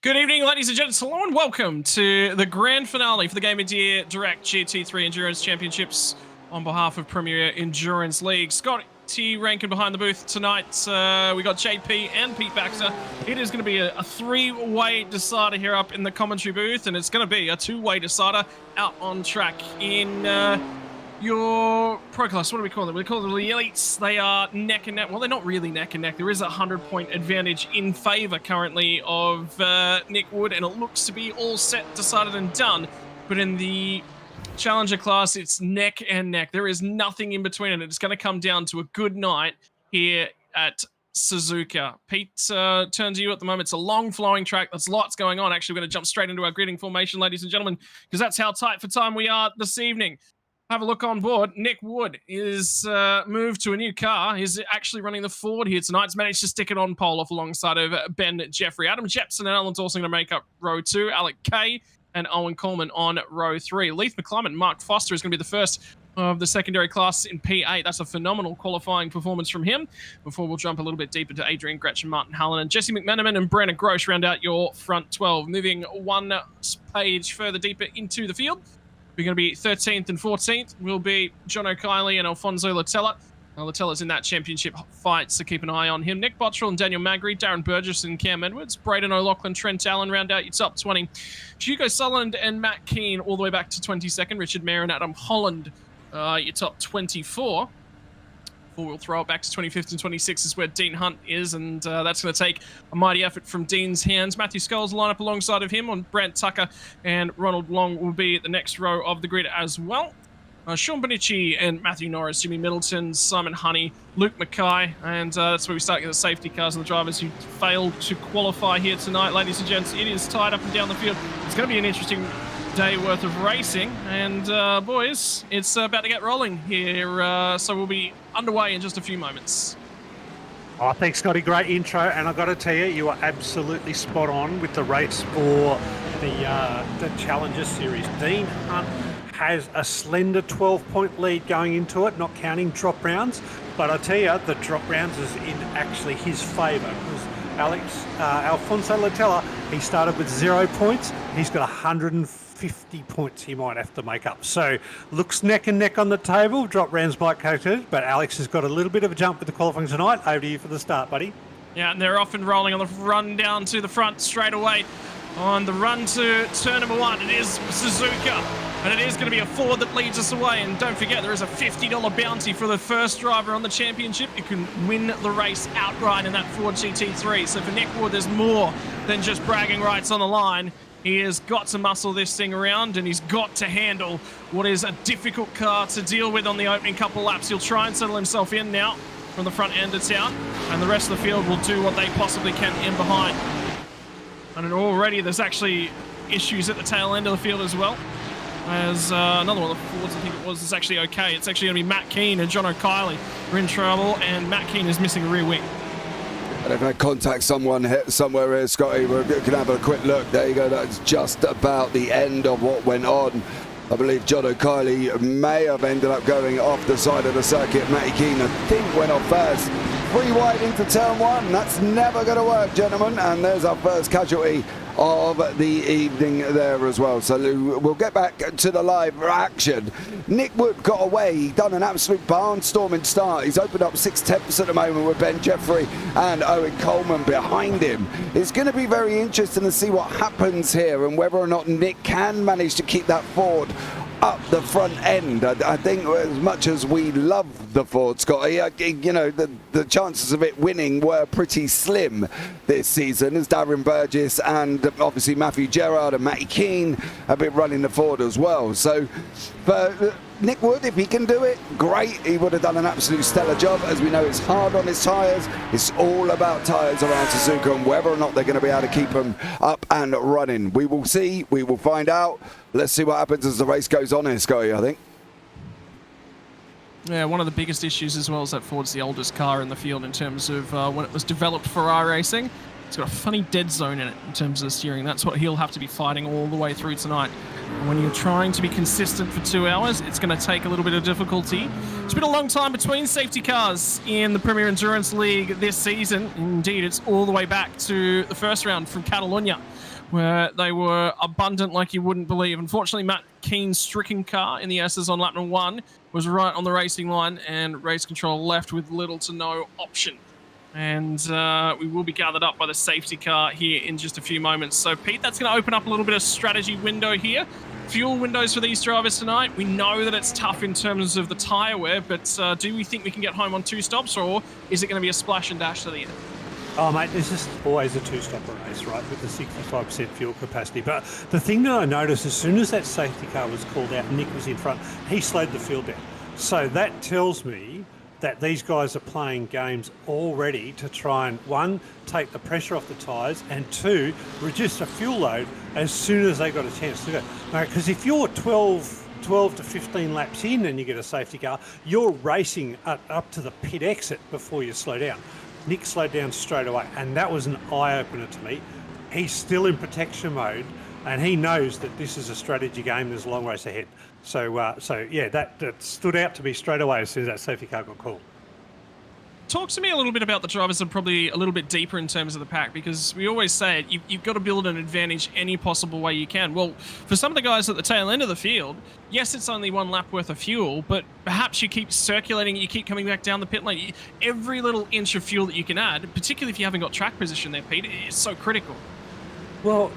Good evening, ladies and gents. Hello and welcome to the grand finale for the Game of the Year Direct GT3 Endurance Championships on behalf of Premier Endurance League. Scott T. Rankin behind the booth tonight. We got JP and Pete Baxter. It is going to be a three-way decider here up in the commentary booth, and it's going to be a two-way decider out on track in your pro class. What do we call them? We call them the elites. They are neck and neck. Well, they're not really neck and neck. There is a 100-point advantage in favor currently of Nick Wood, and it looks to be all set, decided, and done. But in the challenger class, it's neck and neck. There is nothing in between, and it's going to come down to a good night here at Suzuka. Pete, turn to you at the moment. It's a long flowing track. There's lots going on. Actually, we're going to jump straight into our gridding formation, ladies and gentlemen, because that's how tight for time we are this evening. Have a look on board. Nick Wood is moved to a new car. He's actually running the Ford here tonight. He's managed to stick it on pole off alongside of Ben Jeffrey. Adam Jepson and Alan Dawson going to make up row 2. Alec Kay and Owen Coleman on row 3. Leith McClellan and Mark Foster is going to be the first of the secondary class in P8. That's a phenomenal qualifying performance from him. Before we'll jump a little bit deeper to Adrian Gretchen, Martin Hallen, and Jesse McMenamin and Brenna Grosh round out your front 12. Moving one page further deeper into the field, we're going to be 13th and 14th. Will be John O'Kiley and Alfonso Latella. Latella's in that championship fight, so keep an eye on him. Nick Bottrell and Daniel Magri, Darren Burgess and Cam Edwards, Braden O'Loughlin, Trent Allen round out your top 20. Hugo Sutherland and Matt Keane all the way back to 22nd. Richard Mayer and Adam Holland, your top 24. We'll throw it back to 25th and 26th is where Dean Hunt is, and that's going to take a mighty effort from Dean's hands. Matthew Skulls line up alongside of him on Brent Tucker, and Ronald Long will be at the next row of the grid as well. Sean Bonici and Matthew Norris, Jimmy Middleton, Simon Honey, Luke Mackay, and that's where we start getting the safety cars and the drivers who failed to qualify here tonight. Ladies and gents, it is tied up and down the field. It's going to be an interesting day worth of racing, and boys, it's about to get rolling here, so we'll be underway in just a few moments. Oh, thanks, Scotty. Great intro, and I've got to tell you, you are absolutely spot on with the race for the Challenger Series. Dean Hunt has a slender 12-point lead going into it, not counting drop rounds, but I tell you, the drop rounds is in actually his favour, because Alfonso Latella, he started with 0 points. He's got 150 points he might have to make up. So looks neck and neck on the table. Drop rounds might catch it, but Alex has got a little bit of a jump with the qualifying tonight. Over to you for the start, buddy. Yeah, and they're off and rolling on the run down to the front straight away. On the run to turn number 1, it is Suzuka. And it is going to be a Ford that leads us away. And don't forget, there is a $50 bounty for the first driver on the championship. You can win the race outright in that Ford GT3. So for Nick Wood, there's more than just bragging rights on the line. He has got to muscle this thing around, and he's got to handle what is a difficult car to deal with on the opening couple laps. He'll try and settle himself in now from the front end of town, and the rest of the field will do what they possibly can in behind. And already there's actually issues at the tail end of the field as well. As another one of the Fords, I think it was, is actually okay. It's actually going to be Matt Keane and John O'Kiley are in trouble, and Matt Keane is missing a rear wing. And if I contact someone somewhere here, Scotty, we can have a quick look. There you go. That's just about the end of what went on. I believe John O'Kiley may have ended up going off the side of the circuit. Matty Keane, I think, went off first. 3 wide into turn 1. That's never going to work, gentlemen. And there's our first casualty of the evening there as well. So we'll get back to the live action. Nick Wood got away. He done an absolute barnstorming start. He's opened up 6/10 at the moment with Ben Jeffrey and Owen Coleman behind him. It's going to be very interesting to see what happens here and whether or not Nick can manage to keep that Ford up the front end. I think as much as we love the Ford, Scotty, you know, the chances of it winning were pretty slim this season, as Darren Burgess and obviously Matthew Gerrard and Matty Keane have been running the Ford as well. So for Nick Wood, if he can do it, great. He would have done an absolute stellar job. As we know, it's hard on his tyres. It's all about tyres around Suzuka and whether or not they're going to be able to keep them up and running. We will see. We will find out. Let's see what happens as the race goes on here, Scotty, I think. Yeah, one of the biggest issues as well is that Ford's the oldest car in the field in terms of when it was developed for iRacing. It's got a funny dead zone in it in terms of the steering. That's what he'll have to be fighting all the way through tonight. And when you're trying to be consistent for 2 hours, it's going to take a little bit of difficulty. It's been a long time between safety cars in the Premier Endurance League this season. Indeed, it's all the way back to the first round from Catalunya, where they were abundant like you wouldn't believe. Unfortunately, Matt Keen's stricken car in the S's on lap number 1 was right on the racing line, and race control left with little to no option. And we will be gathered up by the safety car here in just a few moments. So, Pete, that's going to open up a little bit of strategy window here. Fuel windows for these drivers tonight. We know that it's tough in terms of the tyre wear, but do we think we can get home on 2 stops, or is it going to be a splash and dash to the end? Oh, mate, there's just always a 2-stopper race, right, with the 65% fuel capacity. But the thing that I noticed, as soon as that safety car was called out, Nick was in front, he slowed the field down. So that tells me that these guys are playing games already to try and, 1, take the pressure off the tyres, and 2, reduce the fuel load as soon as they got a chance to go. Because if you're 12 to 15 laps in and you get a safety car, you're racing up to the pit exit before you slow down. Nick slowed down straight away, and that was an eye-opener to me. He's still in protection mode, and he knows that this is a strategy game. There's a long race ahead. So yeah, that stood out to me straight away as soon as that safety car got called. Talk to me a little bit about the drivers that are probably a little bit deeper in terms of the pack, because we always say it, you've got to build an advantage any possible way you can. Well, for some of the guys at the tail end of the field, yes, it's only 1 lap worth of fuel, but perhaps you keep circulating, you keep coming back down the pit lane. Every little inch of fuel that you can add, particularly if you haven't got track position there, Pete, is so critical. Well,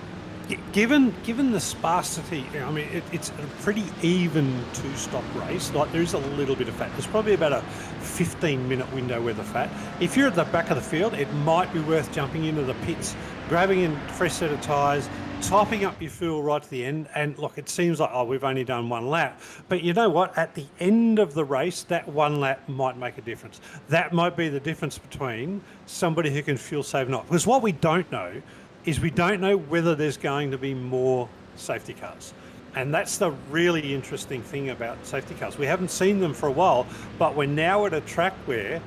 given the sparsity, I mean, it's a pretty even 2-stop race. Like, there is a little bit of fat. There's probably about a 15-minute window worth of fat. If you're at the back of the field, it might be worth jumping into the pits, grabbing a fresh set of tyres, topping up your fuel right to the end. And look, it seems like, we've only done 1 lap. But you know what? At the end of the race, that 1 lap might make a difference. That might be the difference between somebody who can fuel save or not. Because what we don't know is we don't know whether there's going to be more safety cars. And that's the really interesting thing about safety cars. We haven't seen them for a while, but we're now at a track where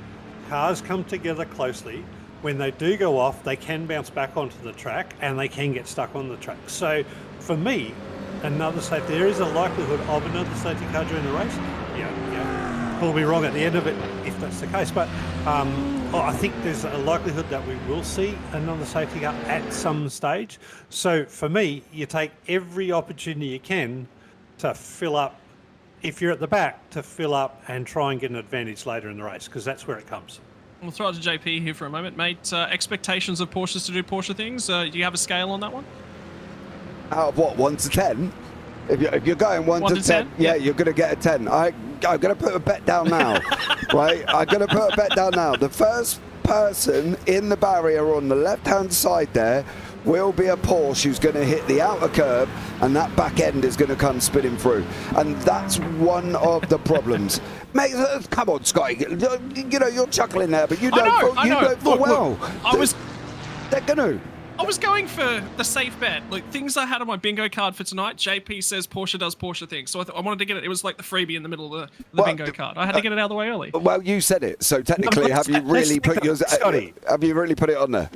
cars come together closely. When they do go off, they can bounce back onto the track and they can get stuck on the track. So for me, there is a likelihood of another safety car during the race. Yeah, we'll be wrong at the end of it if that's the case. But I think there's a likelihood that we will see another safety car at some stage. So for me, you take every opportunity you can to fill up, if you're at the back, to fill up and try and get an advantage later in the race, because that's where it comes. We'll throw it to JP here for a moment, mate. Expectations of Porsches to do Porsche things. Do you have a scale on that one? Out of what, 1 to 10? If you're going 1 to 10, yeah, you're going to get a 10. I'm going to put a bet down now, right? I'm going to put a bet down now. The first person in the barrier on the left-hand side there will be a Porsche who's going to hit the outer curb, and that back end is going to come spinning through. And that's one of the problems. Mate, come on, Scotty. You know, you're chuckling there, but you know full well. They're going to. I was going for the safe bet. Like, things I had on my bingo card for tonight, JP says Porsche does Porsche things. So I wanted to get it. It was like the freebie in the middle of the bingo card. I had to get it out of the way early. Well, you said it. So technically, have you really put it on there?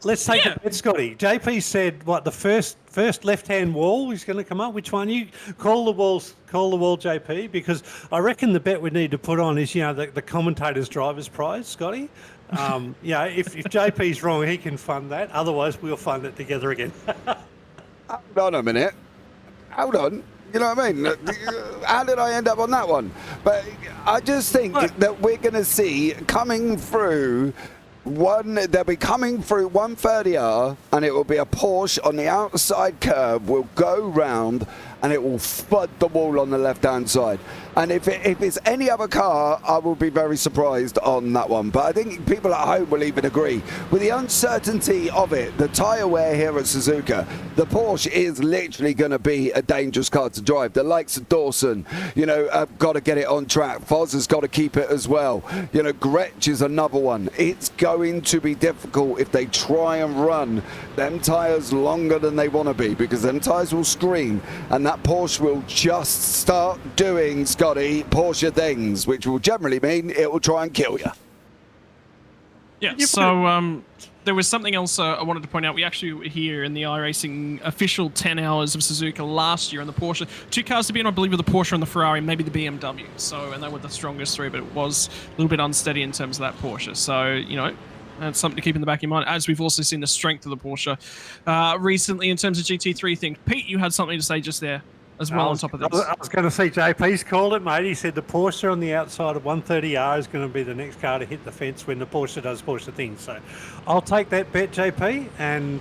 Let's take a bet, Scotty. JP said, what, the first left-hand wall is going to come up? Which one? You call the wall, JP, because I reckon the bet we need to put on is, the commentator's driver's prize, Scotty. If JP's wrong, he can fund that. Otherwise, we'll fund it together again. Hold on a minute. Hold on. You know what I mean? How did I end up on that one? But I just think that we're going to see coming through they'll be coming through 130R, and it will be a Porsche on the outside curve, will go round, and it will flood the wall on the left-hand side. And if it's any other car, I will be very surprised on that one. But I think people at home will even agree. With the uncertainty of it, the tyre wear here at Suzuka, the Porsche is literally going to be a dangerous car to drive. The likes of Dawson, have got to get it on track. Foz has got to keep it as well. Gretsch is another one. It's going to be difficult if they try and run them tyres longer than they want to be, because them tyres will scream, and that Porsche will just start doing, Scotty, Porsche things, which will generally mean it will try and kill you. Yeah, so there was something else I wanted to point out. We actually were here in the iRacing official 10 hours of Suzuka last year on the Porsche. 2 cars to be in, I believe, with the Porsche and the Ferrari, maybe the BMW. So, and they were the strongest 3, but it was a little bit unsteady in terms of that Porsche. So, you know, that's something to keep in the back of your mind, as we've also seen the strength of the Porsche recently in terms of GT3 things. Pete, you had something to say just there as well on top of this. I was going to say, JP's called it, mate. He said the Porsche on the outside of 130R is going to be the next car to hit the fence when the Porsche does Porsche things. So I'll take that bet, JP. And,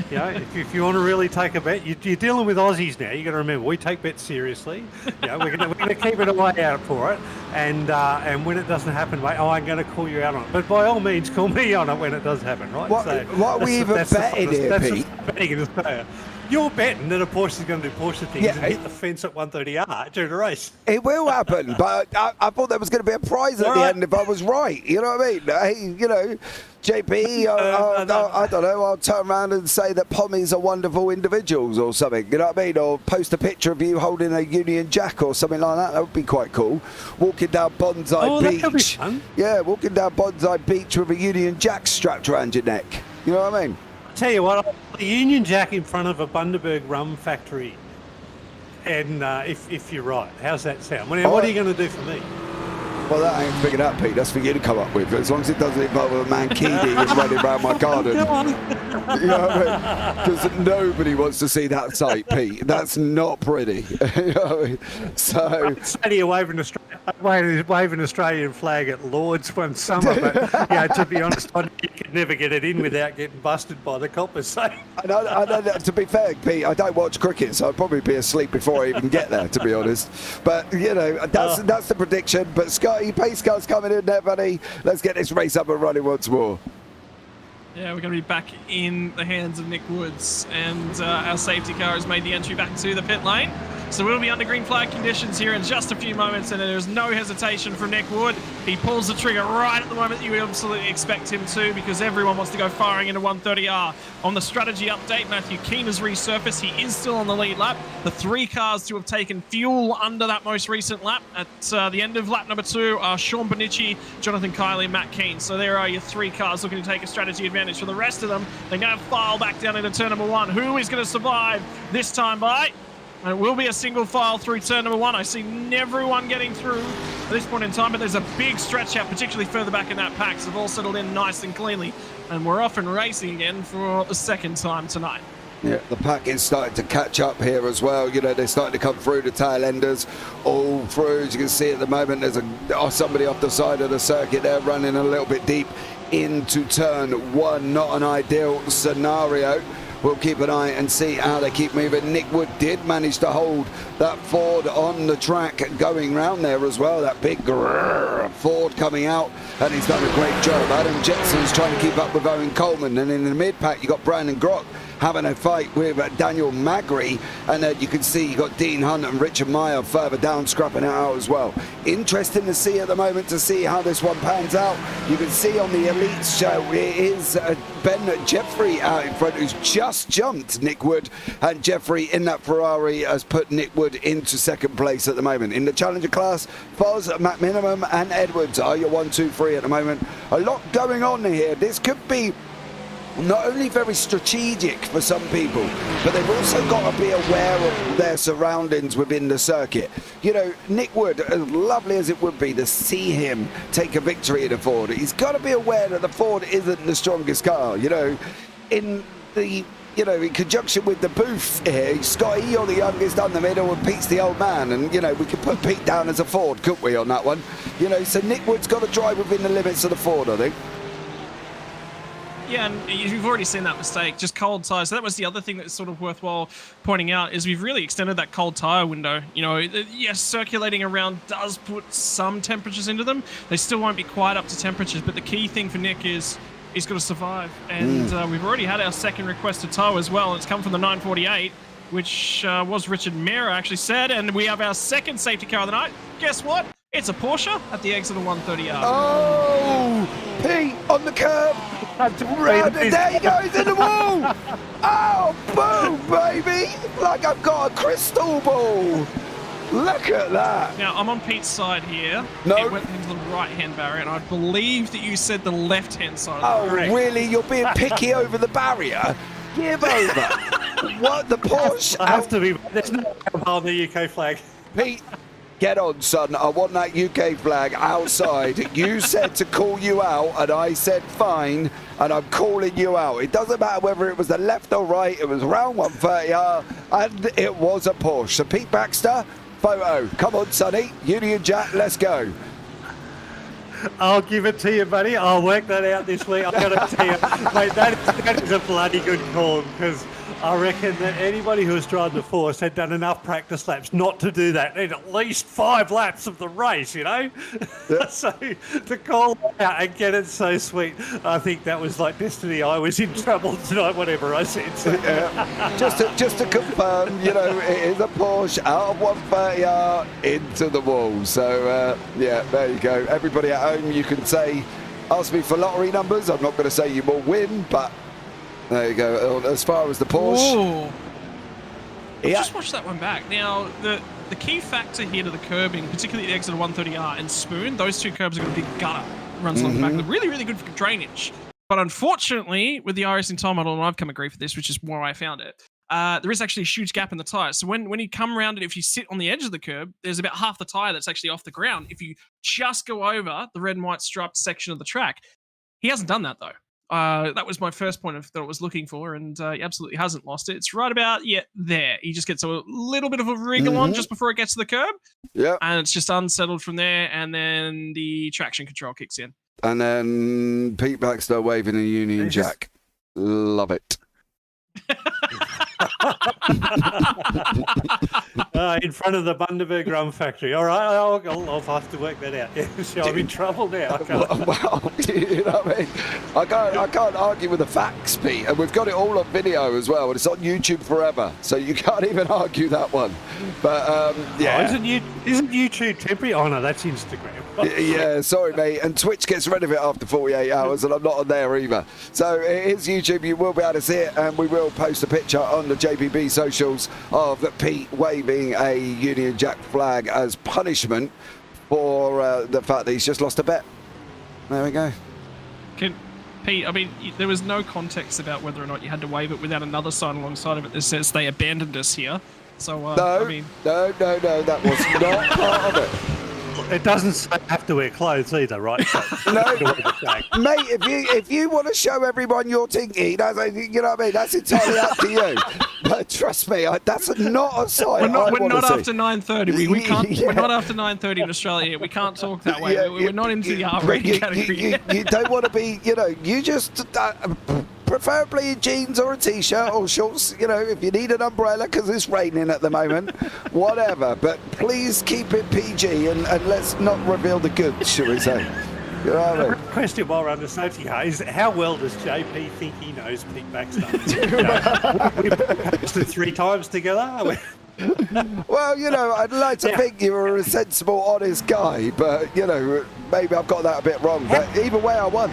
you know, if you want to really take a bet, you're dealing with Aussies now. You got to remember, we take bets seriously. You know, we're going to keep an eye out for it. And when it doesn't happen, mate, I'm going to call you out on it. But by all means, call me on it when it does happen, right? What are we even betting here, Pete? Betting in Australia. You're betting that a Porsche is going to do Porsche things and hit the fence at 130R during the race. It will happen, but I thought there was going to be a prize at the end if I was right. You know what I mean? Hey, you know, JP, I don't know, I'll turn around and say that Pommies are wonderful individuals or something, you know what I mean? Or post a picture of you holding a Union Jack or something like that. That would be quite cool. Walking down Bonsai Beach. That could be fun. Yeah, walking down Bonsai Beach with a Union Jack strapped around your neck. You know what I mean? Tell you what, I'll put the Union Jack in front of a Bundaberg rum factory, and if you're right, how's that sound? What are you going to do for me? Well, that ain't figured out, Pete. That's for you to come up with. As long as it doesn't involve a man keying and running around my garden. You know what I mean? Because nobody wants to see that sight, Pete. That's not pretty. You know what I mean? So, you're waving an Australian flag at Lord's one summer, but yeah, to be honest, you could never get it in without getting busted by the coppers. So. I know, to be fair, Pete, I don't watch cricket, so I'd probably be asleep before I even get there, to be honest. But, you know, that's the prediction. But Scotty, pace car's coming in there, buddy. Let's get this race up and running once more. Yeah, we're going to be back in the hands of Nick Woods, and our safety car has made the entry back to the pit lane. So we'll be under green flag conditions here in just a few moments, and there's no hesitation from Nick Wood. He pulls the trigger right at the moment you absolutely expect him to, because everyone wants to go firing into 130R. On the strategy update, Matthew Keane has resurfaced. He is still on the lead lap. The 3 cars to have taken fuel under that most recent lap at the end of lap number 2 are Sean Bonici, Jonathan Kiley, and Matt Keane. So there are your 3 cars looking to take a strategy advantage. For the rest of them, they're going to file back down into turn number 1. Who is going to survive this time by? And it will be a single file through turn number 1. I see everyone getting through at this point in time, but there's a big stretch out, particularly further back in that pack. So they've all settled in nice and cleanly. And we're off and racing again for the second time tonight. Yeah, the pack is starting to catch up here as well. You know, they're starting to come through the tail enders all through. As you can see at the moment, there's somebody off the side of the circuit there running a little bit deep into turn 1. Not an ideal scenario. We'll keep an eye and see how they keep moving. Nick Wood did manage to hold that Ford on the track going round there as well. That big Ford coming out, and he's done a great job. Adam Jetson's trying to keep up with Owen Coleman, and in the mid-pack you got Brandon Grock having a fight with Daniel Magri, and then you can see you got Dean Hunt and Richard Meyer further down scrapping it out as well. Interesting to see at the moment to see how this one pans out. You can see on the Elites show it is Ben Jeffrey out in front, who's just jumped Nick Wood, and Jeffrey in that Ferrari has put Nick Wood into second place at the moment. In the Challenger class, Foz, Matt Minimum and Edwards are your 1, 2, 3 at the moment. A lot going on here. This could be not only very strategic for some people, but they've also got to be aware of their surroundings within the circuit. You know, Nick Wood, as lovely as it would be to see him take a victory in a Ford, he's got to be aware that the Ford isn't the strongest car. You know, in conjunction with the booth here, Scotty, you're the youngest on the middle and Pete's the old man, and you know, we could put Pete down as a Ford, couldn't we, on that one? You know, so Nick Wood's got to drive within the limits of the Ford, I think. Yeah, and you've already seen that mistake, just cold tyres. So that was the other thing that's sort of worthwhile pointing out, is we've really extended that cold tyre window. You know, yes, circulating around does put some temperatures into them. They still won't be quite up to temperatures, but the key thing for Nick is he's got to survive. And we've already had our second requested tow as well. It's come from the 948, which was Richard Mera actually said. And we have our second safety car of the night. Guess what? It's a Porsche at the exit of 130R. Oh, Pete on the curb. There he goes in the wall. Oh, boom, baby. Like I've got a crystal ball. Look at that. Now, I'm on Pete's side here. No. It went into the right-hand barrier, and I believe that you said the left-hand side. Oh, Correct. really? You're being picky over the barrier? Give over. What, the Porsche? I have to be. There's no on the UK flag. Pete, get on, son. I want that UK flag outside. You said to call you out, and I said fine, and I'm calling you out. It doesn't matter whether it was the left or right. It was around 130R, and it was a Porsche. So Pete Baxter, photo. Come on, Sonny. Union Jack, let's go. I'll give it to you, buddy. I'll work that out this week. I've got to tell you, mate, that is a bloody good call, because I reckon that anybody who was driving the Force had done enough practice laps not to do that in at least 5 laps of the race, you know? Yep. So to call out and get it so sweet, I think that was like destiny. I was in trouble tonight, whatever I said. So. Just to confirm, you know, it is a Porsche out of 130R into the wall. So, yeah, there you go. Everybody at home, you can say, ask me for lottery numbers. I'm not going to say you will win, but there you go. As far as the Porsche. Ooh. Yeah. Just watch that one back. Now, the key factor here to the curbing, particularly the exit of 130R and Spoon, those two curbs have got a big gutter runs along the back. They're really, really good for drainage. But unfortunately, with the iRacing time model, and I've come agree for this, which is where I found it, there is actually a huge gap in the tyre. So when you come around it, if you sit on the edge of the curb, there's about half the tyre that's actually off the ground. If you just go over the red and white striped section of the track, he hasn't done that though. That was my first point that I was looking for, and he absolutely hasn't lost it. It's right about, there. He just gets a little bit of a wriggle on just before it gets to the curb. Yeah. And it's just unsettled from there, and then the traction control kicks in. And then Pete Baxter waving a Union Jack. Love it. In front of the Bundaberg Rum Factory. All right, I'll have to work that out. Yeah, so I'm in trouble now. Well, you know what I mean? I can't argue with the facts, Pete, and we've got it all on video as well, and it's on YouTube forever, so you can't even argue that one. But yeah, isn't YouTube temporary? Oh no, that's Instagram. Yeah, sorry, mate. And Twitch gets rid of it after 48 hours, and I'm not on there either. So it is YouTube. You will be able to see it, and we will post a picture on the JPB socials of Pete waving a Union Jack flag as punishment for the fact that he's just lost a bet. There we go. Pete, I mean, there was no context about whether or not you had to wave it without another sign alongside of it that says they abandoned us here. So, no, I mean... no, that was not part of it. It doesn't say have to wear clothes either, right? So, no, mate. If you want to show everyone your tinky, that's, you know what I mean. That's entirely up to you. But trust me, that's not a sign. We're not after 9:30. We can't. Yeah. We're not after 9:30 in Australia. We can't talk that way. We're not into the R-rated category. You don't want to be. You know, you just. Preferably jeans or a t-shirt or shorts, you know, if you need an umbrella because it's raining at the moment, whatever. But please keep it PG and let's not reveal the goods, shall we say. You know what I mean? Question while we're under safety car is how well does JP think he knows Pete Baxter? We've posted 3 times together. Well, you know, I'd like to think you were a sensible, honest guy, but, you know, maybe I've got that a bit wrong. But either way, I won.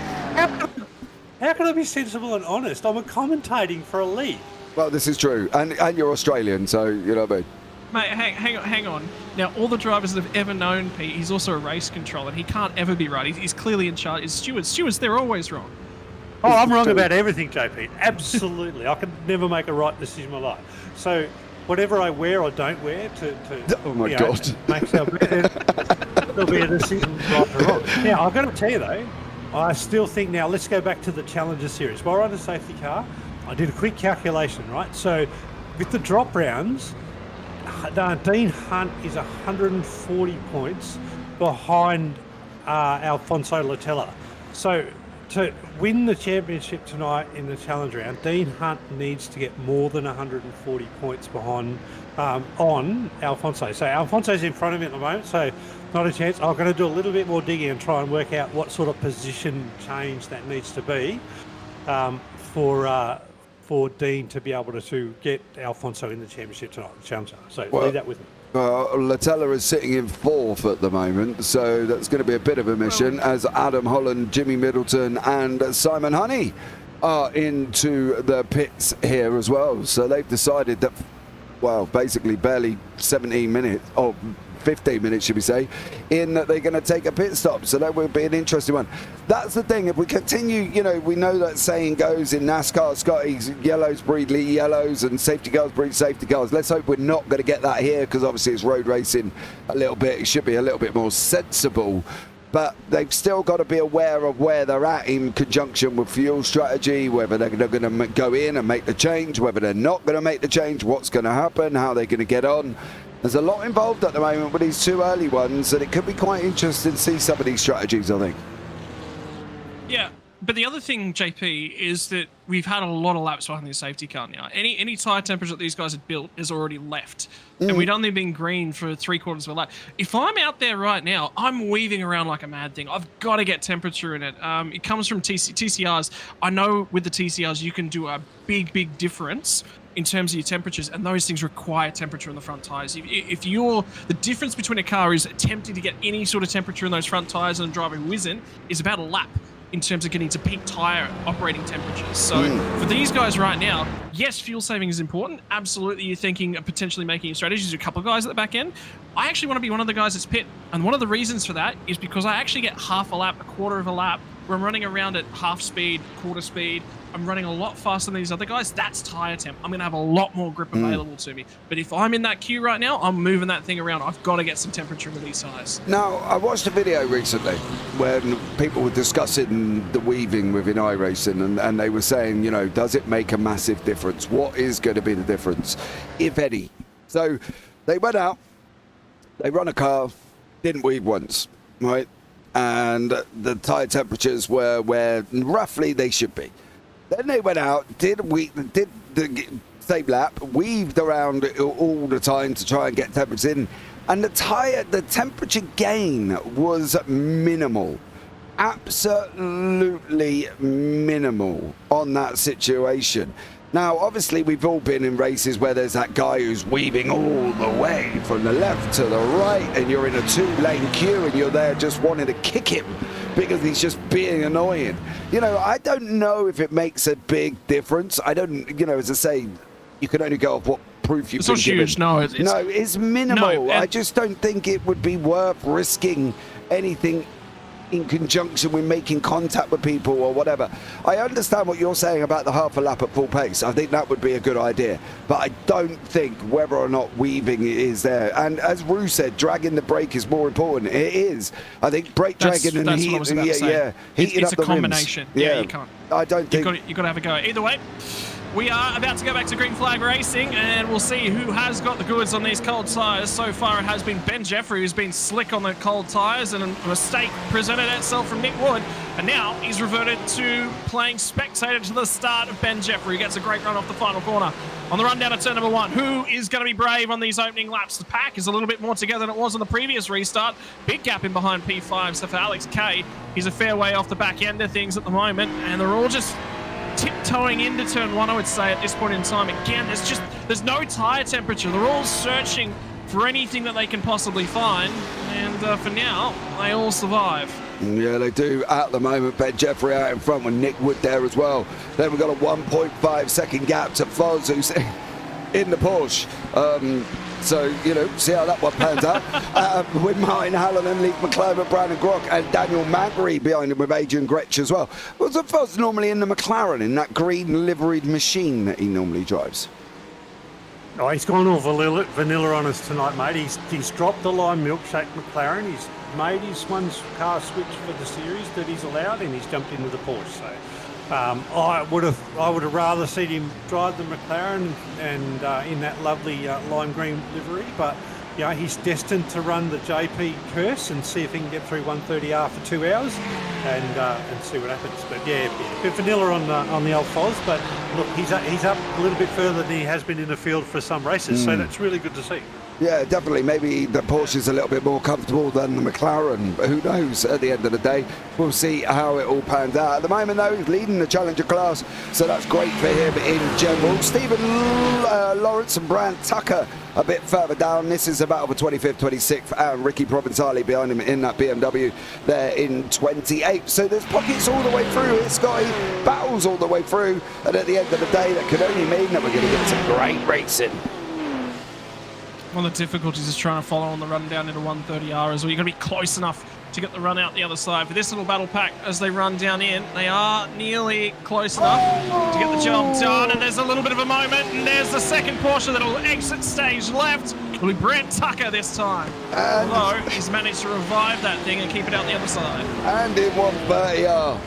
How can I be sensible and honest? I'm commentating for a league. Well, this is true. And you're Australian, so you know what I mean. Mate, hang on. Now, all the drivers that have ever known Pete, he's also a race controller. He can't ever be right. He's clearly in charge. He's stewards, they're always wrong. Oh, I'm wrong about everything, JP. Absolutely. I can never make a right decision in my life. So whatever I wear or don't wear oh my God. There'll be a decision right or wrong. Now, I've got to tell you, though, I still think now, let's go back to the Challenger Series. While we're on the safety car, I did a quick calculation, right? So with the drop rounds, Dean Hunt is 140 points behind Alfonso Latella. So to win the championship tonight in the challenge round, Dean Hunt needs to get more than 140 points behind on Alfonso. So Alfonso's in front of him at the moment, so not a chance. I'm going to do a little bit more digging and try and work out what sort of position change that needs to be for Dean to be able to get Alfonso in the championship tonight, the challenger. So leave that with me. Well, Latella is sitting in 4th at the moment, so that's going to be a bit of a mission as Adam Holland, Jimmy Middleton and Simon Honey are into the pits here as well. So they've decided that well, basically barely 17 minutes, or 15 minutes, should we say, in that they're going to take a pit stop. So that will be an interesting one. That's the thing. If we continue, you know, we know that saying goes in NASCAR, Scotty, yellows breed yellows and safety cars breed safety cars. Let's hope we're not going to get that here, because obviously it's road racing a little bit. It should be a little bit more sensible. But they've still got to be aware of where they're at in conjunction with fuel strategy, whether they're going to go in and make the change, whether they're not going to make the change, what's going to happen, how they're going to get on. There's a lot involved at the moment with these two early ones, and it could be quite interesting to see some of these strategies, I think. Yeah, but the other thing, JP, is that we've had a lot of laps behind the safety car now. Any tyre temperature that these guys have built is already left. And we'd only been green for 3/4 of a lap. If I'm out there right now, I'm weaving around like a mad thing. I've got to get temperature in it. It comes from TCRs. I know with the TCRs, you can do a big difference in terms of your temperatures, and those things require temperature in the front tires. If you're, the difference between a car is attempting to get any sort of temperature in those front tires and a driver who isn't, is about a lap in terms of getting to peak tire operating temperatures. So for these guys right now, yes, fuel saving is important. Absolutely, you're thinking of potentially making strategies. A couple of guys at the back end. I actually want to be one of the guys that's pit, and one of the reasons for that is because I actually get half a lap, 1/4 of a lap, where I'm running around at half speed, 1/4 speed. I'm running a lot faster than these other guys. That's tire temp. I'm going to have a lot more grip available to me. But if I'm in that queue right now, I'm moving that thing around. I've got to get some temperature into these tires. Now, I watched a video recently when people were discussing the weaving within iRacing, and they were saying, you know, does it make a massive difference? What is going to be the difference, if any? So they went out, they run a car, didn't weave once, right? And the tire temperatures were where roughly they should be. Then they went out, did the same lap, weaved around all the time to try and get temperature in, and the temperature gain was minimal, absolutely minimal on that situation. Now, obviously, we've all been in races where there's that guy who's weaving all the way from the left to the right, and you're in a 2-lane queue, and you're there just wanting to kick him because he's just being annoying. You know, I don't know if it makes a big difference. I don't, you know, as I say, you can only go off what proof you've been given. It's not huge, no. It's minimal. No, I just don't think it would be worth risking anything in conjunction with making contact with people or whatever. I understand what you're saying about the half a lap at full pace. I think that would be a good idea, but I don't think whether or not weaving is there. And as Rue said, dragging the brake is more important. It is. I think brake dragging and heating, heating it's up a the combination. Rims. Yeah, you can't. I don't think you've got to have a go. Either way, we are about to go back to green flag racing, and we'll see who has got the goods on these cold tyres. So far, it has been Ben Jeffrey who's been slick on the cold tyres, and a mistake presented itself from Nick Wood. And now he's reverted to playing spectator to the start of Ben Jeffrey, who gets a great run off the final corner. On the run down to turn number 1, who is going to be brave on these opening laps? The pack is a little bit more together than it was on the previous restart. Big gap in behind P5, so for Alex K, he's a fair way off the back end of things at the moment, and they're all just tiptoeing into turn 1, I would say, at this point in time. Again, there's no tire temperature. They're all searching for anything that they can possibly find, and for now, they all survive. Yeah, they do at the moment. Ben Jeffrey out in front with Nick Wood there as well. Then we've got a 1.5 second gap to Foz, who's in the Porsche. So, you know, see how that one pans out. With Martin Halloran, Leek McClure, Brandon Grock, and Daniel Magri behind him with Adrian Gretsch as well. Was the Foz normally in the McLaren, in that green liveried machine that he normally drives? Oh, he's gone all vanilla on us tonight, mate. He's dropped the lime milkshake McLaren. He's made his one car switch for the series that he's allowed, and he's jumped into the Porsche. So I would have rather seen him drive the McLaren and in that lovely lime green livery, but you know, he's destined to run the JP curse and see if he can get through 130R for 2 hours and see what happens. But yeah, a bit vanilla on the old Foz, but look, he's up a little bit further than he has been in the field for some races, so that's really good to see. Yeah, definitely. Maybe the Porsche's a little bit more comfortable than the McLaren, but who knows? At the end of the day, we'll see how it all pans out. At the moment, though, he's leading the Challenger class, so that's great for him in general. Stephen Lawrence and Brand Tucker a bit further down. This is a battle for 25th, 26th, and Ricky Provenzali behind him in that BMW there in 28th. So there's pockets all the way through here, Scotty. Battles all the way through, and at the end of the day, that could only mean that we're going to get some great racing. One of the difficulties is trying to follow on the run down into 130R as well. You've got to be close enough to get the run out the other side. For this little battle pack, as they run down in, they are nearly close enough to get the job done. And there's a little bit of a moment, and there's the second Porsche that'll exit stage left. It'll be Brent Tucker this time. Although he's managed to revive that thing and keep it out the other side. And in 130R.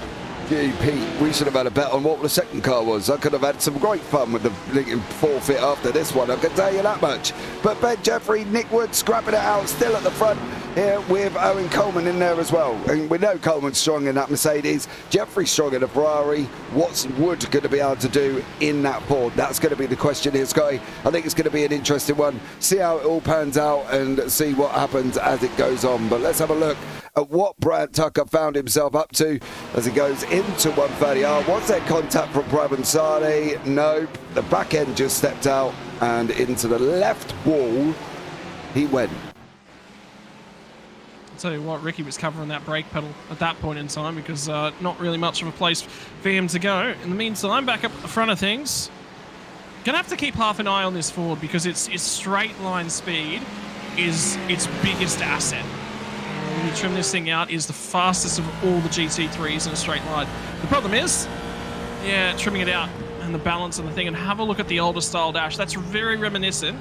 Gee, Pete, we should have had a bet on what the second car was. I could have had some great fun with the Lincoln forfeit after this one, I can tell you that much. But Ben Jeffrey, Nick Wood scrapping it out, still at the front here with Owen Coleman in there as well. And we know Coleman's strong in that Mercedes, Jeffrey's strong in a Ferrari. What's Wood going to be able to do in that Ford? That's going to be the question here, Scotty. I think it's going to be an interesting one. See how it all pans out and see what happens as it goes on. But let's have a look at what Brad Tucker found himself up to as he goes into 130R. Was there contact from Prabhansari? Nope. The back end just stepped out and into the left wall he went. I'll tell you what, Ricky was covering that brake pedal at that point in time because not really much of a place for him to go. In the meantime, back up at the front of things, gonna have to keep half an eye on this Ford because its straight line speed is its biggest asset. When you trim this thing out, is the fastest of all the GT3s in a straight line. The problem is, yeah, trimming it out and the balance of the thing, and have a look at the older style dash. That's very reminiscent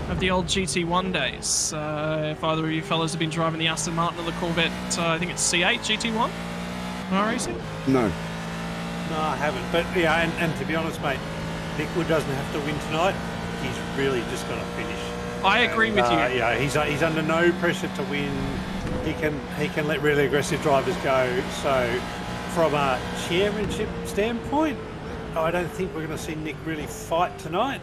of the old GT1 days. If either of you fellas have been driving the Aston Martin or the Corvette, I think it's C8 GT1 iRacing? No. No, I haven't. But yeah, and to be honest, mate, Nick Wood doesn't have to win tonight. He's really just got to finish. I agree with you. Yeah, he's under no pressure to win. He can let really aggressive drivers go. So, from a championship standpoint, I don't think we're going to see Nick really fight tonight.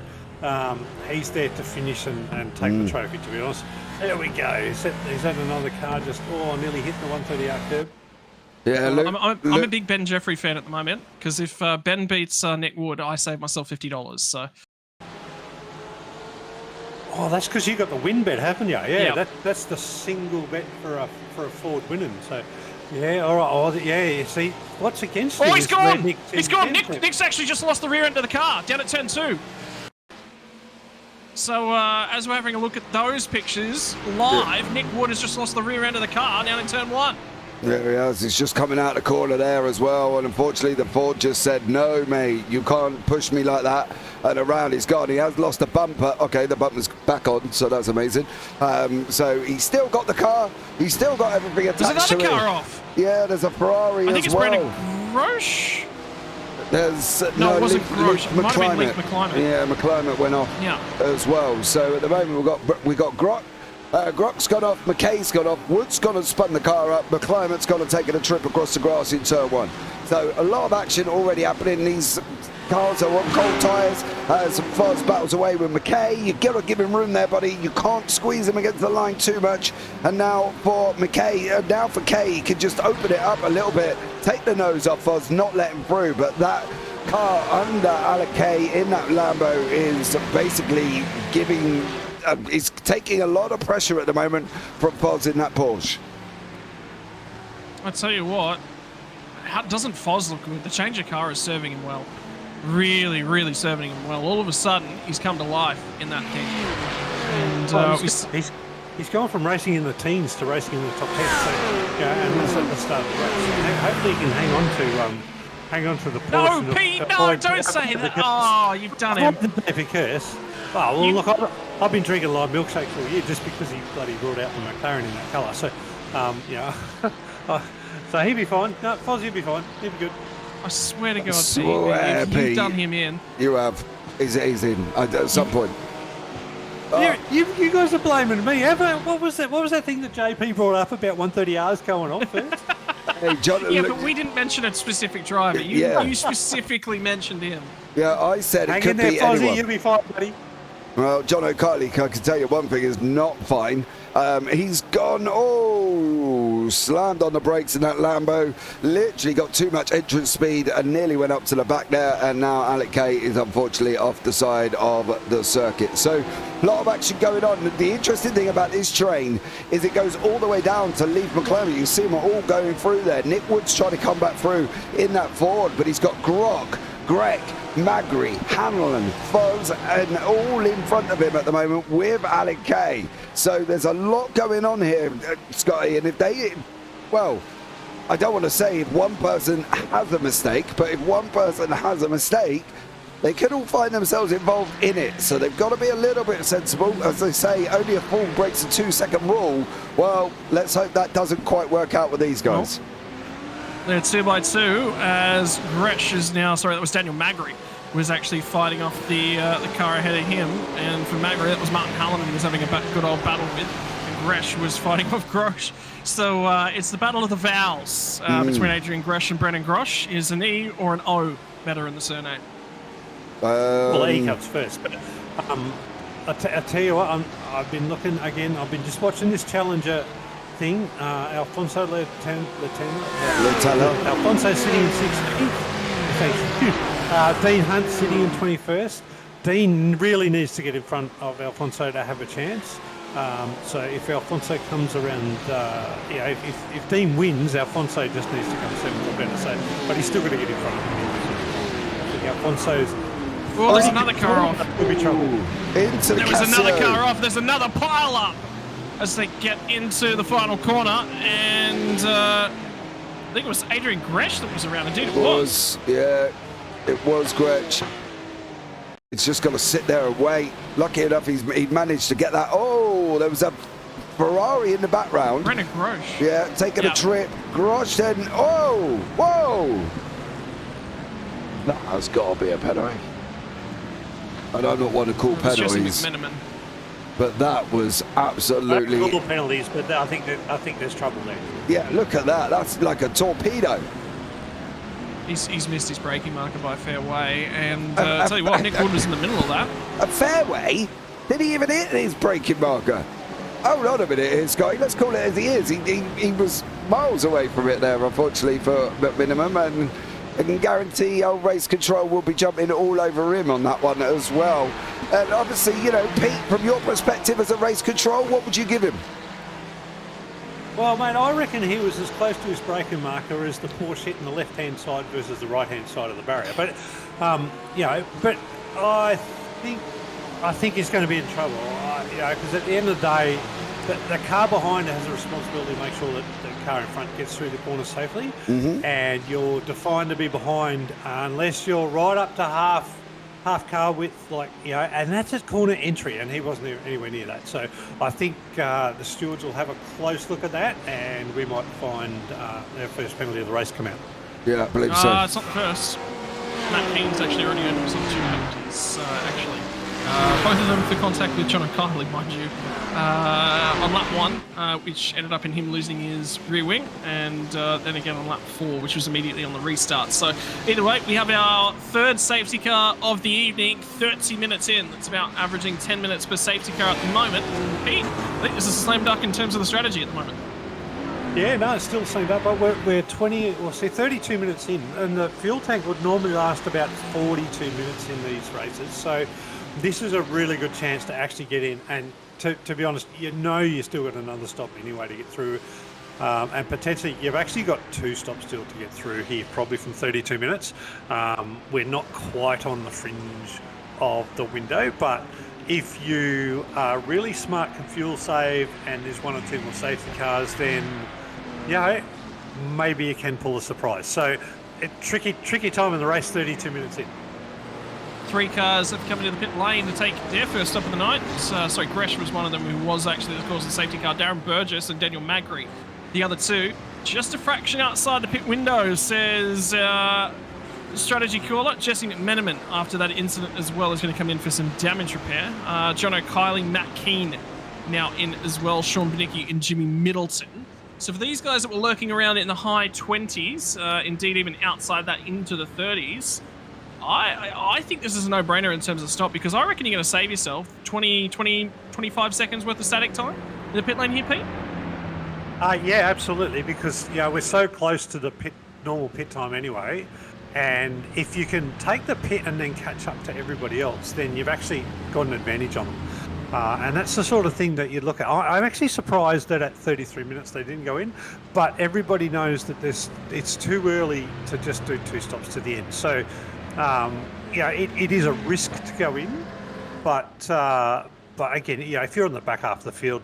He's there to finish and take the trophy, to be honest. There we go. He's had another car just nearly hit the 130R curb. Yeah, I'm a big Ben Jeffrey fan at the moment because if Ben beats Nick Wood, I save myself $50. So. Oh, that's because you got the win bet, haven't you? Yeah, yep. That's the single bet for a Ford winning. So, yeah, all right. Oh, yeah, you see, what's against him? Oh, he's gone! He's gone! Nick's actually just lost the rear end of the car down at turn 2. So, as we're having a look at those pictures live, Nick Wood has just lost the rear end of the car down in turn 1. There he is. He's just coming out the corner there as well. And unfortunately, the Ford just said, no, mate, you can't push me like that. And around he's gone. He has lost a bumper. Okay, the bumper's back on, so that's amazing. So he's still got the car. He's still got everything attached to it. There's another car off. Yeah, there's a Ferrari I think as it's well. Brandon Grosh. There's No, it wasn't Grosh. It might have been Luke McClimate. Yeah, McClimate went off as well. So at the moment we got Grok. Grok's gone off, McKay's gone off, Wood's gone and spun the car up, McClimate's gone and taken a trip across the grass in turn 1. So a lot of action already happening. These cars are on cold tyres as Foz battles away with McKay. You've got to give him room there, buddy. You can't squeeze him against the line too much. And now for McKay, now for Kay, he can just open it up a little bit, take the nose off Foz, not let him through. But that car under Alec Kay in that Lambo is basically giving... He's taking a lot of pressure at the moment from Foz in that Porsche. I tell you what, doesn't Foz look good? The change of car is serving him well. Really, really serving him well. All of a sudden, he's come to life in that thing. And he's gone from racing in the teens to racing in the top 10. So, and that's at the start of the race. Hopefully, he can hang on to the Porsche. No, Pete, no, don't say that. Oh, you've done him. Because, well, look, I've been drinking live milkshakes all year just because he bloody brought out the McLaren in that colour. So, so he'll be fine. No, Foz, he'll be fine. He'll be good. I swear to God, Pete, you've done him in. You have. He's in at some point. You guys are blaming me. What was that thing that JP brought up about 130Rs going on first? Hey, John, but we didn't mention a specific driver. You specifically mentioned him. Yeah, I said it could be anyone. You'll be fine, buddy. Well, John O'Kiley, I can tell you one thing is not fine. He's gone, slammed on the brakes in that Lambo. Literally got too much entrance speed and nearly went up to the back there. And now Alec Kay is unfortunately off the side of the circuit. So a lot of action going on. The interesting thing about this train is it goes all the way down to Leaf McClellan. You see them all going through there. Nick Wood's trying to come back through in that Ford, but he's got Grok Greg, Magri, Hanlon, Foz, and all in front of him at the moment with Alec Kay. So there's a lot going on here, Scotty, and if they, well, I don't want to say if one person has a mistake, but if one person has a mistake, they could all find themselves involved in it. So they've got to be a little bit sensible. As they say, only a fool breaks the 2-second rule. Well, let's hope that doesn't quite work out with these guys. They're 2 by 2 as Gresh is now, sorry, that was Daniel Magri, was actually fighting off the car ahead of him. And for Magri, that was Martin Hallinan, who was having a good old battle with. And Gresh was fighting off Grosh. So it's the battle of the vowels between Adrian Gresh and Brennan Grosh. Is an E or an O better in the surname? Well, E comes first, but I tell you what, I've been looking again. I've been just watching this Challenger thing. Alfonso Lieutenant. Alfonso sitting in 16th. Thank you. Dean Hunt sitting in 21st. Dean really needs to get in front of Alfonso to have a chance. So if Alfonso comes around, if Dean wins, Alfonso just needs to come 7th or better. So, but he's still going to get in front of him. I think Alfonso's. Oh, there's another car off. Could be trouble. There was another car off. There's another pile up as they get into the final corner. And I think it was Adrian Gresh that was around. Indeed, it was. Yeah, it was Gresh. He's just got to sit there and wait. Lucky enough, he managed to get that. Oh, there was a Ferrari in the background. Brennan Grosh. Yeah, taking a trip. Grosh then. Oh, whoa. That's got to be a penalty. I don't want to call penalties, but that was absolutely. Little penalties, but I think there's trouble there. Yeah, look at that. That's like a torpedo. He's missed his braking marker by a fair way, and I'll tell you what, Nick Wood was in the middle of that. A fairway? Did he even hit his braking marker? Hold on a minute here, Scotty. Let's call it as he is. He was miles away from it there, unfortunately, for minimum, and I can guarantee old Race Control will be jumping all over him on that one as well. And obviously, you know, Pete, from your perspective as a Race Control, what would you give him? Well, mate, I reckon he was as close to his braking marker as the Porsche hitting the left-hand side versus the right-hand side of the barrier. But, but I think he's going to be in trouble. Because at the end of the day, the car behind has a responsibility to make sure that the car in front gets through the corner safely. And you're defined to be behind unless you're right up to half car width, and that's at corner entry, and he wasn't anywhere near that. So I think the stewards will have a close look at that, and we might find their first penalty of the race come out. Yeah, I believe so. It's not the first. Matt Keen's actually already earned himself 2 penalties, actually. Both of them for contact with John O'Kiley, mind you. On lap 1, which ended up in him losing his rear wing, and then again on lap 4, which was immediately on the restart. So either way, we have our third safety car of the evening, 30 minutes in. That's about averaging 10 minutes per safety car at the moment. Pete, I think this is a slam dunk in terms of the strategy at the moment. Yeah, no, it's still the same, but we're 32 minutes in, and the fuel tank would normally last about 42 minutes in these races. So this is a really good chance to actually get in, and to be honest, you still got another stop anyway to get through, and potentially you've actually got 2 stops still to get through here, probably from 32 minutes. We're not quite on the fringe of the window, but if you are really smart, can fuel save, and there's 1 or 2 more safety cars, then maybe you can pull a surprise. So tricky time in the race, 32 minutes in. 3 cars have come into the pit lane to take their first stop of the night. Gresh was one of them who was actually the cause of the safety car. Darren Burgess and Daniel Magri, the other 2. Just a fraction outside the pit window, says strategy caller Jesse McMenamin. After that incident as well, is going to come in for some damage repair. John O'Kiley, Matt Keen now in as well. Sean Benicki and Jimmy Middleton. So for these guys that were lurking around in the high 20s, indeed even outside that into the 30s, I think this is a no-brainer in terms of stop, because I reckon you're going to save yourself 25 seconds worth of static time in the pit lane here, Pete? Yeah, absolutely, because we're so close to the normal pit time anyway, and if you can take the pit and then catch up to everybody else, then you've actually got an advantage on them. And that's the sort of thing that you look at. I'm actually surprised that at 33 minutes they didn't go in, but everybody knows that it's too early to just do 2 stops to the end. So It is a risk to go in, but again, if you're on the back half of the field,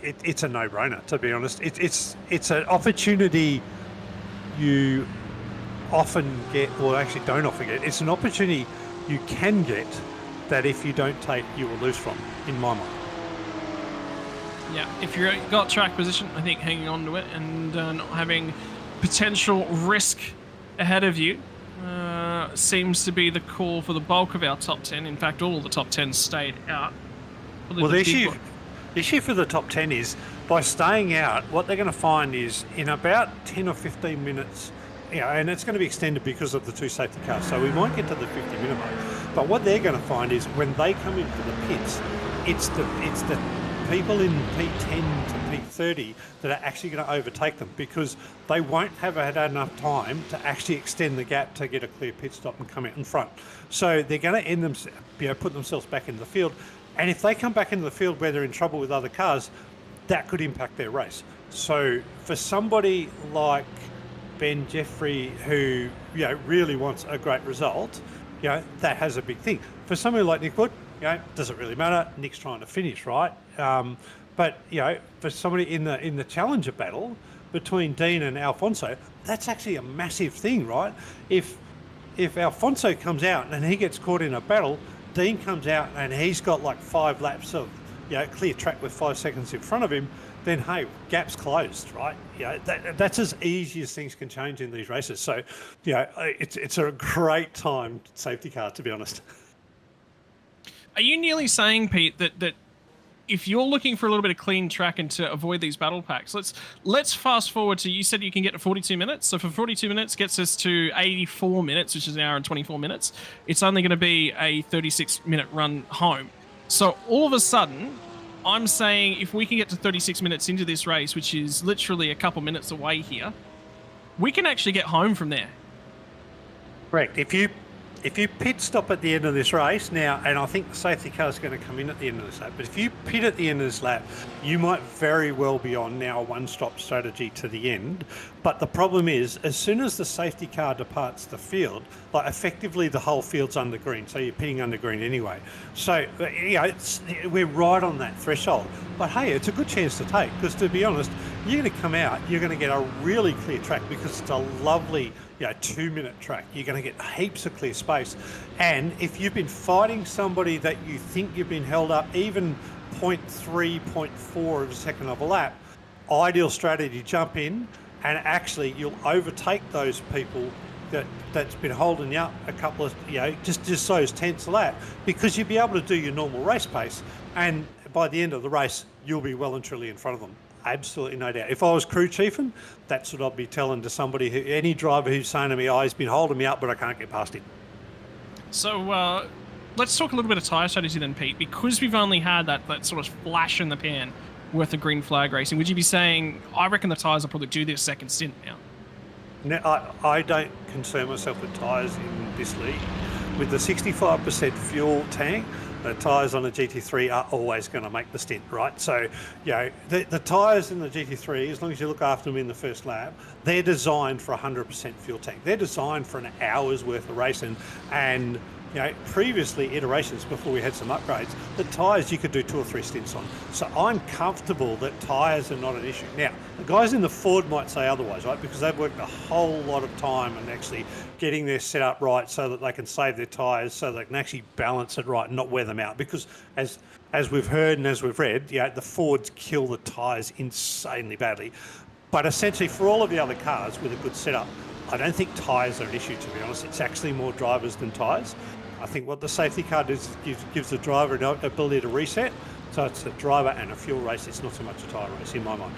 it's a no-brainer, to be honest. It's an opportunity you often get, or actually don't often get. It's an opportunity you can get that if you don't take, you will lose from, in my mind. Yeah, if you've got track position, I think hanging on to it and not having potential risk ahead of you seems to be the call for the bulk of our top 10. In fact, all of the top 10 stayed out. Well, the issue for the top 10 is by staying out, what they're going to find is in about 10 or 15 minutes, and it's going to be extended because of the 2 safety cars, so we might get to the 50-minute mark. But what they're going to find is when they come into the pits, it's the people in P10 to P30 that are actually going to overtake them, because they won't have had enough time to actually extend the gap to get a clear pit stop and come out in front. So they're going to put themselves back into the field. And if they come back into the field where they're in trouble with other cars, that could impact their race. So for somebody like Ben Jeffrey, who really wants a great result, that has a big thing. For somebody like Nick Wood, does it really matter? Nick's trying to finish, right? But for somebody in the challenger battle between Dean and Alfonso, that's actually a massive thing, right? If Alfonso comes out and he gets caught in a battle, Dean comes out and he's got like 5 laps of clear track with 5 seconds in front of him, then hey, gap's closed, right? That's as easy as things can change in these races. So it's a great time safety car, to be honest. Are you nearly saying, Pete, that if you're looking for a little bit of clean track and to avoid these battle packs, let's fast forward to, you said you can get to 42 minutes. So for 42 minutes gets us to 84 minutes, which is an hour and 24 minutes. It's only going to be a 36-minute run home. So all of a sudden, I'm saying if we can get to 36 minutes into this race, which is literally a couple minutes away here, we can actually get home from there. Correct. If you pit stop at the end of this race now, and I think the safety car is going to come in at the end of this lap, but if you pit at the end of this lap, you might very well be on now a one-stop strategy to the end. But the problem is, as soon as the safety car departs the field, effectively the whole field's under green, so you're pitting under green anyway. So we're right on that threshold. But hey, it's a good chance to take, because to be honest, you're going to come out, you're going to get a really clear track because it's a lovely 2-minute track. You're going to get heaps of clear space. And if you've been fighting somebody that you think you've been held up even 0.3, 0.4 of a second of a lap, ideal strategy, jump in and actually you'll overtake those people that's been holding you up a couple of, just those tenths a lap, because you'll be able to do your normal race pace. And by the end of the race, you'll be well and truly in front of them. Absolutely no doubt. If I was crew chiefing, that's what I'd be telling to somebody, any driver who's saying to me, he's been holding me up, but I can't get past him. So let's talk a little bit of tyre strategy then, Pete, because we've only had that sort of flash in the pan worth of green flag racing. Would you be saying, I reckon the tyres will probably do their second stint now? No, I don't concern myself with tyres in this league. With the 65% fuel tank, the tyres on the GT3 are always going to make the stint, right? So, the tyres in the GT3, as long as you look after them in the first lap, they're designed for 100% fuel tank. They're designed for an hour's worth of racing. And, previously, iterations before we had some upgrades, the tyres you could do 2 or 3 stints on. So I'm comfortable that tyres are not an issue. Now, the guys in the Ford might say otherwise, right? Because they've worked a whole lot of time and actually getting their setup right so that they can save their tyres, so they can actually balance it right and not wear them out. Because as we've heard and as we've read, the Fords kill the tyres insanely badly. But essentially, for all of the other cars with a good setup, I don't think tyres are an issue, to be honest. It's actually more drivers than tyres. I think what the safety car does gives the driver an ability to reset. So it's a driver and a fuel race. It's not so much a tyre race in my mind.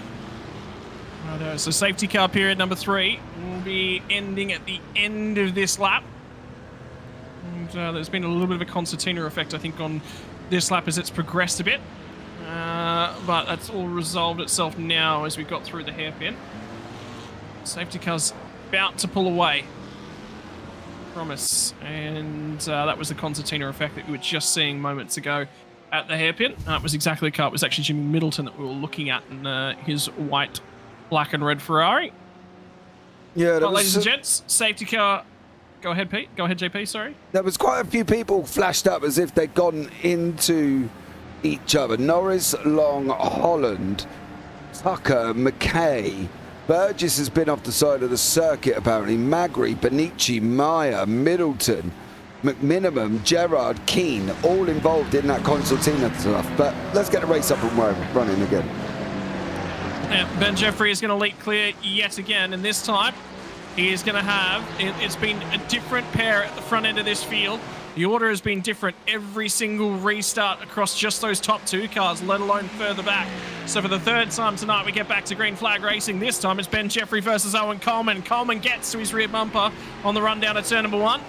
Righto, so safety car period number 3 will be ending at the end of this lap. And there's been a little bit of a concertina effect, I think, on this lap as it's progressed a bit. But that's all resolved itself now as we got through the hairpin. Safety car's about to pull away. Promise. And that was the concertina effect that we were just seeing moments ago at the hairpin. It was exactly the car. It was actually Jimmy Middleton that we were looking at in his white, black and red Ferrari. Yeah, Well, ladies and gents, safety car Go ahead, Pete. Go ahead, JP, sorry. There was quite a few people flashed up as if they'd gone into each other. Norris, Long, Holland, Tucker, McKay. Burgess has been off the side of the circuit, apparently. Magri, Benici, Meyer, Middleton, McMinimum, Gerard, Keane, all involved in that concertina stuff. But let's get the race up and running again. Yeah, Ben Jeffrey is going to lead clear yet again, and this time he is going to have, it's been a different pair at the front end of this field. The order has been different every single restart across just those top 2 cars, let alone further back. So for the 3rd time tonight, we get back to green flag racing. This time it's Ben Jeffrey versus Owen Coleman. Coleman gets to his rear bumper on the run down to turn number 1,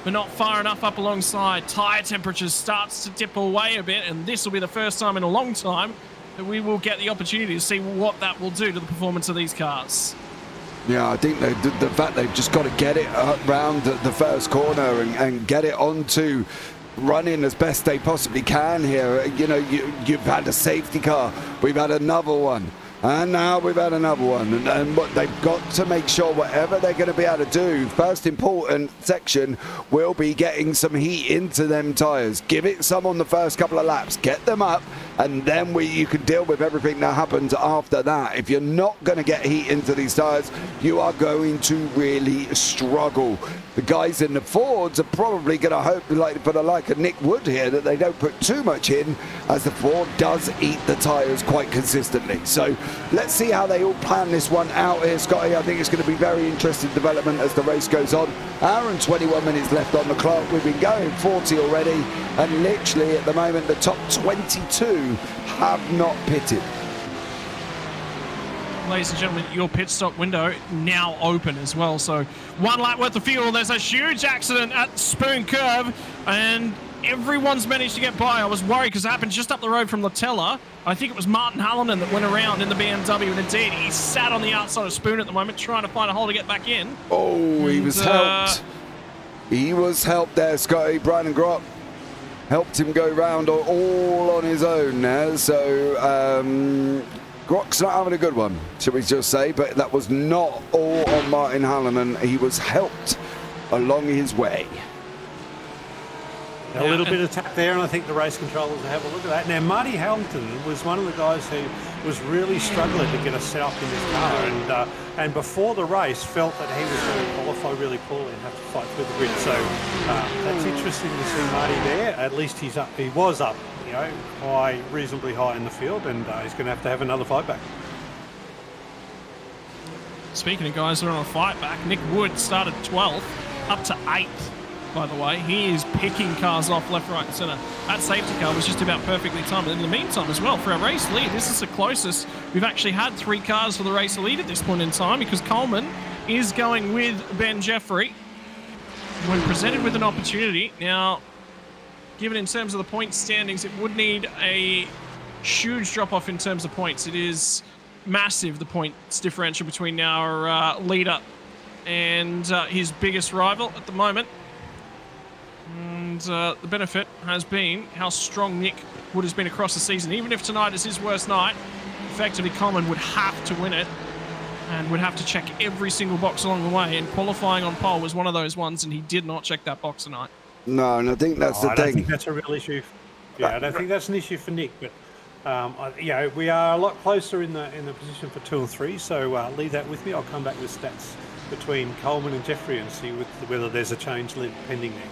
but not far enough up alongside. Tyre temperatures starts to dip away a bit, and this will be the first time in a long time that we will get the opportunity to see what that will do to the performance of these cars. Yeah, I think the fact they've just got to get it around the first corner and get it onto running as best they possibly can here. You know, you've had a safety car, we've had another one, and now we've had another one. And what they've got to make sure, whatever they're going to be able to do, first important section will be getting some heat into them tyres. Give it some on the first couple of laps, get them up, and then you can deal with everything that happens after that. If you're not going to get heat into these tyres, you are going to really struggle. The guys in the Fords are probably going to hope, for the like of Nick Wood here, that they don't put too much in, as the Ford does eat the tyres quite consistently. So let's see how they all plan this one out here, Scotty. I think it's going to be very interesting development as the race goes on. Hour and 21 minutes left on the clock. We've been going 40 already, and literally at the moment the top 22 have not pitted. Ladies and gentlemen, your pit stop window now open as well. So 1 lap worth of fuel. There's a huge accident at Spoon Curve, and everyone's managed to get by. I was worried because it happened just up the road from Latella. I think it was Martin Hallinan that went around in the BMW, and indeed he sat on the outside of Spoon at the moment trying to find a hole to get back in. Oh, he was helped. He was helped there, Scotty. Brian Grott helped him go round all on his own there. So Grock's not having a good one, should we just say, but that was not all on Martin Hallinan. He was helped along his way. A little bit of tap there, and I think the race controllers will have a look at that. Now, Marty Hamilton was one of the guys who was really struggling to get us set up in this car, and before the race felt that he was going to qualify really poorly and have to fight through the grid. So that's interesting to see Marty there. At least he's up. He was up, you know, reasonably high in the field, and he's going to have another fight back. Speaking of guys that are on a fight back, Nick Wood started 12th, up to 8th. By the way, he is picking cars off left, right and centre. That safety car was just about perfectly timed. And in the meantime as well, for our race lead, this is the closest we've actually had 3 cars for the race lead at this point in time, because Coleman is going with Ben Jeffrey when presented with an opportunity. Now, given in terms of the point standings, it would need a huge drop-off in terms of points. It is massive, the points differential between our leader and his biggest rival at the moment. And the benefit has been how strong Nick Wood has been across the season. Even if tonight is his worst night, effectively Coleman would have to win it and would have to check every single box along the way. And qualifying on pole was one of those ones, and he did not check that box tonight. No, and I think that's the thing. I don't think that's a real issue. Yeah, I don't think that's an issue for Nick, but you know, we are a lot closer in the position for 2 and 3. So leave that with me. I'll come back with stats between Coleman and Jeffrey and see whether there's a change pending there.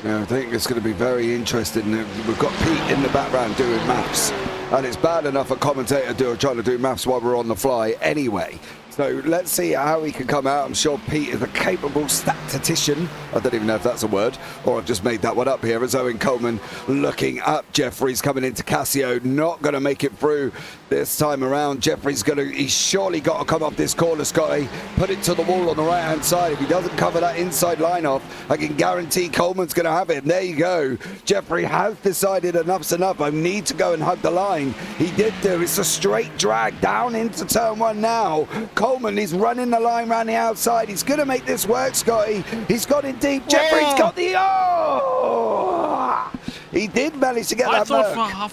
Yeah, I think it's going to be very interesting. We've got Pete in the background doing maths, and it's bad enough a commentator trying to do maths while we're on the fly anyway. So let's see how he can come out. I'm sure Pete is a capable statistician. I don't even know if that's a word, or I've just made that one up here. As Owen Coleman looking up. Jeffrey's coming into Casio, not going to make it through this time around. He's surely got to come off this corner, Scotty. Put it to the wall on the right-hand side. If he doesn't cover that inside line off, I can guarantee Coleman's going to have it. And there you go. Jeffrey has decided enough's enough. I need to go and hug the line. He did do. It's a straight drag down into turn 1 now. Coleman is running the line around the outside. He's going to make this work, Scotty. He's got it deep. Jeffrey's got the... Oh! He did manage to get that work.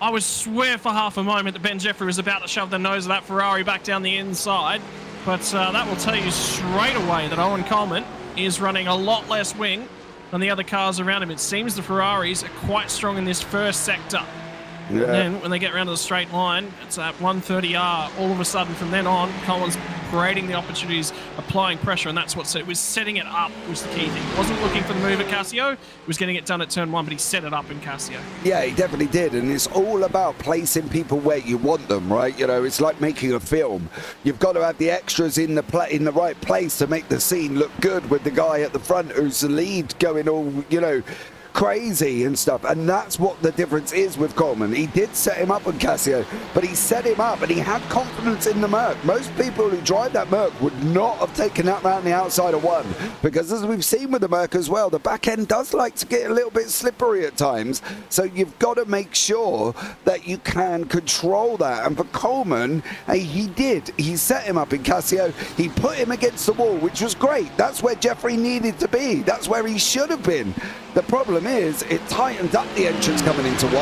I would swear for half a moment that Ben Jeffrey was about to shove the nose of that Ferrari back down the inside. But that will tell you straight away that Owen Coleman is running a lot less wing than the other cars around him. It seems the Ferraris are quite strong in this first sector. Yeah. And then when they get around to the straight line, it's at 130R. All of a sudden, from then on, Coleman's creating the opportunities, applying pressure, and that's what it was. Setting it up was the key thing. He wasn't looking for the move at Cassio. He was getting it done at turn 1, but he set it up in Cassio. Yeah, he definitely did, and it's all about placing people where you want them, right? You know, it's like making a film. You've got to have the extras in the right place to make the scene look good, with the guy at the front who's the lead going all, you know, crazy and stuff. And that's what the difference is with Coleman. He did set him up on Cassio, but he set him up and he had confidence in the Merc. Most people who drive that Merc would not have taken that round the outside of 1, because as we've seen with the Merc as well, the back end does like to get a little bit slippery at times. So you've got to make sure that you can control that. And for Coleman, he did. He set him up in Cassio. He put him against the wall, which was great. That's where Jeffrey needed to be. That's where he should have been. The problem is it tightened up the entrance coming into 1,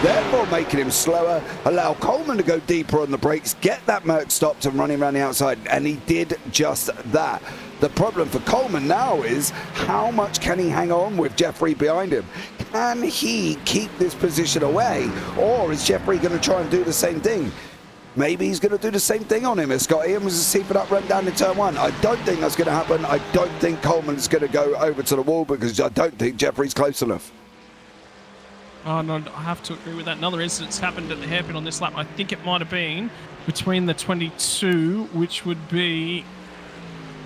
therefore making him slower, allow Coleman to go deeper on the brakes, get that Merc stopped and running around the outside, and he did just that. The problem for Coleman now is how much can he hang on with Jeffrey behind him? Can he keep this position away, or is Jeffrey going to try and do the same thing? Maybe he's going to do the same thing on him, Scotty, and was see for that run down in turn 1. I don't think that's going to happen. I don't think Coleman's going to go over to the wall, because I don't think Jeffrey's close enough. Oh, no, I have to agree with that. Another incident's happened at the hairpin on this lap. I think it might have been between the 22, which would be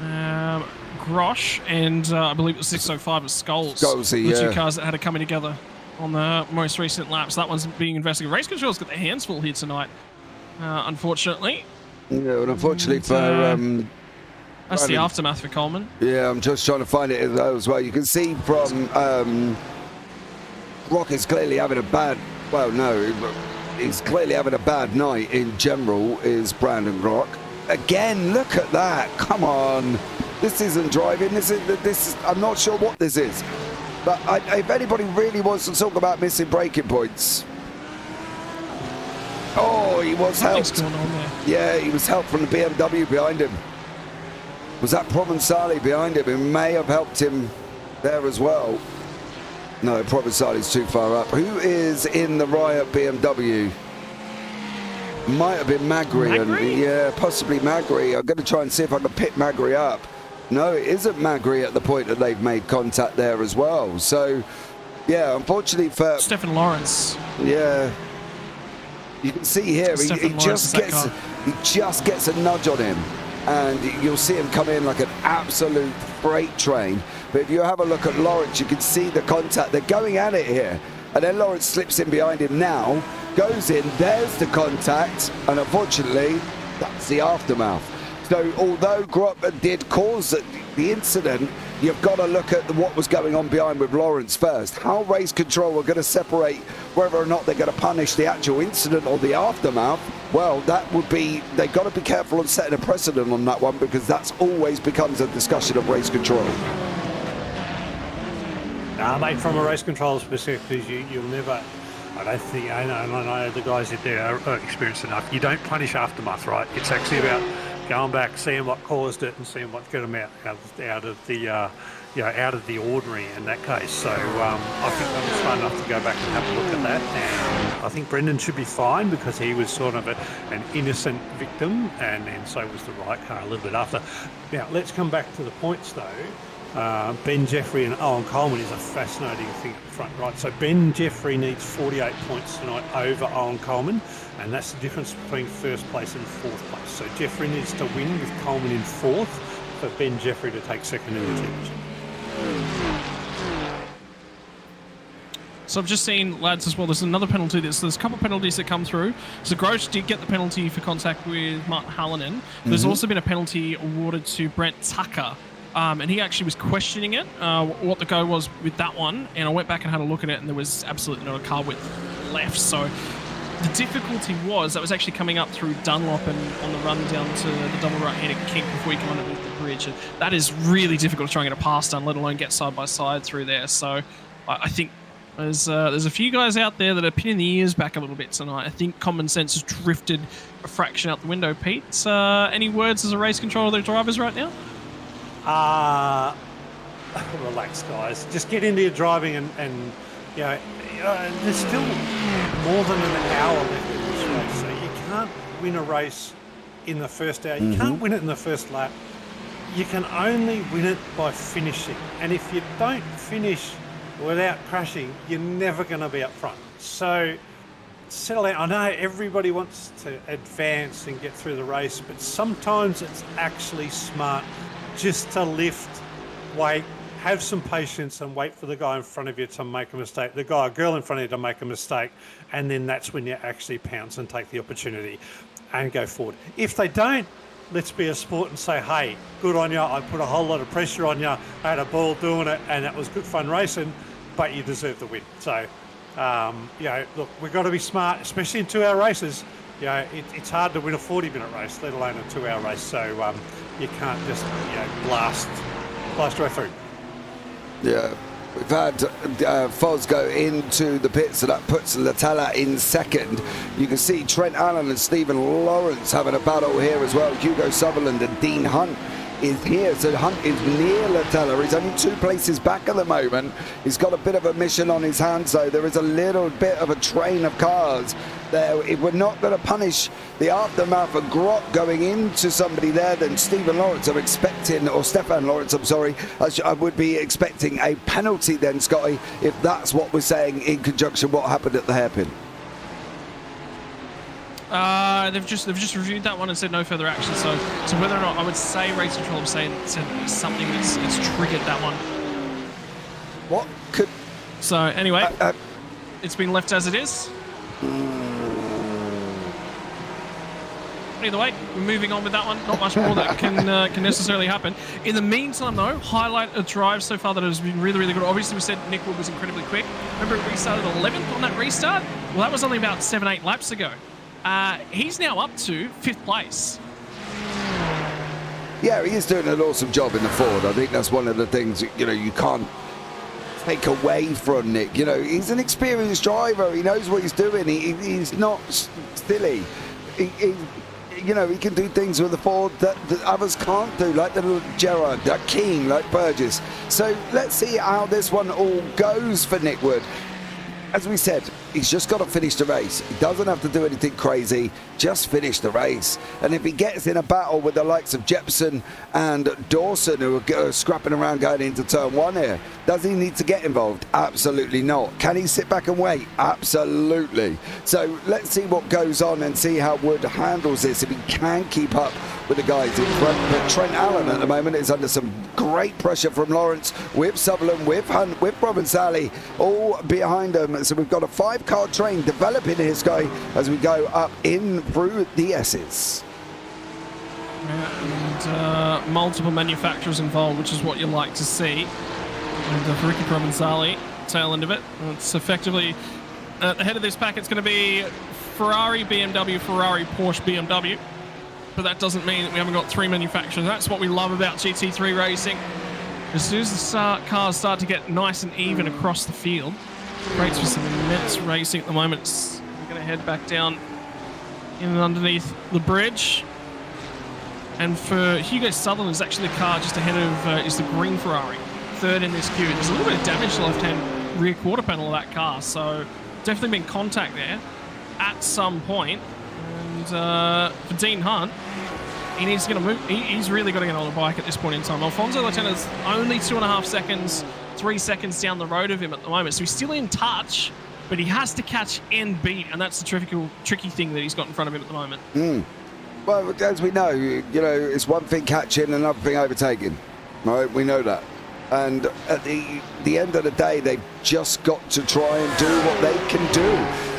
Grosh, and I believe it was 605 at Skulls. Skulls, the two cars that had it coming together on the most recent laps. That one's being investigated. Race Control's got their hands full here tonight. Unfortunately. Yeah, and unfortunately for... that's the aftermath for Coleman. Yeah, I'm just trying to find it as well. You can see from... Rock is clearly having a bad... Well, no, he's clearly having a bad night in general, is Brandon Rock. Again, look at that. Come on. This isn't driving. This is... I'm not sure what this is. But if anybody really wants to talk about missing braking points... Oh, he was helped. What's going on there? Yeah, he was helped from the BMW behind him. Was that Provenzali behind him? It may have helped him there as well. No, Provenzali's too far up. Who is in the Riot BMW? Might have been Magri. Yeah, possibly Magri. I'm going to try and see if I can pick Magri up. No, it isn't Magri at the point that they've made contact there as well. So, yeah, unfortunately for... Stefan Lawrence. Yeah. You can see here, he just gets a nudge on him, and you'll see him come in like an absolute freight train. But if you have a look at Lawrence, you can see the contact. They're going at it here, and then Lawrence slips in behind him now, goes in, there's the contact, and unfortunately, that's the aftermath. So although Grop did cause the incident, you've got to look at what was going on behind with Lawrence first. How Race Control are going to separate whether or not they're going to punish the actual incident or the aftermath, well, that would be, they've got to be careful on setting a precedent on that one, because that's always becomes a discussion of Race Control. Mate, from a Race Control's perspective, you'll never... I don't think, I know the guys out there are experienced enough. You don't punish aftermath, right? It's actually about going back, seeing what caused it, and seeing what got them out of the ordinary in that case. So I think that was fun enough to go back and have a look at that. And I think Brendan should be fine, because he was sort of an innocent victim, and so was the right car a little bit after. Now let's come back to the points though. Ben Jeffrey and Owen Coleman is a fascinating thing up front, right? So Ben Jeffrey needs 48 points tonight over Owen Coleman, and that's the difference between first place and fourth place. So Jeffrey needs to win with Coleman in fourth for Ben Jeffrey to take second in the championship. So I've just seen, lads, as well, there's another penalty. There's a couple of penalties that come through. So Grosh did get the penalty for contact with Martin Hallinan. There's also been a penalty awarded to Brent Tucker. And he actually was questioning it, what the go was with that one. And I went back and had a look at it, and there was absolutely not a car width left. So the difficulty was that was actually coming up through Dunlop and on the run down to the double right-handed kink before you come underneath the bridge. And that is really difficult to try and get a pass done, let alone get side by side through there. So I think there's a few guys out there that are pinning the ears back a little bit tonight. I think common sense has drifted a fraction out the window. Pete, any words as a race controller of their drivers right now? relax, guys. Just get into your driving and you know, there's still more than an hour left in this race. So you can't win a race in the first hour. You can't win it in the first lap. You can only win it by finishing. And if you don't finish without crashing, you're never going to be up front. So settle down. I know everybody wants to advance and get through the race, but sometimes it's actually smart just to lift, wait, have some patience and wait for the guy in front of you to make a mistake, the guy or girl in front of you to make a mistake, and then that's when you actually pounce and take the opportunity and go forward. If they don't, let's be a sport and say, hey, good on you, I put a whole lot of pressure on you, I had a ball doing it, and that was good fun racing, but you deserve the win. So, you know, look, we've got to be smart, especially in 2-hour races. You know, it's hard to win a 40-minute race, let alone a 2-hour race, so you can't just, you know, blast right through. Yeah, we've had Foz go into the pit, so that puts Latella in second. You can see Trent Allen and Stephen Lawrence having a battle here as well. Hugo Sutherland and Dean Hunt is here, so Hunt is near Latella. He's only 2 places back at the moment. He's got a bit of a mission on his hands, though. There is a little bit of a train of cars there. If we're not going to punish the aftermath of Grot going into somebody there, then Stephen Lawrence, I'm expecting, or Stefan Lawrence, I'm sorry, I would be expecting a penalty then, Scotty, if that's what we're saying in conjunction what happened at the hairpin. They've just reviewed that one and said no further action. So whether or not, I would say race control have said something that's triggered that one. What could? So anyway, it's been left as it is. Either way, we're moving on with that one. Not much more that can necessarily happen. In the meantime, though, highlight a drive so far that has been really, really good. Obviously, we said Nick Wood was incredibly quick. Remember, it restarted 11th on that restart? Well, that was only about 7-8 laps ago. He's now up to 5th place. Yeah, he is doing an awesome job in the Ford. I think that's one of the things, you know, you can't take away from Nick. You know, he's an experienced driver. He knows what he's doing. He's not silly. You know, he can do things with the Ford that others can't do, like the little Gerard, like Keane, like Burgess. So let's see how this one all goes for Nick Wood. As we said, he's just got to finish the race. He doesn't have to do anything crazy, just finish the race. And if he gets in a battle with the likes of Jepson and Dawson, who are scrapping around going into turn 1 here, does he need to get involved? Absolutely not. Can he sit back and wait? Absolutely. So let's see what goes on and see how Wood handles this, if he can keep up with the guys in front. But Trent Allen at the moment is under some great pressure from Lawrence, with Sutherland, with Hunt, with Provençali, all behind him. So we've got a 5-car train developing here, Sky, as we go up in through the S's. Yeah, and multiple manufacturers involved, which is what you like to see. And for Ricky Provençali, tail end of it, it's effectively at the head of this pack. It's going to be Ferrari, BMW, Ferrari, Porsche, BMW. But that doesn't mean that we haven't got 3 manufacturers. That's what we love about GT3 racing. As soon as the cars start to get nice and even across the field, great for some immense racing at the moment. We're going to head back down in and underneath the bridge. And for Hugo Sutherland, is actually the car just ahead of is the green Ferrari, 3rd in this queue. There's a little bit of damage to the left-hand rear quarter panel of that car, so definitely been contact there at some point. And for Dean Hunt, he needs to get a move. He's really got to get on the bike at this point in time. Alfonso Latena's only 2.5 seconds, 3 seconds down the road of him at the moment, so he's still in touch, but he has to catch and beat, and that's the tricky thing that he's got in front of him at the moment. Well, as we know, you know, it's one thing catching, another thing overtaking. Right, we know that. And at the end of the day, they've just got to try and do what they can do.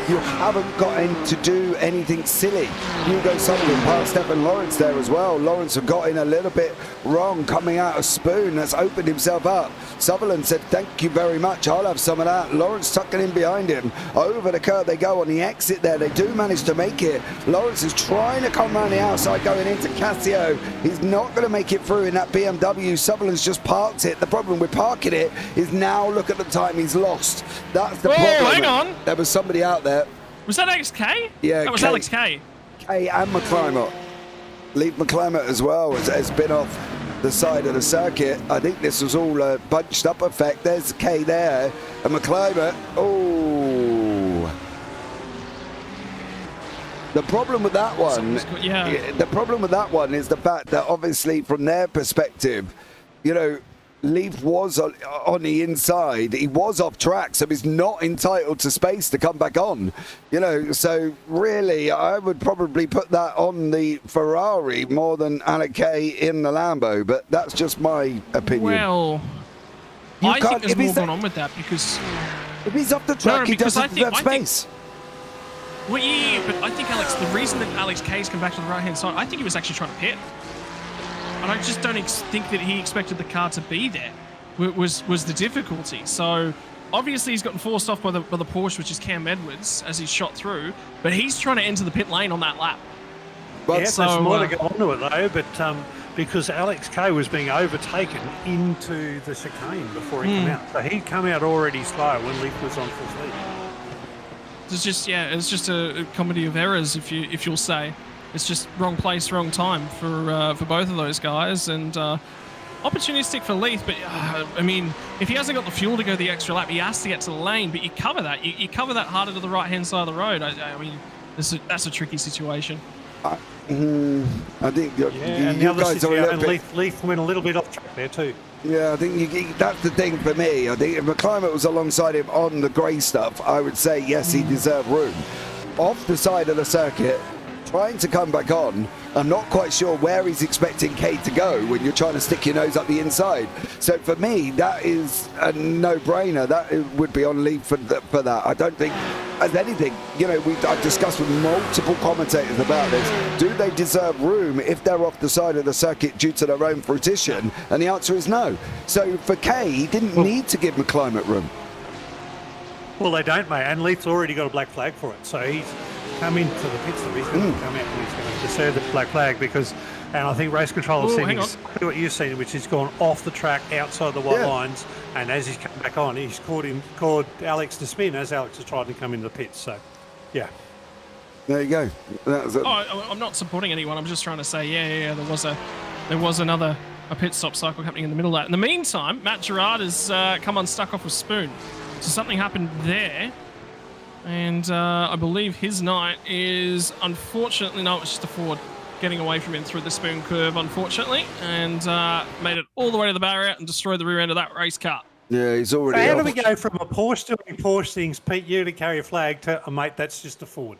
You haven't got to do anything silly. Hugo Sutherland past Stephen Lawrence there as well. Lawrence have got in a little bit wrong coming out of Spoon. That's opened himself up. Sutherland said, thank you very much, I'll have some of that. Lawrence tucking in behind him. Over the curve they go on the exit there. They do manage to make it. Lawrence is trying to come around the outside going into Casio. He's not going to make it through in that BMW. Sutherland's just parked it. The problem with parking it is now look at the time he's lost. That's the problem. Hang on. There was somebody out there. Was that XK? Yeah, that was Alex K. K and McClimate. Leave McClimate as well has been off. the side of the circuit. I think this was all a bunched up effect. There's K there, and McClimate. Oh, the problem with that one, the problem with that one is the fact that obviously from their perspective, you know, Leaf was on the inside. He was off track, so he's not entitled to space to come back on. You know, so really, I would probably put that on the Ferrari more than Alec Kay in the Lambo. But that's just my opinion. Well, I think there's more going on with that because if he's off the track, he doesn't have space. Well, yeah, but I think the reason that Alex Kay's come back to the right-hand side, I think he was actually trying to pit. And I just don't think that he expected the car to be there, was the difficulty. So obviously he's gotten forced off by the Porsche, which is Cam Edwards, as he's shot through, but he's trying to enter the pit lane on that lap. But yeah, so, there's more to go on to it though, but because Alex Kay was being overtaken into the chicane before he came out. So he'd come out already slow when Leaf was on full speed. It's just a comedy of errors, if you'll say. It's just wrong place, wrong time for both of those guys, and opportunistic for Leith. But I mean, if he hasn't got the fuel to go the extra lap, he has to get to the lane. But you cover that, you cover that harder to the right-hand side of the road. I mean, that's a tricky situation. I think you guys are a little bit. Leith went a little bit off track there too. Yeah, I think that's the thing for me. I think if McClimate was alongside him on the grey stuff, I would say yes, he deserved room. Off the side of the circuit, trying to come back on, I'm not quite sure where he's expecting Kate to go when you're trying to stick your nose up the inside. So for me, that is a no-brainer. That would be on Leaf for that. I don't think, as anything, you know, I've discussed with multiple commentators about this. Do they deserve room if they're off the side of the circuit due to their own fruition? And the answer is no. So for Kay, he didn't need to give McClimate room. Well, they don't, mate. And Leith's already got a black flag for it. So he's come into the pits. The reason he's come out and he's going to deserve the black flag because, and I think race control has seen exactly what you've seen, which is gone off the track outside the white lines. And as he's come back on, he's called Alex to spin as Alex has tried to come into the pits. So, yeah. There you go. I'm not supporting anyone. I'm just trying to say, there was another pit stop cycle happening in the middle of that. In the meantime, Matt Gerard has come unstuck off with Spoon. So something happened there. And I believe his night is, unfortunately, no, it's just a Ford getting away from him through the Spoon curve, unfortunately, and made it all the way to the barrier and destroyed the rear end of that race car. Yeah, he's already How do we go from a Porsche doing Porsche things, Pete, you to carry a flag, to, mate, that's just a Ford?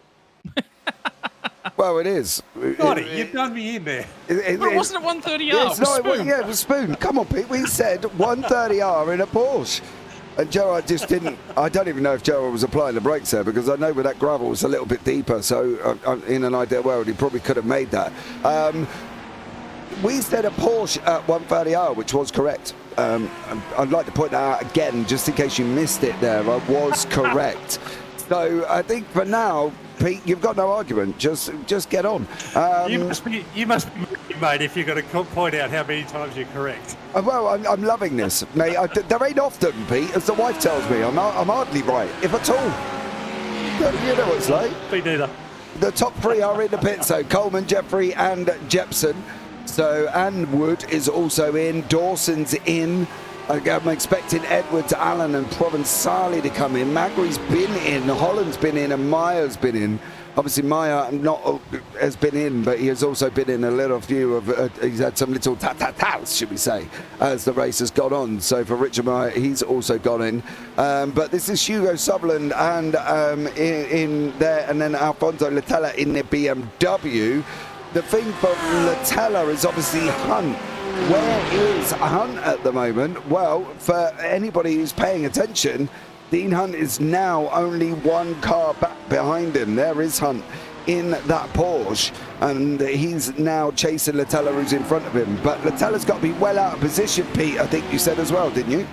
Well, it is. Got it. You've done me in there. But wasn't it 130R? It was Spoon. Come on, Pete. We said 130R in a Porsche. And Gerard just didn't. I don't even know if Gerard was applying the brakes there because I know where that gravel was a little bit deeper. So in an ideal world, he probably could have made that. We said a Porsche at 130R, which was correct. I'd like to point that out again, just in case you missed it there. I was correct. So I think for now, Pete, you've got no argument. Just get on. You must be mate, if you're going to point out how many times you're correct. Well, I'm loving this, mate. There ain't often, Pete, as the wife tells me. I'm hardly right, if at all. You know what it's like. Me neither. The top three are in the pit, so Coleman, Jeffrey, and Jepson. So, and Wood is also in. Dawson's in. I'm expecting Edwards, Allen, and Provenzali to come in. Magri's been in, Holland's been in, and Meyer's been in. Obviously, Meyer has been in, but he has also been in a little few of. He's had some little tats, should we say, as the race has gone on. So for Richard Meyer, he's also gone in. But this is Hugo Sutherland and in there, and then Alfonso Latella in the BMW. The thing for Latella is obviously Hunt. Where is Hunt at the moment? Well, for anybody who's paying attention, Dean Hunt is now only one car back behind him. There is Hunt in that Porsche, and he's now chasing Latella, who's in front of him. But Latella's got to be well out of position, Pete, I think you said as well, didn't you?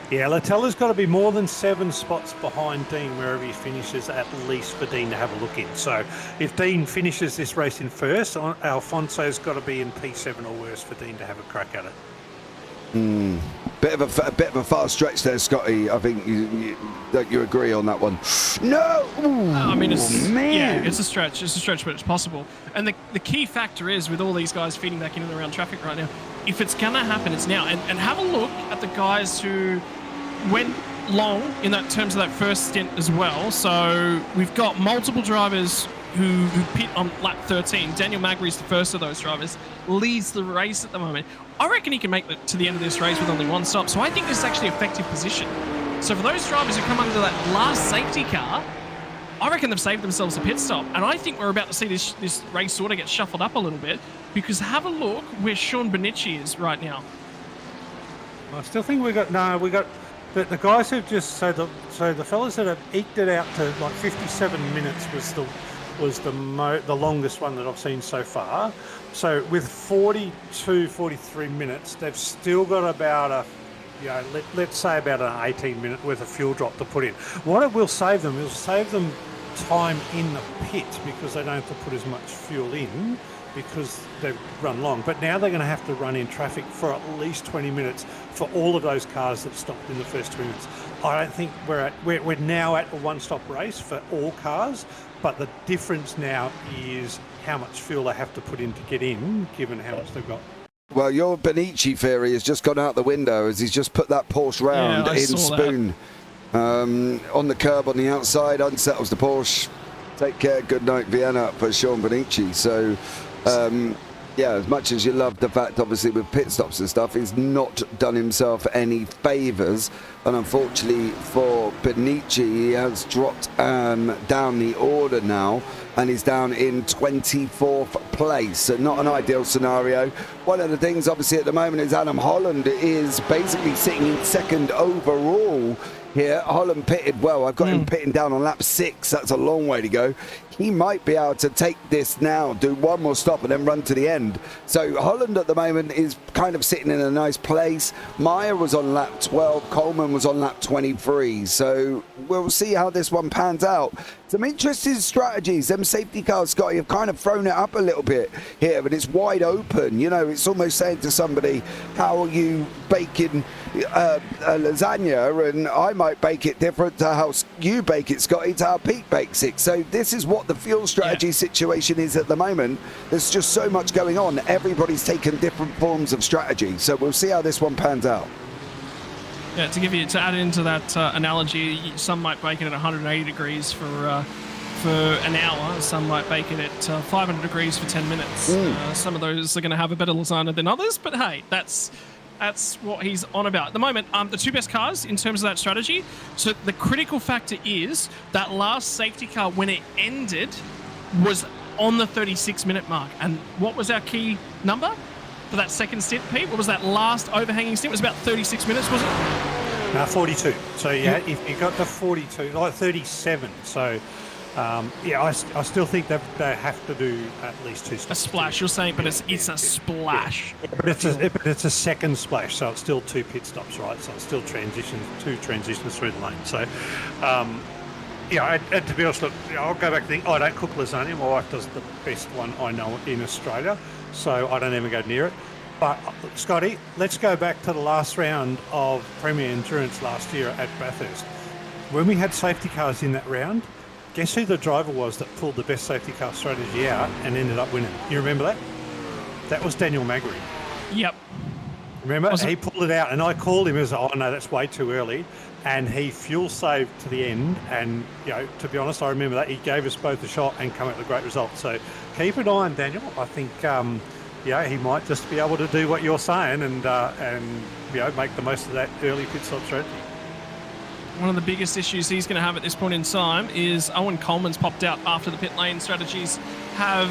Yeah, Latella's got to be more than 7 spots behind Dean wherever he finishes, at least for Dean to have a look in. So if Dean finishes this race in first, Alfonso's got to be in P7 or worse for Dean to have a crack at it. Bit of a far stretch there, Scotty. I think you agree on that one. No. Ooh, I mean, it's man. yeah, it's a stretch. It's a stretch, but it's possible. And the key factor is with all these guys feeding back in and around traffic right now. If it's gonna happen, it's now. And have a look at the guys who went long in that terms of that first stint as well. So we've got multiple drivers who pit on lap 13. Daniel Magri's the first of those drivers, leads the race at the moment. I reckon he can make it to the end of this race with only one stop. So I think this is actually effective position. So for those drivers who come under that last safety car, I reckon they've saved themselves a pit stop. And I think we're about to see this race sort of get shuffled up a little bit, because have a look where Sean Bonici is right now. I still think we got the guys who've just so the fellas that have eked it out to like 57 minutes was the longest one that I've seen so far. So with 43 minutes, they've still got about let's say about an 18-minute worth of fuel drop to put in. What it will save them time in the pit, because they don't have to put as much fuel in because they've run long. But now they're going to have to run in traffic for at least 20 minutes for all of those cars that stopped in the first 2 minutes. I don't think we're now at a one-stop race for all cars, but the difference now is how much fuel they have to put in to get in, given how much they've got. Well, your Bonici theory has just gone out the window as he's just put that Porsche round in spoon. On the curb on the outside, unsettles the Porsche. Take care, good night, Vienna for Sean Bonici. So, yeah, as much as you love the fact, obviously, with pit stops and stuff, he's not done himself any favours. And unfortunately for Bonici, he has dropped down the order now, and he's down in 24th place. So not an ideal scenario. One of the things, obviously, at the moment is Adam Holland is basically sitting in second overall here. Holland pitted well. I've got him pitting down on lap 6. That's a long way to go. He might be able to take this now, do one more stop and then run to the end. So Holland at the moment is kind of sitting in a nice place. Meyer was on lap 12. Coleman was on lap 23. So we'll see how this one pans out. Some interesting strategies. Them safety cars, Scotty, have kind of thrown it up a little bit here, but it's wide open. You know, it's almost saying to somebody, how are you baking a lasagna? And I might bake it different to how you bake it, Scotty, to how Pete bakes it. So this is what the fuel strategy situation is at the moment. There's just so much going on. Everybody's taken different forms of strategy. So we'll see how this one pans out. Yeah, to add into that analogy, some might bake it at 180 degrees for an hour. Some might bake it at 500 degrees for 10 minutes. Some of those are going to have a better lasagna than others, but hey, that's what he's on about. At the moment, the two best cars in terms of that strategy. So the critical factor is that last safety car, when it ended, was on the 36-minute mark. And what was our key number for that second stint, Pete? What was that last overhanging stint? It was about 36 minutes, was it? No, 42. So yeah, if you got to 42, like 37. So yeah, I still think they have to do at least 2 stops. A splash, you're saying, but it's a splash. Yeah. But it's a second splash, so it's still 2 pit stops, right? So it's still two transitions through the lane. So, yeah, and to be honest, look, I'll go back and think, I don't cook lasagna. My wife does the best one I know in Australia, so I don't even go near it. But, Scotty, let's go back to the last round of Premier Endurance last year at Bathurst. When we had safety cars in that round, guess who the driver was that pulled the best safety car strategy out and ended up winning? You remember that? That was Daniel Magri. Yep. Remember? He pulled it out, and I called him as, oh, no, that's way too early. And he fuel saved to the end. And, you know, to be honest, I remember that. He gave us both a shot and come out with a great result. So keep an eye on Daniel. I think, yeah, he might just be able to do what you're saying and you know, make the most of that early pit stop strategy. One of the biggest issues he's going to have at this point in time is Owen Coleman's popped out after the pit lane strategies have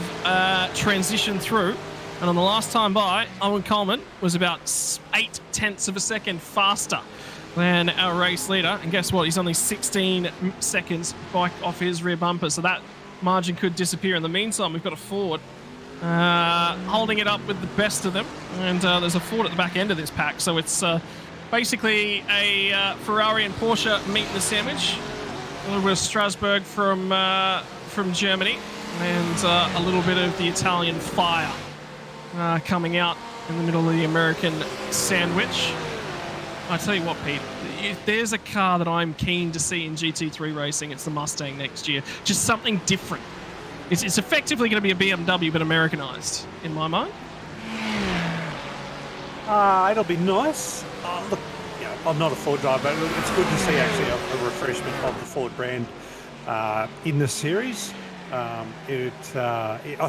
transitioned through. And on the last time by, Owen Coleman was about 0.8 of a second faster than our race leader. And guess what? He's only 16 seconds back off his rear bumper. So that margin could disappear. In the meantime, we've got a Ford holding it up with the best of them. And there's a Ford at the back end of this pack. So it's basically a Ferrari and Porsche meat in the sandwich. A little bit of Strasbourg from Germany. And a little bit of the Italian fire coming out in the middle of the American sandwich. I tell you what, Pete, if there's a car that I'm keen to see in GT3 racing, it's the Mustang next year. Just something different. It's effectively going to be a BMW, but Americanized, in my mind. It'll be nice. Look, I'm not a Ford driver, but it's good to see actually a refreshment of the Ford brand in the series. I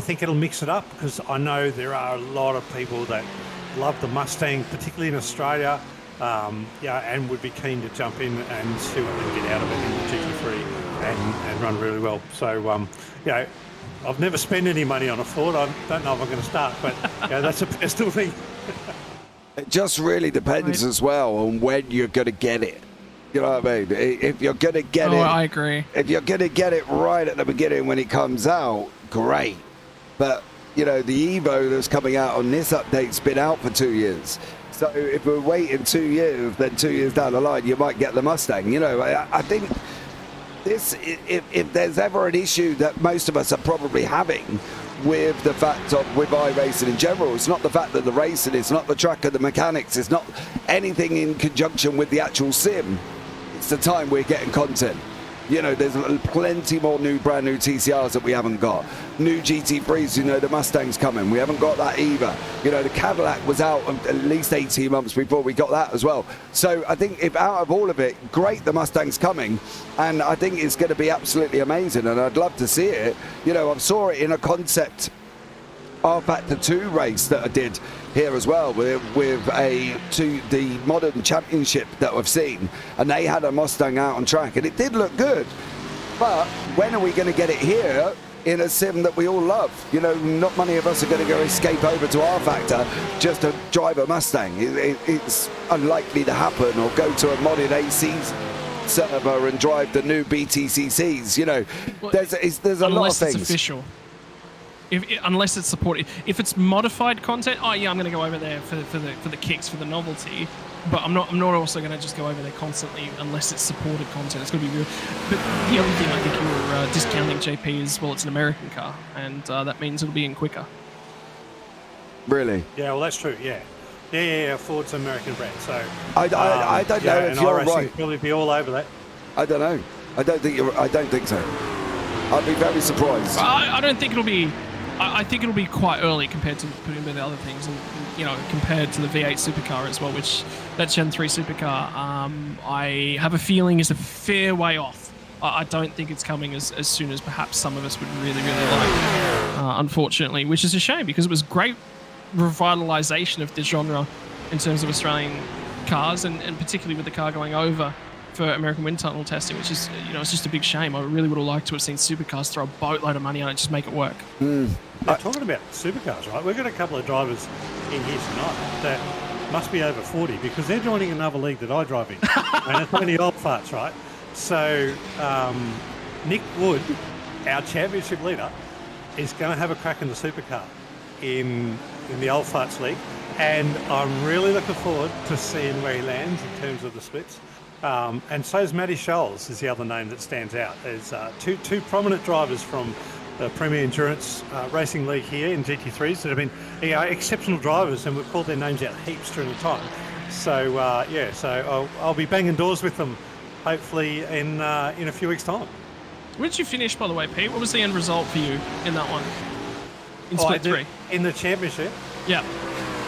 think it'll mix it up, because I know there are a lot of people that love the Mustang, particularly in Australia, and would be keen to jump in and see what they can get out of it in the GT3 and run really well. So, I've never spent any money on a Ford. I don't know if I'm going to start, but that's a personal thing. It just really depends as well on when you're going to get it. You know what I mean? If you're going to get it... I agree. If you're going to get it right at the beginning when it comes out, great. But, the Evo that's coming out on this update's been out for 2 years. So if we're waiting 2 years, then 2 years down the line, you might get the Mustang. I think this, if there's ever an issue that most of us are probably having with the fact of with iRacing in general, it's not the fact that the racing, it's not the track or the mechanics, it's not anything in conjunction with the actual sim. It's the time we're getting content. There's plenty more brand new TCRs that we haven't got. New GT3s, the Mustang's coming. We haven't got that either. The Cadillac was out at least 18 months before we got that as well. So I think if out of all of it, great, the Mustang's coming. And I think it's going to be absolutely amazing. And I'd love to see it. I saw it in a concept R-Factor 2 race that I did here as well with the modern championship that I've seen, and they had a Mustang out on track and it did look good. But when are we going to get it here in a sim that we all love? Not many of us are going to go escape over to R-Factor just to drive a Mustang. It's unlikely to happen, or go to a modded AC server and drive the new BTCCs. Well, there's a lot of things. Unless it's official. Unless it's supported. If it's modified content, I'm going to go over there for the kicks, for the novelty. But I'm not also going to just go over there constantly unless it's supported content. It's going to be real. But the other thing I think you were discounting, JP, is, well, it's an American car, and that means it'll be in quicker. Really? Yeah, well, that's true. Yeah. Ford's an American brand, so I don't know if you're right. Probably be all over that. I don't know. I don't think so. I'd be very surprised. I don't think it'll be. I think it'll be quite early compared to the other things, and compared to the V8 supercar as well, which that Gen 3 supercar, I have a feeling is a fair way off. I don't think it's coming as soon as perhaps some of us would really, really like, unfortunately, which is a shame, because it was great revitalization of this genre in terms of Australian cars, and particularly with the car going over for American wind tunnel testing, which is, it's just a big shame. I really would have liked to have seen supercars throw a boatload of money on it, just make it work. Talking about supercars, right? We've got a couple of drivers in here tonight that must be over 40, because they're joining another league that I drive in, and it's only old farts, right? So Nick Wood, our championship leader, is going to have a crack in the supercar in the old farts league, and I'm really looking forward to seeing where he lands in terms of the splits. And so is Matty Scholes, is the other name that stands out. There's two prominent drivers from the Premier Endurance Racing League here in GT3s that have been exceptional drivers, and we've called their names out heaps during the time. So so I'll be banging doors with them hopefully in a few weeks' time. Where did you finish, by the way, Pete? What was the end result for you in that one? In split 3? In the championship? Yeah.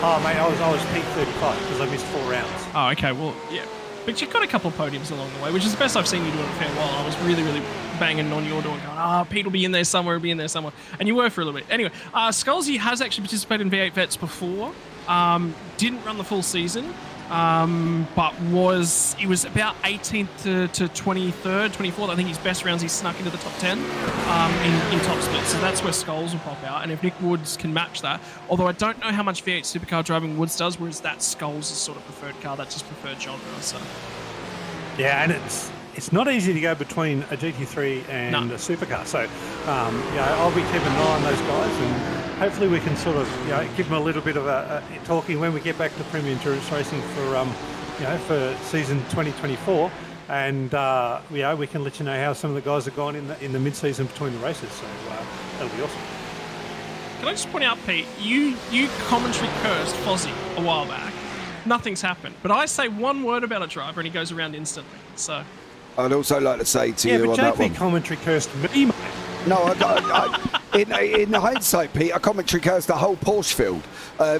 Oh, mate, I was peak 35 because I missed 4 rounds. Oh, okay. Well, yeah. But you've got a couple of podiums along the way, which is the best I've seen you do in a fair while. I was really, really banging on your door and going, Pete will be in there somewhere, he'll be in there somewhere. And you were for a little bit. Anyway, Scalzi has actually participated in V8 Vets before. Didn't run the full season, but he was about 18th to 23rd, 24th. I think his best rounds he snuck into the top 10 in top split. So that's where Skulls will pop out. And if Nick Woods can match that, although I don't know how much V8 supercar driving Woods does, whereas that Skulls is sort of preferred car, that's his preferred genre. So. Yeah, and it's not easy to go between a GT3 and a supercar. So I'll be keeping an eye on those guys, and hopefully we can sort of give them a little bit of a talking when we get back to Premier Endurance Racing for season 2024, and we can let you know how some of the guys have gone in the mid-season between the races. So that'll be awesome. can I just point out, Pete, you commentary cursed Fozzie a while back. Nothing's happened. But I say one word about a driver and he goes around instantly. So I'd also like to say to you but on that JP one. commentary cursed me, mate. No, in hindsight, Pete, I commentary cursed the whole Porsche field.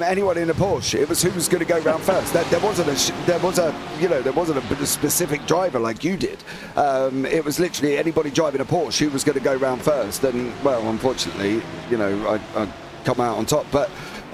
Anyone in a Porsche, it was who was going to go round first. There wasn't a specific driver like you did. It was literally anybody driving a Porsche who was going to go round first. And well, unfortunately, I come out on top. But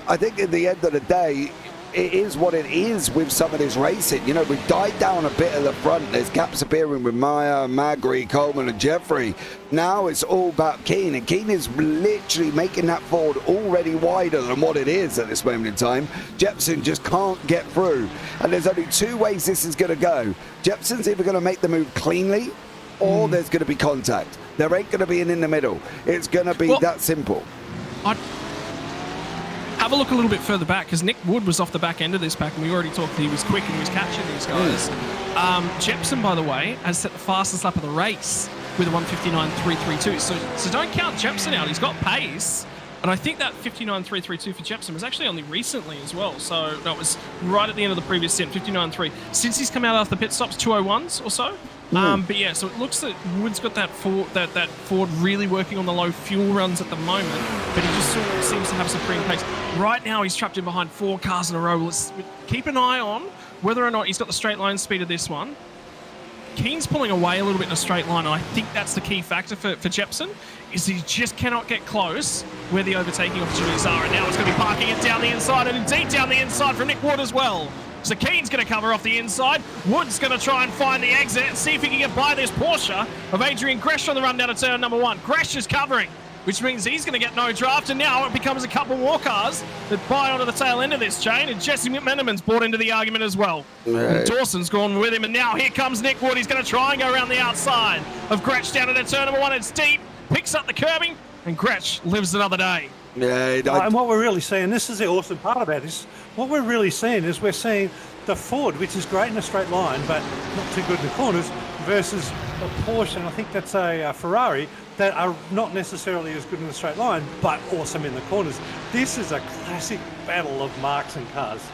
I think at the end of the day, it is what it is with some of this racing. We've died down a bit at the front. There's gaps appearing with Maya, Magri, Coleman and Jeffrey. Now it's all about Keane, and Keane is literally making that Ford already wider than what it is at this moment in time. Jepson just can't get through, and there's only two ways this is going to go. Jepson's either going to make the move cleanly, or there's going to be contact. There ain't going to be an in the middle. It's going to be that simple. Have a look a little bit further back, because Nick Wood was off the back end of this pack, and we already talked that he was quick and he was catching these guys. Jepson, by the way, has set the fastest lap of the race with a 1:59.332. So don't count Jepson out. He's got pace. And I think that 59.332 for Jepson was actually only recently as well. So that was right at the end of the previous stint, 59.3. Since he's come out after the pit stops, 201s or so. But yeah, so it looks that Wood's got that Ford really working on the low fuel runs at the moment, but he just sort of seems to have supreme pace. Right now, he's trapped in behind 4 cars in a row. Let's keep an eye on whether or not he's got the straight line speed of this one. Keane's pulling away a little bit in a straight line, and I think that's the key factor for Jepson, is he just cannot get close where the overtaking opportunities are, and now it's going to be parking it down the inside, and indeed down the inside from Nick Wood as well. So Keane's going to cover off the inside. Wood's going to try and find the exit and see if he can get by this Porsche of Adrian Gresh on the run down to turn number 1. Gresh is covering, which means he's going to get no draft, and now it becomes a couple more cars that buy onto the tail end of this chain, and Jesse McMenamin's brought into the argument as well. And Dawson's gone with him, and now here comes Nick Wood. He's going to try and go around the outside of Gresh down to turn number 1. It's deep, picks up the curbing, and Gresh lives another day. And what we're really seeing, this is the awesome part about this, what we're really seeing is we're seeing the Ford, which is great in a straight line, but not too good in the corners, versus a Porsche, and I think that's a Ferrari, that are not necessarily as good in the straight line, but awesome in the corners. This is a classic battle of marks and cars.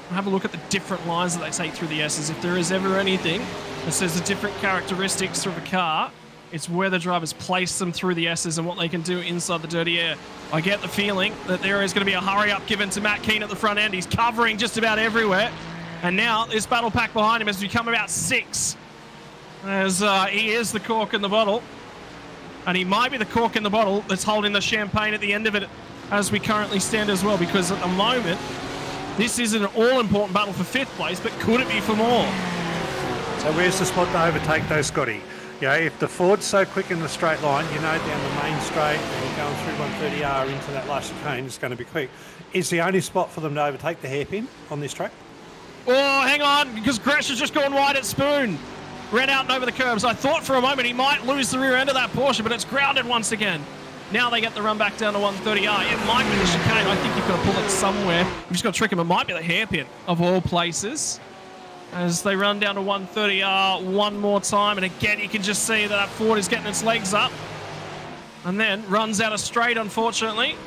Have a look at the different lines that they take through the S's. If there is ever anything that says the different characteristics of a car, it's where the drivers place them through the S's and what they can do inside the dirty air. I get the feeling that there is going to be a hurry-up given to Matt Keane at the front end. He's covering just about everywhere. And now this battle pack behind him has become about 6. As he is the cork in the bottle. And he might be the cork in the bottle that's holding the champagne at the end of it as we currently stand as well. Because at the moment, this is an all-important battle for 5th place, but could it be for more? So where's the spot to overtake though, Scotty? If the Ford's so quick in the straight line, down the main straight and you're going through 130R into that last chicane, it's going to be quick. Is the only spot for them to overtake the hairpin on this track? Oh, hang on, because Gresh has just gone wide at Spoon. Ran out and over the curbs. I thought for a moment he might lose the rear end of that Porsche, but it's grounded once again. Now they get the run back down to 130R. It might be the chicane. I think you've got to pull it somewhere. You've just got to trick him. It might be the hairpin of all places. As they run down to 130R one more time. And again, you can just see that Ford is getting its legs up. And then runs out of straight, unfortunately.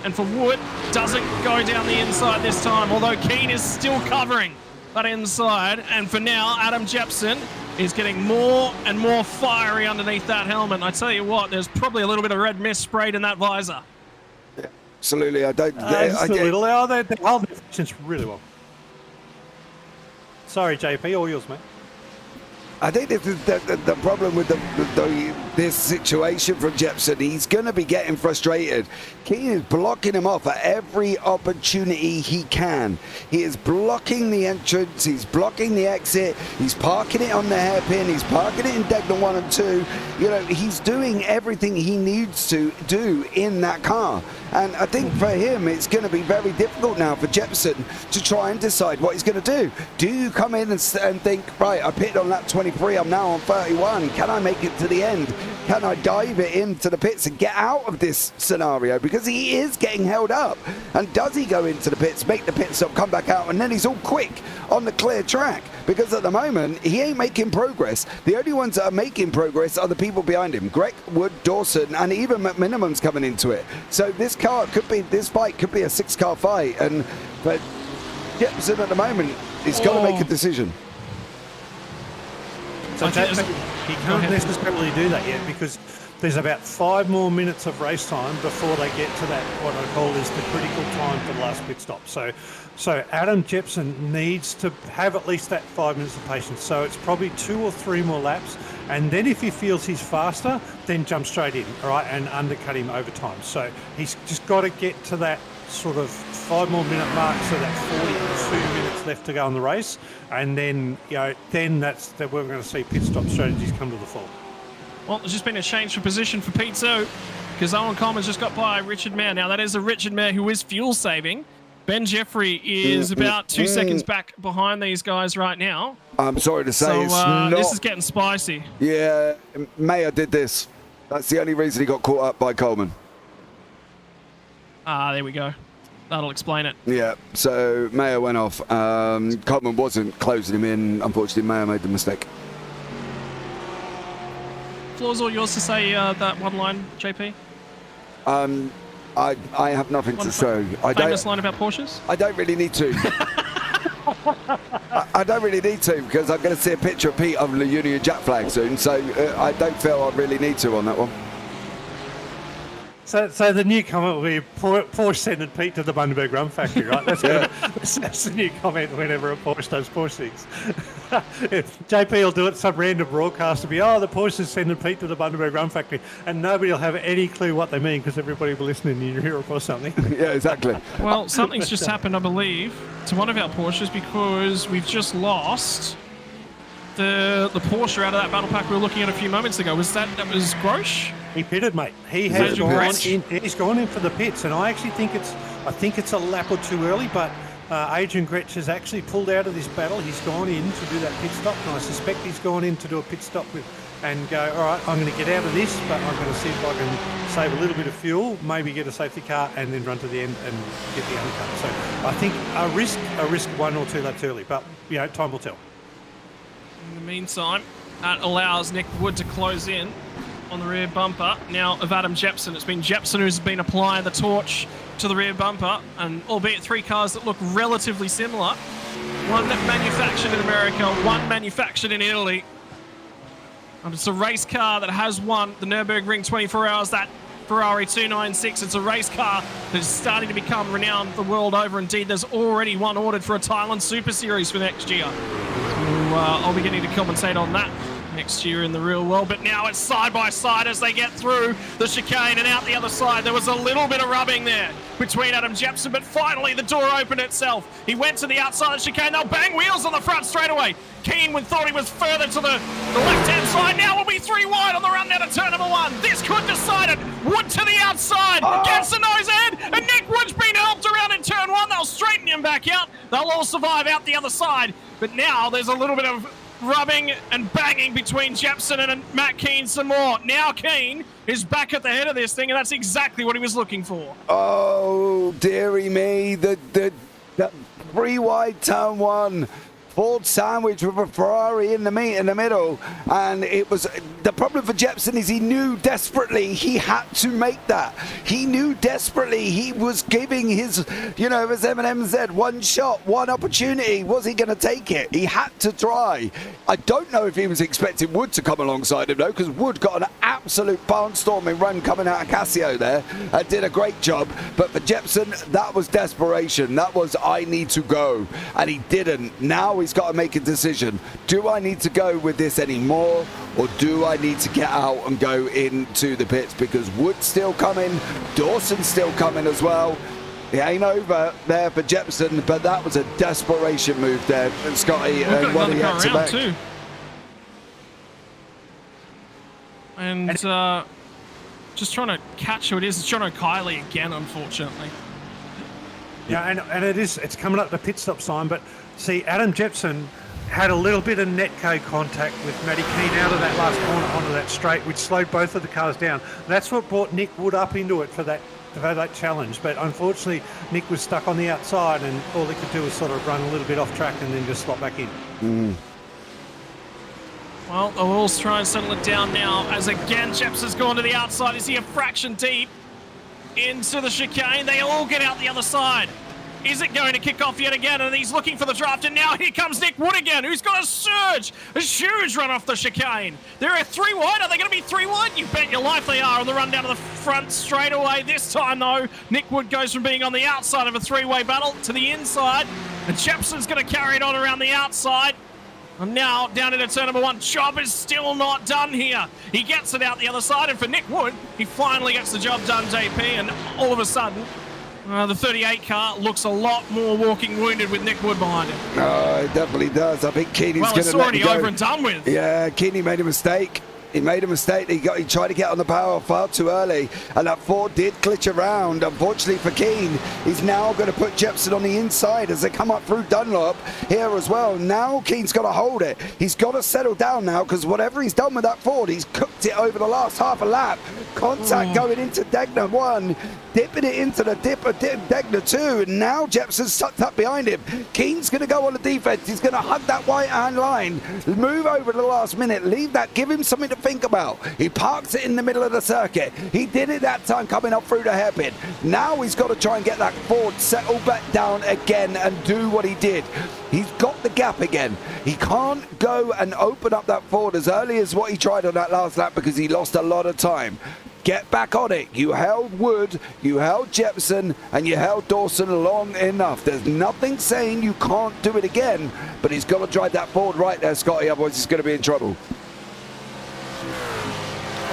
And for Wood, doesn't go down the inside this time. Although Keane is still covering that inside. And for now, Adam Jepson is getting more and more fiery underneath that helmet. And I tell you what, there's probably a little bit of red mist sprayed in that visor. Yeah, absolutely. I don't... Just a little. They hold their distance really well. Sorry, JP, all yours, mate. I think this is the problem with this situation from Jepson. He's going to be getting frustrated. Keane is blocking him off at every opportunity he can. He is blocking the entrance. He's blocking the exit. He's parking it on the hairpin. He's parking it in Degnan 1 and 2. He's doing everything he needs to do in that car. And I think for him, it's going to be very difficult now for Jepson to try and decide what he's going to do. Do you come in and think, right, I pitted on lap 23, I'm now on 31. Can I make it to the end? can I dive it into the pits and get out of this scenario? Because he is getting held up. And does he go into the pits, make the pit stop, come back out, and then he's all quick on the clear track? Because at the moment, he ain't making progress. The only ones that are making progress are the people behind him. Greg, Wood, Dawson, and even McMinimum's coming into it. So this fight could be a 6-car fight. But Jepson at the moment, he's got to make a decision. So he can't necessarily do that yet because there's about 5 more minutes of race time before they get to that, what I call is the critical time for the last pit stop. So Adam Jepson needs to have at least that 5 minutes of patience. So it's probably 2 or 3 more laps. And then if he feels he's faster, then jump straight in, all right, and undercut him over time. So he's just got to get to that sort of 5 more minute mark, so that's 42 minutes left to go in the race. And then, then we're going to see pit stop strategies come to the fore. Well, there's just been a change for position for Pizzo because Owen Coleman's just got by Richard Mayer. Now, that is a Richard Mayer who is fuel saving. Ben Jeffrey is about 2 seconds back behind these guys right now. I'm sorry to say, this is getting spicy. Yeah, Mayer did this. That's the only reason he got caught up by Coleman. There we go. That'll explain it. Yeah, so Mayer went off. Coleman wasn't closing him in. Unfortunately, Mayer made the mistake. Floor's all yours to say that one line, JP. I have nothing to say. Famous line about Porsches? I don't really need to. I don't really need to because I'm going to see a picture of Pete on the Union Jack flag soon, so I don't feel I really need to on that one. So the new comment will be Porsche sending Pete to the Bundaberg Rum Factory, right? That's the new comment whenever a Porsche does Porsche things. If JP will do it, some random broadcast will be, the Porsche is sending Pete to the Bundaberg Rum Factory, and nobody will have any clue what they mean because everybody will be listening in Europe or something. Yeah, exactly. Well, something's just happened, I believe, to one of our Porsches because we've just lost the Porsche out of that battle pack we were looking at a few moments ago. That was Grosch? He pitted, mate. He has gone in. He's gone in for the pits, and I actually think it's a lap or two early. But Adrian Gretsch has actually pulled out of this battle. He's gone in to do that pit stop, and I suspect he's gone in to do a pit stop and go, all right, I'm going to get out of this, but I'm going to see if I can save a little bit of fuel, maybe get a safety car, and then run to the end and get the undercut. So I think a risk 1 or 2 laps early, but time will tell. In the meantime, that allows Nick Wood to close in on the rear bumper now of Adam Jepson. It's been Jepson who's been applying the torch to the rear bumper, and albeit 3 cars that look relatively similar. One manufactured in America, one manufactured in Italy. And it's a race car that has won the Nürburgring 24 Hours, that Ferrari 296. It's a race car that is starting to become renowned the world over. Indeed, there's already one ordered for a Thailand Super Series for next year. So I'll be getting to commentate on that next year in the real world. But now it's side by side as they get through the chicane and out the other side. There was a little bit of rubbing there between Adam Jepson, but finally the door opened itself. He went to the outside of the chicane. They'll bang wheels on the front straight away. Keane thought he was further to the left-hand side. Now will be 3 wide on the run down to turn number 1. This could decide it. Wood to the outside. Gets the nose ahead. And Nick Wood's been helped around in turn 1. They'll straighten him back out. They'll all survive out the other side. But now there's a little bit of rubbing and banging between Jepson and Matt Keane some more. Now Keane is back at the head of this thing, and that's exactly what he was looking for. Oh, dearie me. The 3 wide turn 1. Ford sandwich with a Ferrari in the middle, and it was the problem for Jepson is he knew desperately he had to make that. He knew desperately he was giving his, as Eminem said, one shot, one opportunity. Was he going to take it? He had to try. I don't know if he was expecting Wood to come alongside him though, because Wood got an absolute barnstorming run coming out of Casio there and did a great job. But for Jepson, that was desperation. That was I need to go, and he didn't. Now he's got to make a decision. Do I need to go with this anymore, or do I need to get out and go into the pits? Because Wood's still coming, Dawson's still coming as well. It ain't over there for Jepson, but that was a desperation move there, Scotty, and what he had to make. Too. And just trying to catch who it is. It's John O'Kiley again, unfortunately. Yeah, and it's coming up the pit stop sign, but see, Adam Jepson, had a little bit of netco contact with Matty Keane out of that last corner onto that straight, which slowed both of the cars down. That's what brought Nick Wood up into it for that challenge. But unfortunately, Nick was stuck on the outside, and all he could do was sort of run a little bit off track and then just slot back in. Well, the Wolves try and settle it down now as again Jeps has gone to the outside. Is he a fraction deep into the chicane? They all get out the other side. Is it going to kick off yet again? And he's looking for the draft, and now here comes Nick Wood again, who's got a huge run off the chicane. There are 3 wide. Are they going to be 3 wide? You bet your life they are on the run down to the front straight away. This time, though, Nick Wood goes from being on the outside of a 3-way battle to the inside, and Jepson's going to carry it on around the outside. And now, down into turn number 1, job is still not done here. He gets it out the other side, and for Nick Wood, he finally gets the job done, JP, and all of a sudden, the 38 car looks a lot more walking wounded with Nick Wood behind him. Oh, it definitely does. I think Keeney's going to let it's already over and done with. Yeah, Keeney made a mistake. He made a mistake. He tried to get on the power far too early, and that Ford did glitch around. Unfortunately for Keane, he's now going to put Jepson on the inside as they come up through Dunlop here as well. Now Keane's got to hold it. He's got to settle down now, because whatever he's done with that Ford, he's cooked it over the last half a lap. Contact going into Degner 1, dipping it into the Degner 2, and now Jepson's tucked up behind him. Keane's going to go on the defense. He's going to hug that right-hand line, move over at the last minute, leave that, give him something to think about. He parks it in the middle of the circuit. He did it that time coming up through the hairpin. Now he's got to try and get that Ford settled back down again and do what he did. He's got the gap again. He can't go and open up that Ford as early as what he tried on that last lap, because he lost a lot of time. Get back on it. You held Wood, you held Jepson, and you held Dawson long enough. There's nothing saying you can't do it again, but he's got to drive that Ford right there, Scotty, otherwise he's going to be in trouble.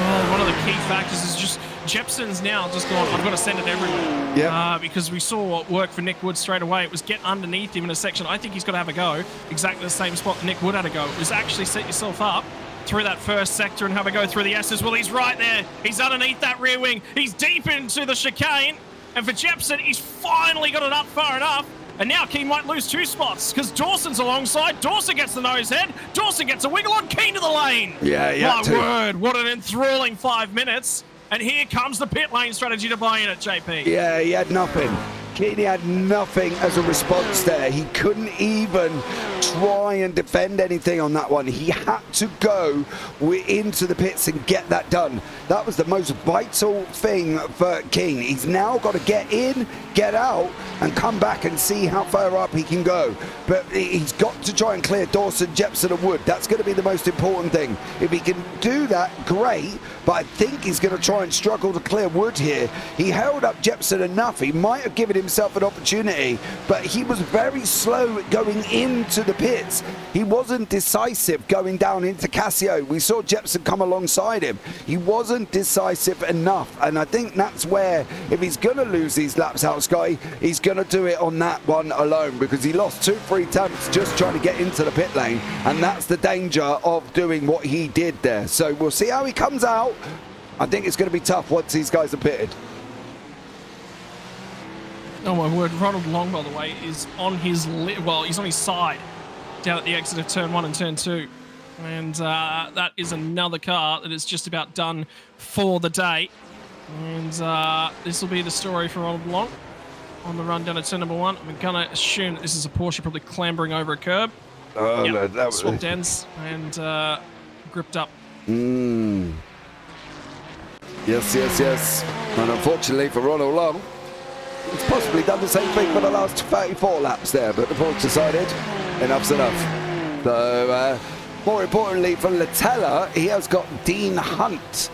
Oh, one of the key factors is just Jepson's now just gone, I've got to send it everywhere. Yeah. Because we saw what worked for Nick Wood straight away. It was get underneath him in a section. I think he's got to have a go. Exactly the same spot that Nick Wood had a go. It was actually set yourself up through that first sector and have a go through the S's. Well, he's right there. He's underneath that rear wing. He's deep into the chicane. And for Jepson, he's finally got it up far enough. And now Keane might lose 2 spots because Dawson's alongside. Dawson gets the nose head. Dawson gets a wiggle on. Keane to the lane. Yeah. My word, what an enthralling 5 minutes. And here comes the pit lane strategy to buy in at JP. Yeah, he had nothing. Keane had nothing as a response there. He couldn't even try and defend anything on that one. He had to go into the pits and get that done. That was the most vital thing for Keane. He's now got to get in, get out, and come back and see how far up he can go. But he's got to try and clear Dawson, Jepson, and Wood. That's going to be the most important thing. If he can do that, great. But I think he's going to try and struggle to clear Wood here. He held up Jepson enough. He might have given himself an opportunity, but he was very slow going into the pits. He wasn't decisive going down into Casio. We saw Jepson come alongside him. He wasn't decisive enough, and I think that's where, if he's going to lose these laps out, Sky, he's going to do it on that one alone, because he lost 2-3 attempts just trying to get into the pit lane, and that's the danger of doing what he did there. So we'll see how he comes out. I think it's going to be tough once these guys are pitted. Oh my word, Ronald Long, by the way, is on his he's on his side down at the exit of turn 1 and turn 2. And that is another car that is just about done for the day. And this will be the story for Ronald Long on the run down to turn number 1. I'm going to assume that this is a Porsche probably clambering over a curb. Oh, yep. no, that was... Swapped ends and gripped up. Yes. And unfortunately for Ronald Long, he's possibly done the same thing for the last 34 laps there, but the Porsche decided enough's enough. So, more importantly for Latella, he has got Dean Hunt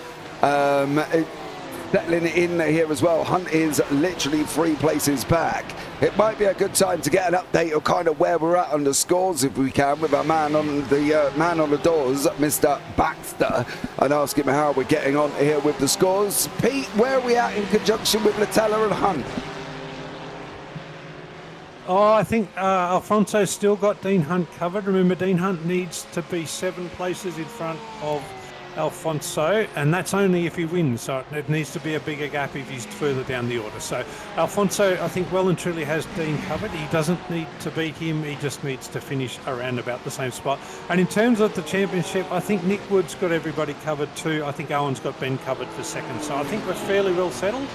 settling in here as well. Hunt is literally 3 places back. It might be a good time to get an update of kind of where we're at on the scores, if we can, with our man on the doors, Mr. Baxter, and ask him how we're getting on here with the scores. Pete, where are we at in conjunction with Latella and Hunt? Oh, I think Alfonso's still got Dean Hunt covered. Remember, Dean Hunt needs to be 7 places in front of Alfonso, and that's only if he wins, so it needs to be a bigger gap if he's further down the order. So Alfonso, I think, well and truly has Dean covered. He doesn't need to beat him, he just needs to finish around about the same spot. And in terms of the championship, I think Nick Wood's got everybody covered too. I think Owen's got Ben covered for second, so I think we're fairly well settled,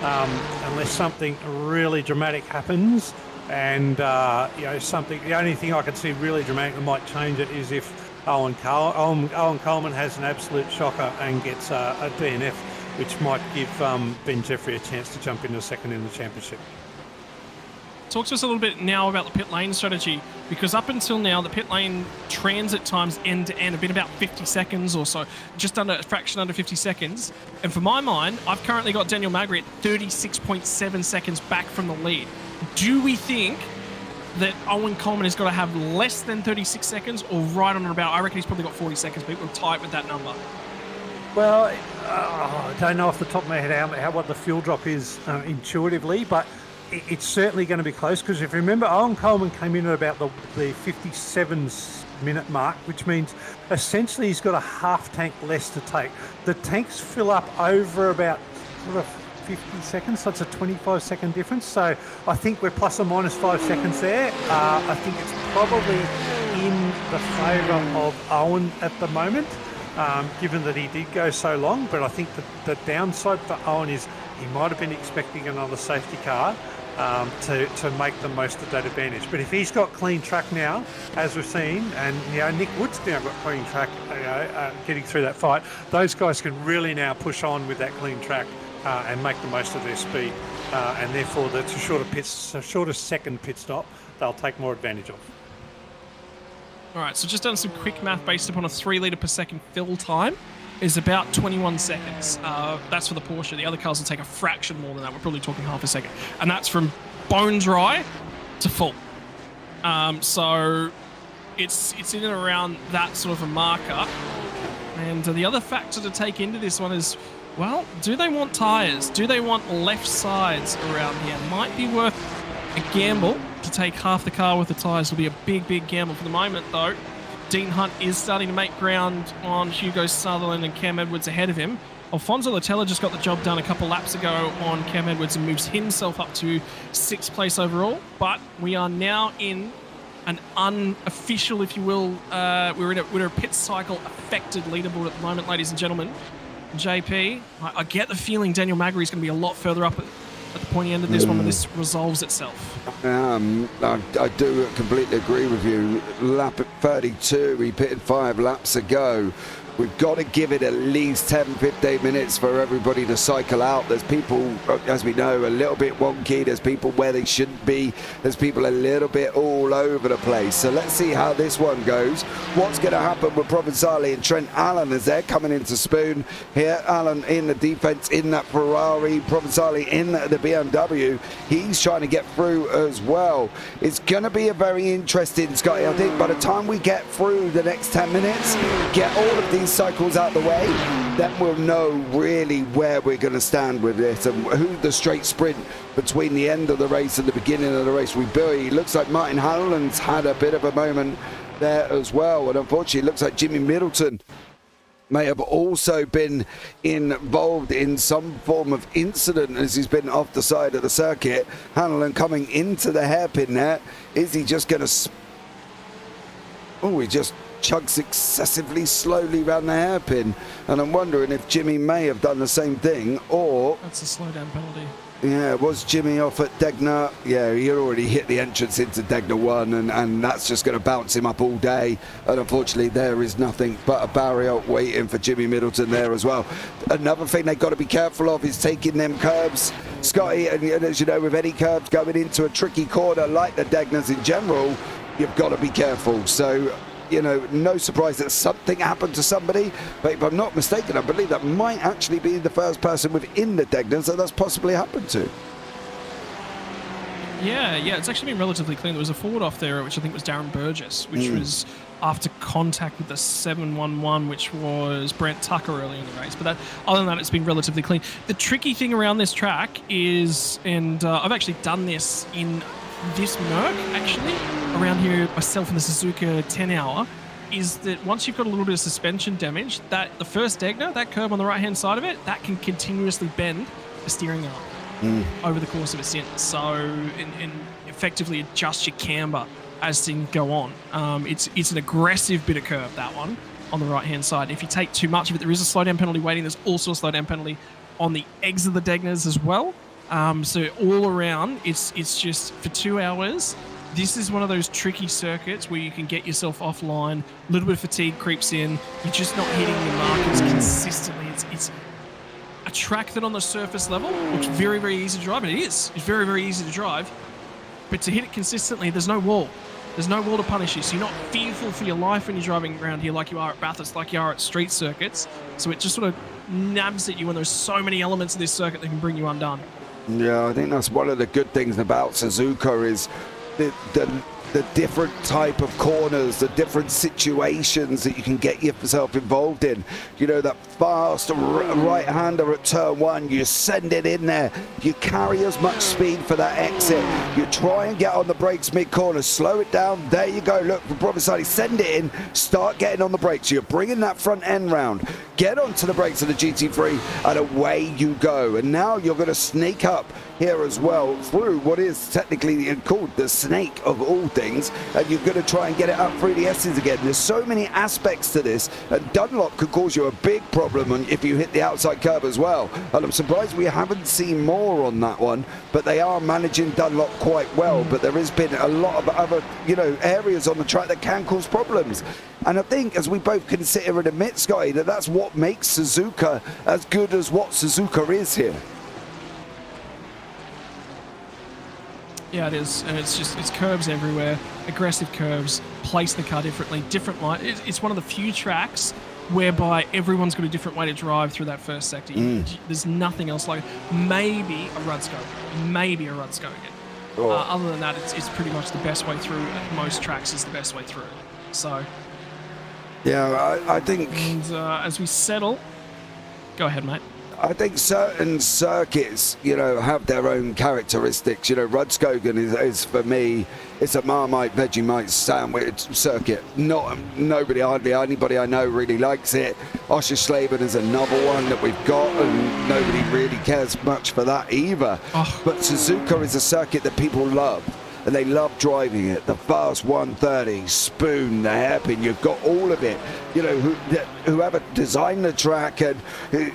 unless something really dramatic happens. And the only thing I can see really dramatic that might change it is if Owen Coleman has an absolute shocker and gets a DNF, which might give Ben Jeffrey a chance to jump into second in the championship. Talk to us a little bit now about the pit lane strategy, because up until now, the pit lane transit times end to end have been about 50 seconds or so, just under a fraction under 50 seconds. And for my mind, I've currently got Daniel Magri at 36.7 seconds back from the lead. Do we think that Owen Coleman has got to have less than 36 seconds or right on or about? I reckon he's probably got 40 seconds. People are tight with that number. Well, I don't know off the top of my head what the fuel drop is intuitively, but it's certainly going to be close, because if you remember, Owen Coleman came in at about the 57-minute mark, which means essentially he's got a half tank less to take. The tanks fill up over about sort of 50 seconds, so it's a 25-second difference. So I think we're plus or minus 5 seconds there. I think it's probably in the favour of Owen at the moment, given that he did go so long. But I think the downside for Owen is he might have been expecting another safety car to make the most of that advantage. But if he's got clean track now, as we've seen, and Nick Wood's now got clean track, getting through that fight, those guys can really now push on with that clean track and make the most of their speed, and therefore the shorter second pit stop they'll take more advantage of. All right, so just done some quick math based upon a 3 litre per second fill time is about 21 seconds. That's for the Porsche. The other cars will take a fraction more than that. We're probably talking half a second. And that's from bone dry to full. So it's in and around that sort of a marker. And the other factor to take into this one is, well, do they want tyres? Do they want left sides around here? Might be worth a gamble to take half the car with the tyres. It'll be a big, big gamble. For the moment, though, Dean Hunt is starting to make ground on Hugo Sutherland and Cam Edwards ahead of him. Alfonso Latella just got the job done a couple laps ago on Cam Edwards and moves himself up to 6th place overall. But we are now in an unofficial, if you will, we're in a pit cycle affected leaderboard at the moment, ladies and gentlemen. JP, I get the feeling Daniel Magri is going to be a lot further up at the pointy end of this one when this resolves itself. I do completely agree with you. Lap at 32, he pitted 5 laps ago. We've got to give it at least 10, 15 minutes for everybody to cycle out. There's people, as we know, a little bit wonky. There's people where they shouldn't be. There's people a little bit all over the place. So let's see how this one goes. What's going to happen with Provenzali and Trent Allen as they're coming into Spoon. Here, Allen in the defense in that Ferrari. Provenzali in the BMW. He's trying to get through as well. It's going to be a very interesting, Scotty. I think by the time we get through the next 10 minutes, get all of these cycles out the way, then we'll know really where we're going to stand with this and who the straight sprint between the end of the race and the beginning of the race will be. It looks like Martin Howland's had a bit of a moment there as well, and unfortunately it looks like Jimmy Middleton may have also been involved in some form of incident as he's been off the side of the circuit. Howland coming into the hairpin there. Is he just going to... Oh, he just chugs excessively slowly around the hairpin, and I'm wondering if Jimmy may have done the same thing, or... That's a slowdown penalty. Yeah, was Jimmy off at Degner? Yeah, he had already hit the entrance into Degner 1, and that's just going to bounce him up all day, and unfortunately there is nothing but a barrier waiting for Jimmy Middleton there as well. Another thing they've got to be careful of is taking them curves, Scotty, and as you know, with any curves going into a tricky corner like the Degners in general, you've got to be careful. So, you know, no surprise that something happened to somebody, but if I'm not mistaken, I believe that might actually be the first person within the Degners that that's possibly happened to. Yeah, it's actually been relatively clean. There was a forward off there, which I think was Darren Burgess, which was after contact with the 711, which was Brent Tucker early in the race. But that, other than that, it's been relatively clean. The tricky thing around this track is, and I've actually done this in this Merc, actually, around here myself in the Suzuka 10 hour, is that once you've got a little bit of suspension damage, that the first Degner, that curb on the right-hand side of it, that can continuously bend the steering arm over the course of a stint. So, and effectively adjust your camber as things go on. It's an aggressive bit of curb, that one, on the right-hand side. If you take too much of it, there is a slowdown penalty waiting. There's also a slowdown penalty on the eggs of the Degners as well. So all around, it's just for 2 hours. This is one of those tricky circuits where you can get yourself offline. A little bit of fatigue creeps in. You're just not hitting your markers consistently. It's a track that on the surface level looks very, very easy to drive. And it is. It's very, very easy to drive. But to hit it consistently, there's no wall. There's no wall to punish you. So you're not fearful for your life when you're driving around here like you are at Bathurst, like you are at street circuits. So it just sort of nabs at you when there's so many elements of this circuit that can bring you undone. Yeah, I think that's one of the good things about Suzuka is the different type of corners, the different situations that you can get yourself involved in. You know, that fast right-hander at turn one, you send it in there, you carry as much speed for that exit, you try and get on the brakes mid-corner, slow it down, there you go, look, for Provisani, send it in, start getting on the brakes, you're bringing that front end round, get onto the brakes of the GT3, and away you go. And now you're going to sneak up here as well through what is technically called the snake of all things, and you're going to try and get it up through the S's again. There's so many aspects to this, and Dunlop could cause you a big problem if you hit the outside curb as well. And I'm surprised we haven't seen more on that one, but they are managing Dunlop quite well. But there has been a lot of other, you know, areas on the track that can cause problems. And I think, as we both consider and admit, Scotty, that that's what makes Suzuka as good as what Suzuka is here. Yeah, it is, and it's curbs everywhere, aggressive curves, place the car differently, different line. It's one of the few tracks whereby everyone's got a different way to drive through that first sector. There's nothing else like it. Maybe a Rudskogen. Oh. Other than that, it's pretty much the best way through. At most tracks is the best way through. So, yeah, I think. And as we settle, go ahead, mate. I think certain circuits, you know, have their own characteristics. You know, Rudskogen is for me, it's a Marmite Vegemite sandwich circuit. Hardly anybody I know really likes it. Oschersleben is another one that we've got, and nobody really cares much for that either. Oh. But Suzuka is a circuit that people love. And they love driving it. The fast 130, spoon, the hairpin, you've got all of it. You know, whoever designed the track and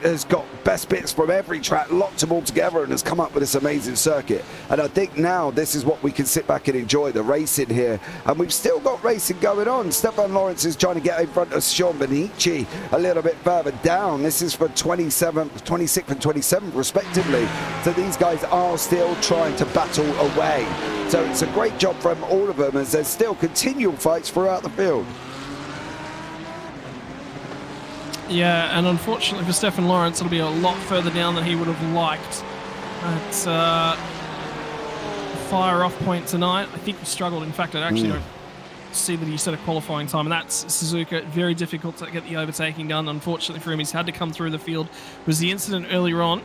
has got best bits from every track, locked them all together and has come up with this amazing circuit. And I think now this is what we can sit back and enjoy, the racing here. And we've still got racing going on. Stefan Lawrence is trying to get in front of Sean Benici a little bit further down. This is for 26th and 27th respectively. So these guys are still trying to battle away. So it's a great job from all of them as there's still continual fights throughout the field. Yeah, and unfortunately for Stefan Lawrence, it'll be a lot further down than he would have liked. At fire-off point tonight, I think he struggled. In fact, I actually don't see that he set a qualifying time, and that's Suzuka. Very difficult to get the overtaking done. Unfortunately for him, he's had to come through the field. It was the incident earlier on,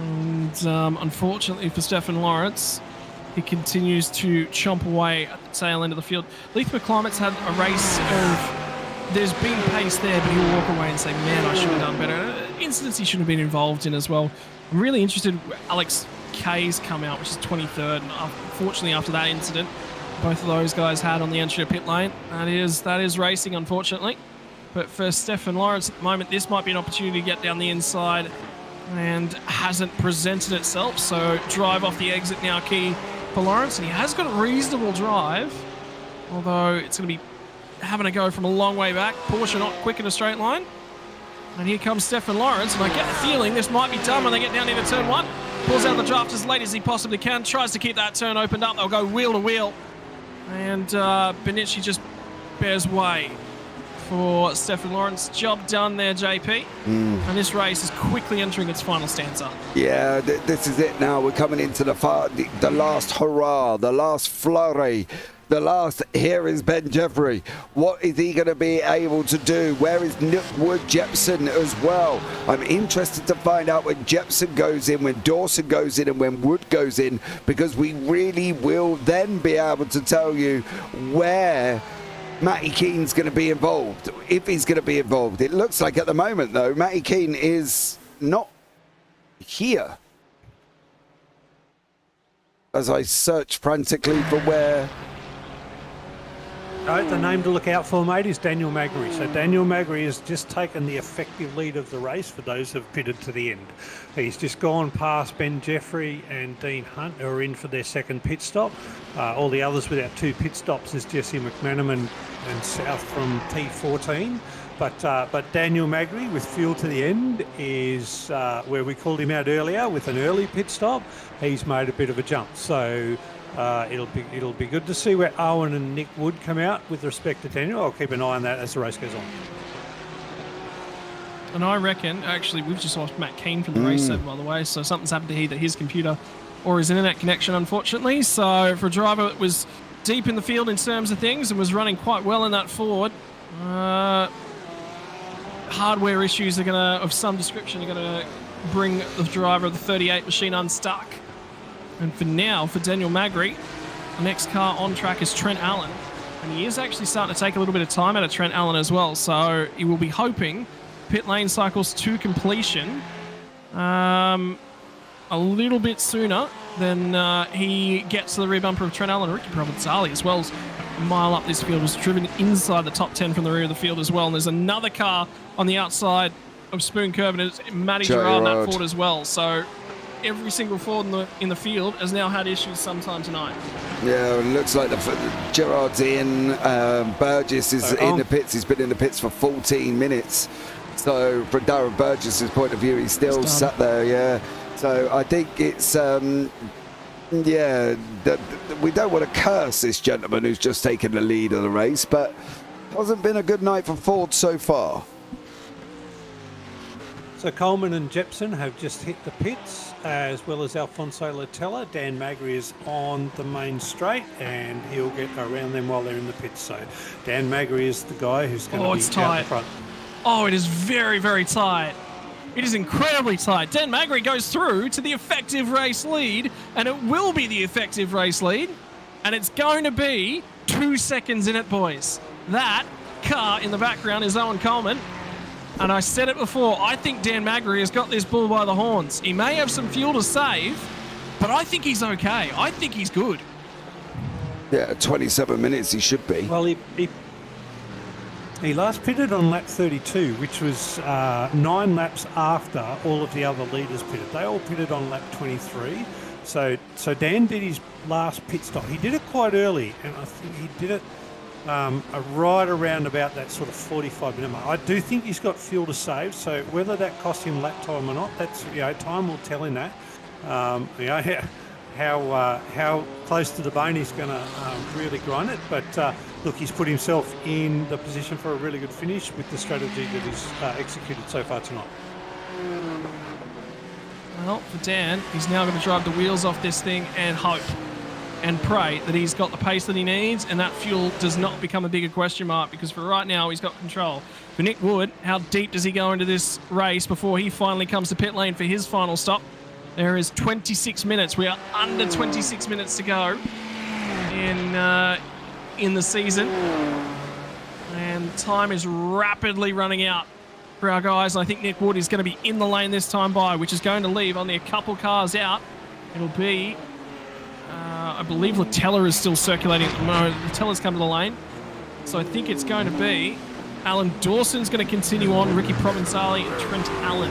and unfortunately for Stefan Lawrence, he continues to chomp away at the tail end of the field. Leith McClimate's had a race of, there's been pace there, but he'll walk away and say, man, I should have done better. Incidents he should have been involved in as well. I'm really interested. Alex K's come out, which is 23rd. And unfortunately, after that incident, both of those guys had on the entry to pit lane. That is racing, unfortunately. But for Stefan Lawrence at the moment, this might be an opportunity to get down the inside, and hasn't presented itself. So drive off the exit now key for Lawrence, and he has got a reasonable drive, although it's going to be having to go from a long way back. Porsche not quick in a straight line. And here comes Stefan Lawrence, and I get the feeling this might be done when they get down into turn one. Pulls out the draft as late as he possibly can, tries to keep that turn opened up. They'll go wheel to wheel, and Benici just bears way for Stefan Lawrence. Job done there, JP. And this race is quickly entering its final stanza. Yeah, this is it now. We're coming into the last hurrah, the last flurry, the last, here is Ben Jeffrey. What is he going to be able to do? Where is Nick Wood Jepson as well? I'm interested to find out when Jepson goes in, when Dawson goes in, and when Wood goes in, because we really will then be able to tell you where Matty Keane's going to be involved, if he's going to be involved. It looks like at the moment, though, Matty Keane is not here. As I search frantically for where... No, the name to look out for, mate, is Daniel Magri. So Daniel Magri has just taken the effective lead of the race for those who've pitted to the end. He's just gone past Ben Jeffrey and Dean Hunt, who are in for their second pit stop. All the others without 2 pit stops is Jesse McManaman and South from T14. But Daniel Magri with fuel to the end is where we called him out earlier with an early pit stop. He's made a bit of a jump. So it'll be good to see where Owen and Nick Wood come out with respect to Daniel. I'll keep an eye on that as the race goes on. And I reckon, actually, we've just lost Matt Keane from the race set, by the way, so something's happened to either his computer or his internet connection, unfortunately. So for a driver that was deep in the field in terms of things and was running quite well in that Ford, hardware issues of some description are going to bring the driver of the 38 machine unstuck. And for now, for Daniel Magri, the next car on track is Trent Allen. And he is actually starting to take a little bit of time out of Trent Allen as well. So he will be hoping pit lane cycles to completion a little bit sooner than he gets to the rear bumper of Trent Allen. Ricky Provenzali as well, a mile up this field, was driven inside the top 10 from the rear of the field as well. And there's another car on the outside of Spoon Curve, and it's Matty Gerard in that Ford as well. So every single Ford in the field has now had issues sometime tonight. Yeah, it looks like Gerard's in. Burgess is in the pits. He's been in the pits for 14 minutes. So from Darren Burgess's point of view, he's still sat there, yeah. So I think it's, we don't want to curse this gentleman who's just taken the lead of the race, but hasn't been a good night for Ford so far. So Coleman and Jepson have just hit the pits, as well as Alfonso Latella. Dan Magri is on the main straight, and he'll get around them while they're in the pits. So Dan Magri is the guy who's going to be out in front. Oh, it is very, very tight. It is incredibly tight. Dan Magri goes through to the effective race lead, and it will be the effective race lead, and it's going to be 2 seconds in it, boys. That car in the background is Owen Coleman. And I said it before, I think Dan Magri has got this bull by the horns. He may have some fuel to save, but I think he's okay. I think he's good. Yeah, 27 minutes he should be. Well, he last pitted on lap 32, which was 9 laps after all of the other leaders pitted. They all pitted on lap 23. So Dan did his last pit stop. He did it quite early, and I think he did it right around about that sort of 45-minute mark. I do think he's got fuel to save, so whether that cost him lap time or not, that's, time will tell in that. How close to the bone he's going to really grind it. But look, he's put himself in the position for a really good finish with the strategy that he's executed so far tonight. Well, for Dan, he's now going to drive the wheels off this thing and hope and pray that he's got the pace that he needs and that fuel does not become a bigger question mark, because for right now he's got control. For Nick Wood, how deep does he go into this race before he finally comes to pit lane for his final stop? There is 26 minutes. We are under 26 minutes to go in the season, and time is rapidly running out for our guys. I think Nick Wood is going to be in the lane this time by, which is going to leave only a couple cars out. It'll be I believe Latella is still circulating at the moment. Latella's come to the lane. So I think it's going to be Alan Dawson's going to continue on. Ricky Provenzali and Trent Allen,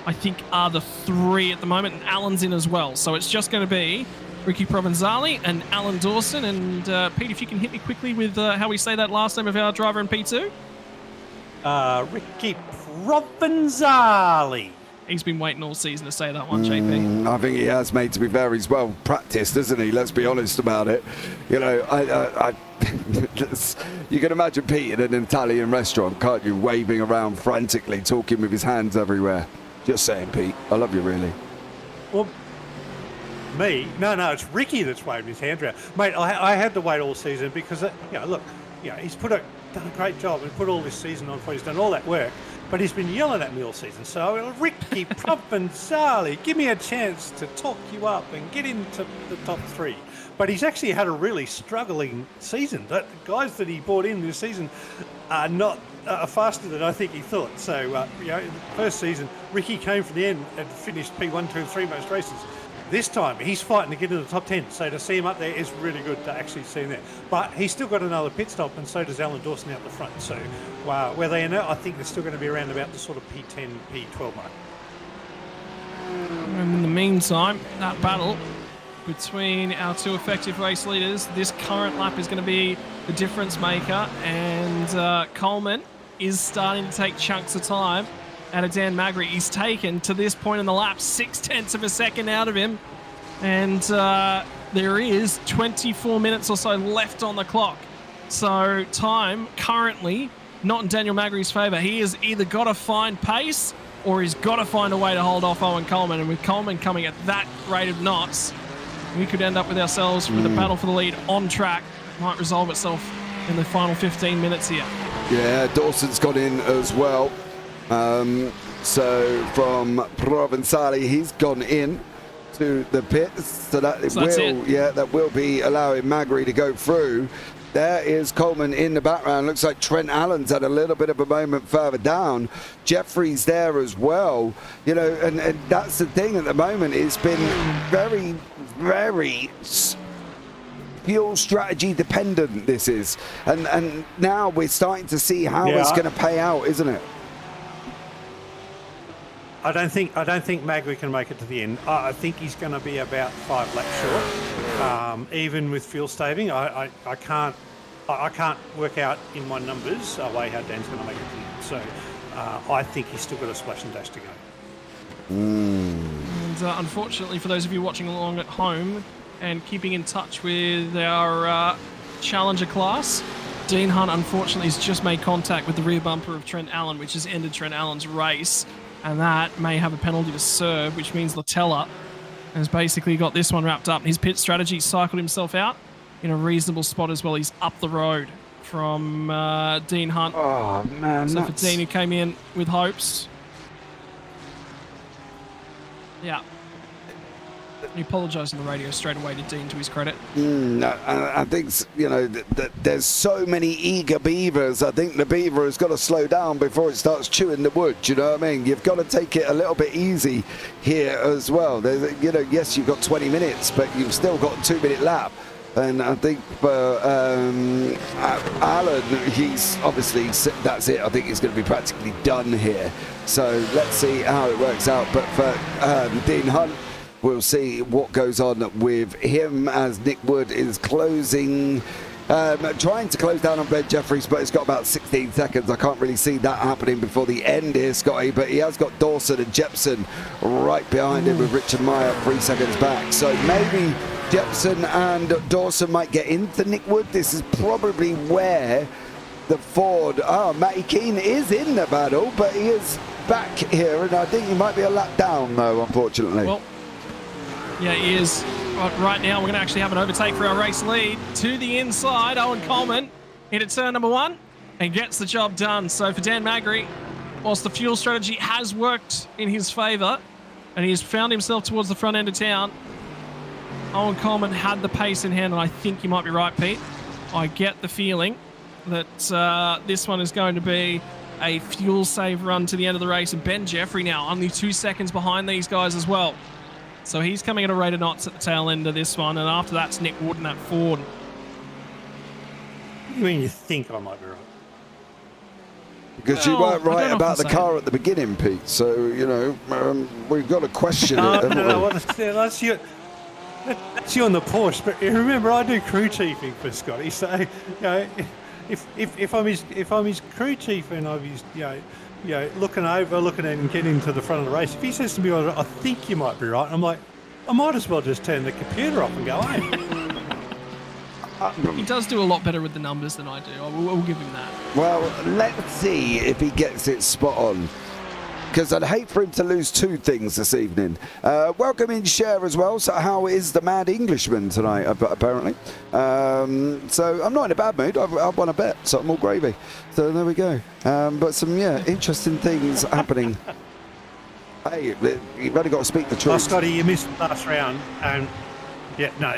I think, are the 3 at the moment. And Alan's in as well. So it's just going to be Ricky Provenzali and Alan Dawson. And Pete, if you can hit me quickly with how we say that last name of our driver in P2. Ricky Provenzali. He's been waiting all season to say that one, JP. I think he has, mate, to be fair. He's well practiced, isn't he? Let's be honest about it. You know, you can imagine Pete in an Italian restaurant, can't you? Waving around frantically, talking with his hands everywhere. Just saying, Pete. I love you, really. Well, me? No, it's Ricky that's waving his hands around. Mate, I had to wait all season because, he's done a great job and put all this season on for. He's done all that work. but he's been yelling at me all season. So, Ricky Provenzali, give me a chance to talk you up and get into the top 3. But he's actually had a really struggling season. The guys that he brought in this season are not faster than I think he thought. So, in the first season, Ricky came from the end and finished P1, 2 and 3 most races. This time, he's fighting to get into the top 10, so to see him up there is really good to actually see him there. But he's still got another pit stop, and so does Alan Dawson out the front. So where they are now, I think they're still going to be around about the sort of P10, P12 mark. And in the meantime, that battle between our 2 effective race leaders, this current lap is going to be the difference maker, and Coleman is starting to take chunks of time out of Dan Magri. He's taken, to this point in the lap, 0.6 of a second out of him. And there is 24 minutes or so left on the clock. So time currently not in Daniel Magri's favour. He has either got to find pace or he's got to find a way to hold off Owen Coleman. And with Coleman coming at that rate of knots, we could end up with ourselves with a battle for the lead on track. Might resolve itself in the final 15 minutes here. Yeah, Dawson's got in as well. So from Provenzali, he's gone in to the pits, so that that will be allowing Magri to go through. There is Coleman in the background. Looks like Trent Allen's had a little bit of a moment further down. Jeffrey's there as well. You know, and that's the thing at the moment. It's been very, very fuel strategy dependent, this is. And now we're starting to see how it's going to pay out, isn't it? I don't think Magri can make it to the end. I think he's going to be about 5 laps short. Even with fuel staving, I can't work out in my numbers a way how Dan's going to make it to the end. So I think he's still got a splash and dash to go. And unfortunately, for those of you watching along at home and keeping in touch with our Challenger class, Dean Hunt unfortunately has just made contact with the rear bumper of Trent Allen, which has ended Trent Allen's race. And that may have a penalty to serve, which means Latella has basically got this one wrapped up. His pit strategy cycled himself out in a reasonable spot as well. He's up the road from Dean Hunt. Oh, man. So for Dean, who came in with hopes. Yeah. He apologised on the radio straight away to Dean, to his credit. I think, you know, there's so many eager beavers. I think the beaver has got to slow down before it starts chewing the wood. You know what I mean? You've got to take it a little bit easy here as well. There's, you know, yes, you've got 20 minutes, but you've still got a 2-minute lap. And I think for Alan, he's obviously, that's it. I think he's going to be practically done here. So let's see how it works out. But for Dean Hunt, we'll see what goes on with him as Nick Wood is closing, trying to close down on Ben Jeffries, but it's got about 16 seconds. I can't really see that happening before the end here, Scotty, but he has got Dawson and Jepson right behind him with Richard Meyer 3 seconds back. So maybe Jepson and Dawson might get into Nick Wood. This is probably where the Ford, Matty Keane is in the battle, but he is back here, and I think he might be a lap down though, unfortunately. Well, yeah, he is. But right now, we're going to actually have an overtake for our race lead. To the inside, Owen Coleman into turn number 1 and gets the job done. So for Dan Magri, whilst the fuel strategy has worked in his favour and he's found himself towards the front end of town, Owen Coleman had the pace in hand, and I think you might be right, Pete. I get the feeling that this one is going to be a fuel save run to the end of the race. And Ben Jeffrey now only 2 seconds behind these guys as well. So he's coming at a rate of knots at the tail end of this one, and after that's Nick Wood and that Ford. What do you mean you think I might be right? Because you weren't right about the car at the beginning, Pete. So, you know, we've got to question it. That's you on the Porsche. But remember, I do crew chiefing for Scotty. So, you know, if I'm his crew chief and I'm his, looking and getting to the front of the race. If he says to me, I think you might be right, I'm like, I might as well just turn the computer off and go home. He does do a lot better with the numbers than I do. I will give him that. Well, let's see if he gets it spot on. because I'd hate for him to lose two things this evening. Welcome in, Cher, as well. So how is the Mad Englishman tonight, apparently? So I'm not in a bad mood. I've won a bet, so I'm all gravy. So there we go. But some, interesting things happening. Hey, you've only got to speak the truth. Oh, Scotty, you missed last round.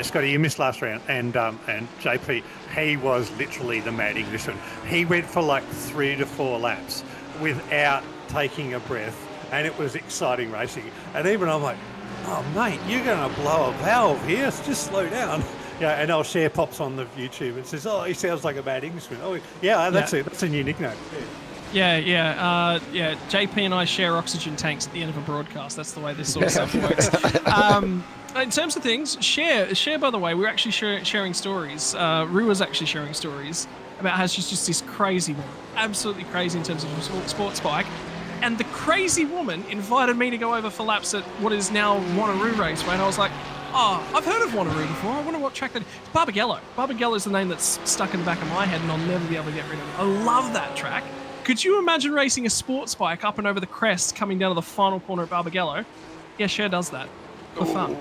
Scotty, you missed last round. And JP, he was literally the Mad Englishman. He went for like 3 to 4 laps without taking a breath, and it was exciting racing. And even I'm like, oh mate, you're going to blow a valve here, just slow down. Yeah, and our Cher pops on the YouTube and says, oh, he sounds like a Mad Englishman. Oh yeah, that's a new nickname. JP and I share oxygen tanks at the end of a broadcast. That's the way this sort of stuff works. In terms of things, Cher, by the way, we're actually sharing stories. Rue was actually sharing stories about how she's just this crazy woman, absolutely crazy in terms of sports bike. And the crazy woman invited me to go over for laps at what is now Wanneroo Raceway. And I was like, oh, I've heard of Wanneroo before. I wonder what track that is. It's Barbagallo. Barbagallo is the name that's stuck in the back of my head, and I'll never be able to get rid of it. I love that track. Could you imagine racing a sports bike up and over the crest coming down to the final corner at Barbagallo? Yeah, Cher does that for fun.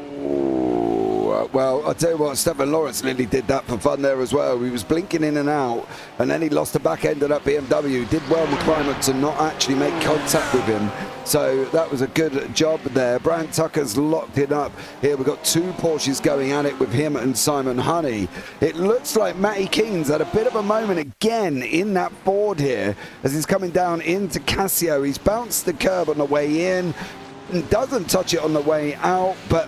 Well, I'll tell you what, Stefan Lawrence nearly did that for fun there as well. He was blinking in and out, and then he lost the back end of that BMW. Did well, McClymont, to not actually make contact with him. So that was a good job there. Brian Tucker's locked it up. Here we've got 2 Porsches going at it with him and Simon Honey. It looks like Matty Keen's had a bit of a moment again in that Ford here as he's coming down into Casio. He's bounced the curb on the way in, doesn't touch it on the way out, but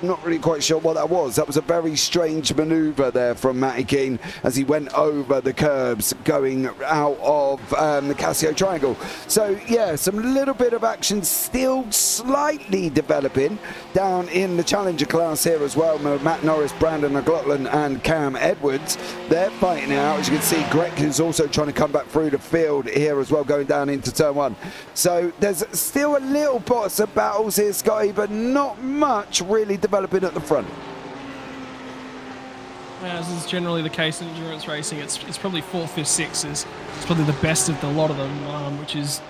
not really quite sure what that was. That was a very strange maneuver there from Matty Keane as he went over the curbs going out of the Casio Triangle. So yeah, some little bit of action still slightly developing down in the Challenger class here as well. Matt Norris, Brandon McLaughlin and Cam Edwards, they're fighting it out. As you can see, Greg is also trying to come back through the field here as well, going down into turn 1. So there's still a little bit of battles here, Scotty, but not much really developing at the front. As is generally the case in endurance racing, it's probably 4th, 5th, 6th is probably the best of the lot of them, which is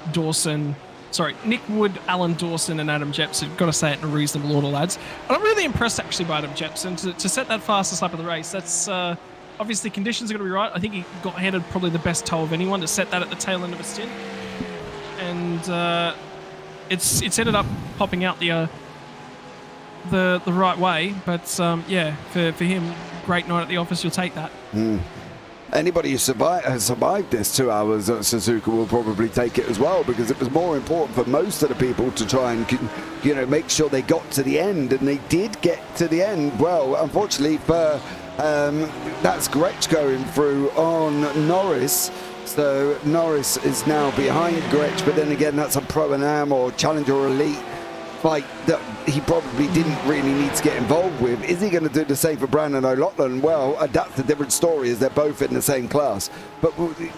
Nick Wood, Alan Dawson and Adam Jepson. Got to say it in a reasonable order, lads. And I'm really impressed actually by Adam Jepson to set that fastest lap of the race. That's obviously conditions are going to be right. I think he got handed probably the best tow of anyone to set that at the tail end of a stint, and it's ended up popping out the right way, but for him, great night at the office. You'll take that. Anybody who has survived this 2 hours at Suzuka will probably take it as well, because it was more important for most of the people to try and make sure they got to the end, and they did get to the end. Well, unfortunately for that's Gretsch going through on Norris. So Norris is now behind Gretsch, but then again, that's a Pro-Am or Challenger or Elite fight that he probably didn't really need to get involved with. Is he going to do the same for Brandon O'Loughlin? Well, that's a different story, as they're both in the same class. But,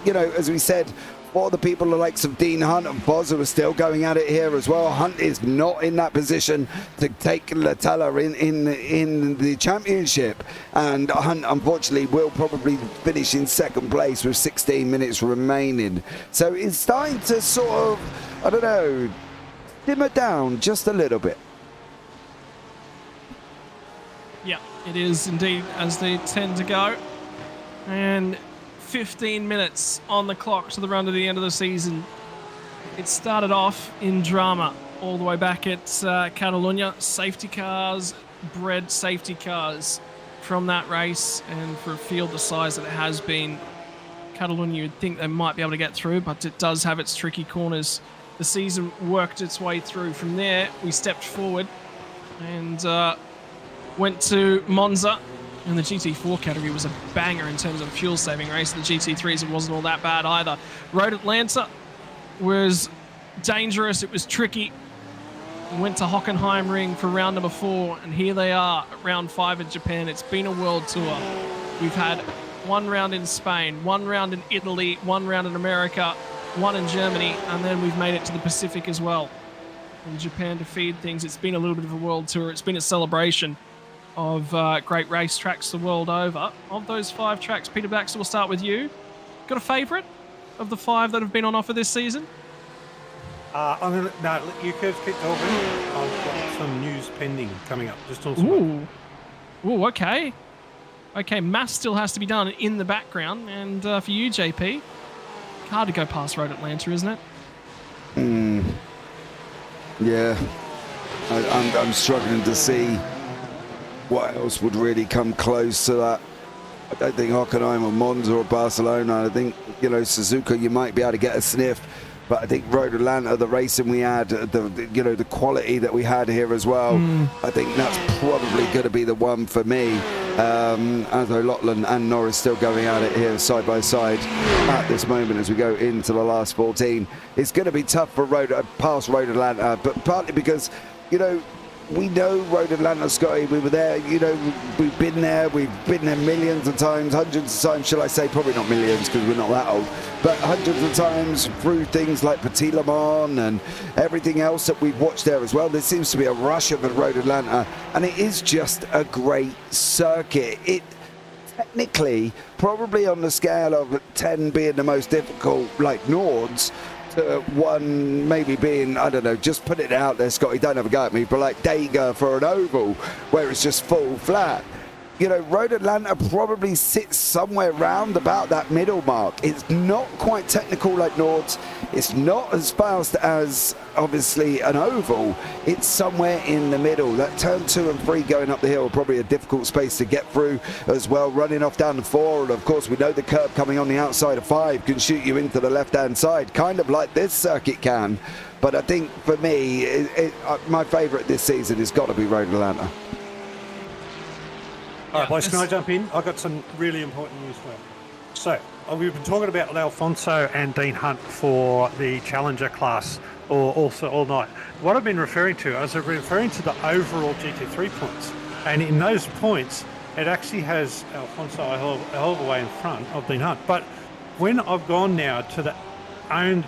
as we said, for the people the likes of Dean Hunt and Boz who are still going at it here as well. Hunt is not in that position to take Latella in the championship, and Hunt unfortunately will probably finish in 2nd place with 16 minutes remaining. So it's starting to sort of, dimmer down just a little bit. Yeah, it is indeed, as they tend to go. And 15 minutes on the clock to the run to the end of the season. It started off in drama all the way back at Catalunya. Safety cars bred safety cars from that race, and for a field the size that it has been, Catalunya, you'd think they might be able to get through, but it does have its tricky corners. The season worked its way through. From there, we stepped forward and went to Monza, and the GT4 category was a banger in terms of a fuel-saving race. The GT3s, it wasn't all that bad either. Road Atlanta was dangerous. It was tricky. We went to Hockenheimring for round number 4, and here they are at round 5 in Japan. It's been a world tour. We've had 1 round in Spain, 1 round in Italy, 1 round in America, 1 in Germany, and then we've made it to the Pacific as well. In Japan to feed things. It's been a little bit of a world tour. It's been a celebration of great racetracks the world over. Of those 5 tracks, Peter Baxter, we'll start with you. Got a favourite of the 5 that have been on offer this season? I'm gonna no. You guys keep talking. I've got some news pending coming up. Just on some. Ooh, okay. Okay, math still has to be done in the background, and for you, JP, hard to go past Road Atlanta, isn't it? Yeah. I'm struggling to see what else would really come close to that. I don't think Hockenheim or Monza or Barcelona. I think, Suzuka, you might be able to get a sniff. But I think Road Atlanta, the racing we had, the quality that we had here as well, I think that's probably going to be the one for me. As O'Loughlin and Norris still going at it here side by side at this moment as we go into the last 14. It's going to be tough for past Road Atlanta, but partly because, we know Road Atlanta, Scotty. We were there, we've been there millions of times, hundreds of times, shall I say, probably not millions because we're not that old, but hundreds of times through things like Petit Le Mans and everything else that we've watched there as well. There seems to be a rush of Road Atlanta, and it is just a great circuit. It technically, probably on the scale of 10 being the most difficult, like Nords, to 1 maybe being, I don't know, just put it out there, Scotty, don't have a go at me, but like Dega for an oval where it's just full flat. Road Atlanta probably sits somewhere round about that middle mark. It's not quite technical like Nords. It's not as fast as, obviously, an oval. It's somewhere in the middle. That turn 2 and 3 going up the hill are probably a difficult space to get through as well. Running off down the 4, and of course we know the curb coming on the outside of 5 can shoot you into the left-hand side, kind of like this circuit can. But I think for me, my favourite this season has got to be Road Atlanta. All right, boys, can I jump in? I've got some really important news for you. So, we've been talking about Alfonso and Dean Hunt for the Challenger class also all night. What I've been referring to, I was referring to the overall GT3 points. And in those points, it actually has Alfonso a hell of a way in front of Dean Hunt. But when I've gone now to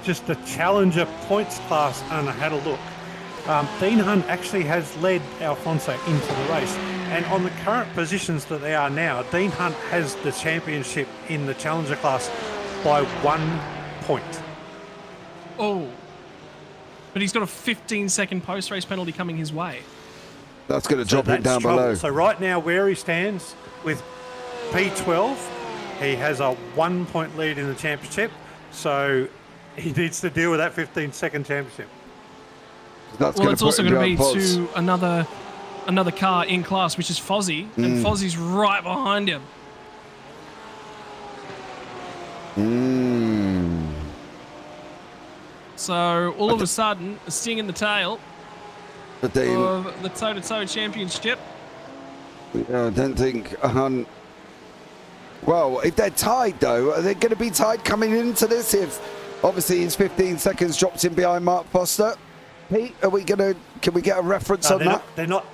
just the Challenger points class and I had a look, Dean Hunt actually has led Alfonso into the race. And on the current positions that they are now, Dean Hunt has the championship in the Challenger class by 1 point. Oh. But he's got a 15-second post-race penalty coming his way. That's going to drop him down below. So right now where he stands with P12, he has a 1 point lead in the championship. So he needs to deal with that 15-second championship. It's also going to be to another car in class, which is Fozzie, and Fozzie's right behind him. So all of a sudden, a sting in the tail of the toe-to-toe championship. Yeah, I don't think Hunt. Well, if they're tied though, are they going to be tied coming into this? If obviously his 15 seconds drops in behind Mark Foster. Pete, can we get a reference on that? They're not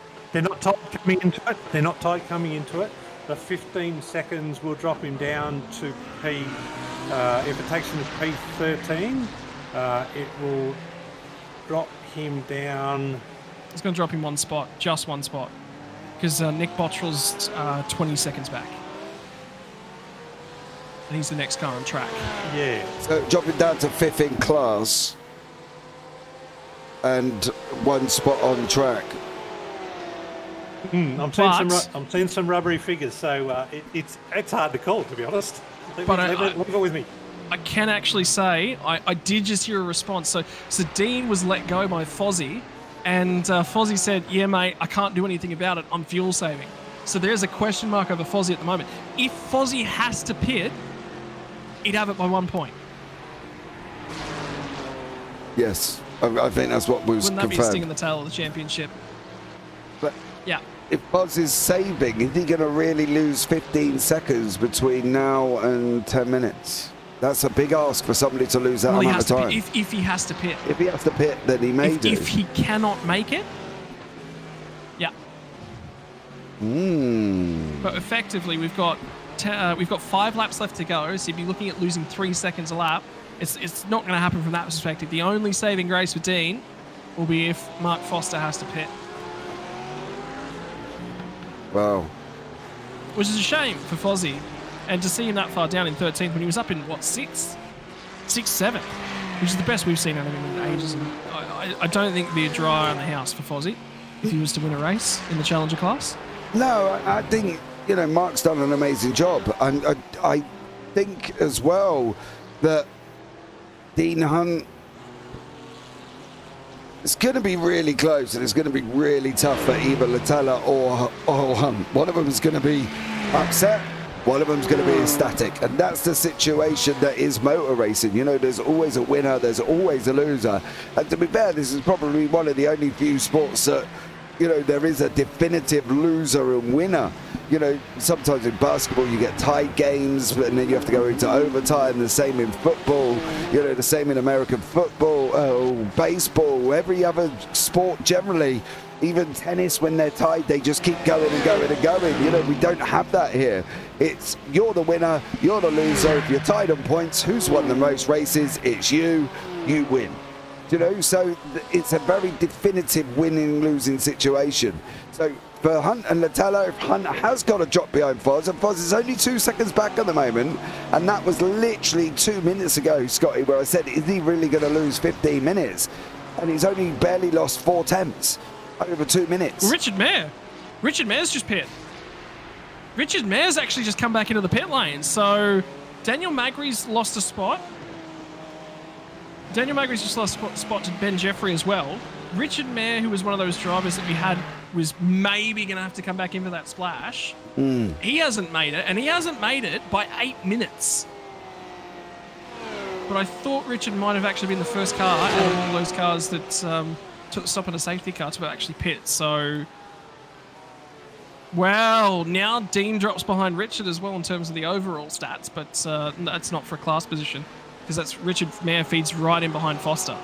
tied coming into it. They're not tied coming into it. The 15 seconds will drop him down to P. If it takes him to P13, it will drop him down. It's going to drop him 1 spot, just 1 spot, because Nick Bottrell's 20 seconds back. And he's the next car on track. Yeah. So dropping down to 5th in class and 1 spot on track. I'm seeing some rubbery figures, so it's hard to call, to be honest. Leave it with me. I can actually say I did just hear a response. So Dean was let go by Fozzie, and Fozzie said, "Yeah, mate, I can't do anything about it. I'm fuel saving." So there's a question mark over Fozzie at the moment. If Fozzie has to pit, he'd have it by 1 point. Yes, I think that's what was Wouldn't that confirmed. be a sting in the tail of the championship? But yeah. If Buzz is saving, is he going to really lose 15 seconds between now and 10 minutes? That's a big ask for somebody to lose that amount of time. If he has to pit. If he has to pit, then he may do. If he cannot make it, yeah. But effectively, we've got 5 laps left to go, so you'd be looking at losing 3 seconds a lap. It's not going to happen from that perspective. The only saving grace for Dean will be if Mark Foster has to pit. Wow. Which is a shame for Fozzie. And to see him that far down in 13th when he was up in, what, 6th? 6th, 7th. which is the best we've seen out of him in ages. And I don't think it'd be a dry on the house for Fozzie if he was to win a race in the Challenger class. No, I think, you know, Mark's done an amazing job. And I think as well that Dean Hunt, it's going to be really close, and it's going to be really tough for either Latella or Hunt. One of them is going to be upset, one of them's going to be ecstatic, and that's the situation that is motor racing. You know, there's always a winner, there's always a loser, and to be fair, this is probably one of the only few sports that, you know, there is a definitive loser and winner. You know, sometimes in basketball you get tied games and then you have to go into overtime. The same in football, you know, the same in American football, baseball, every other sport generally. Even tennis, when they're tied, they just keep going and going and going. You know, we don't have that here. It's you're the winner, you're the loser. If you're tied on points, who's won the most races? It's you win. You know, so it's a very definitive winning-losing situation. So for Hunt and Latella, if Hunt has got a drop behind Foz, and Foz is only 2 seconds back at the moment, and that was literally 2 minutes ago, Scotty, where I said, is he really going to lose 15 minutes? And he's only barely lost 4 tenths over 2 minutes. Well, Richard Mare's just pit. Richard Mare's actually just come back into the pit lane, so Daniel Magri's lost a spot. Daniel Magri's just lost a spot to Ben Jeffrey as well. Richard Mare, who was one of those drivers that we had, was maybe going to have to come back in for that splash. He hasn't made it, and he hasn't made it by 8 minutes. But I thought Richard might have actually been the first car out of all those cars that took the stop at a safety car to actually pit. So, well, now Dean drops behind Richard as well in terms of the overall stats, but that's not for a class position, because that's Richard Mare feeds right in behind Foster.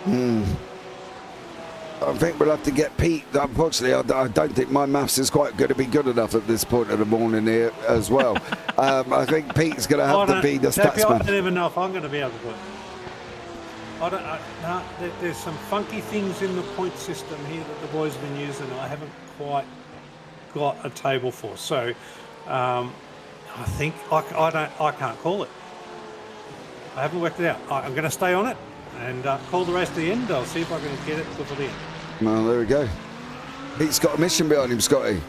I think we'll have to get Pete. Unfortunately, I don't think my maths is quite going to be good enough at this point of the morning here as well. I think Pete's going to have to be the stats man. I don't even know if I'm going to be able to do it. There's some funky things in the point system here that the boys have been using I haven't quite got a table for. So I think I can't call it. I haven't worked it out. I'm going to stay on it and call the race to the end. I'll see if I can get it before the end. Well, there we go. Pete's got a mission behind him, Scotty.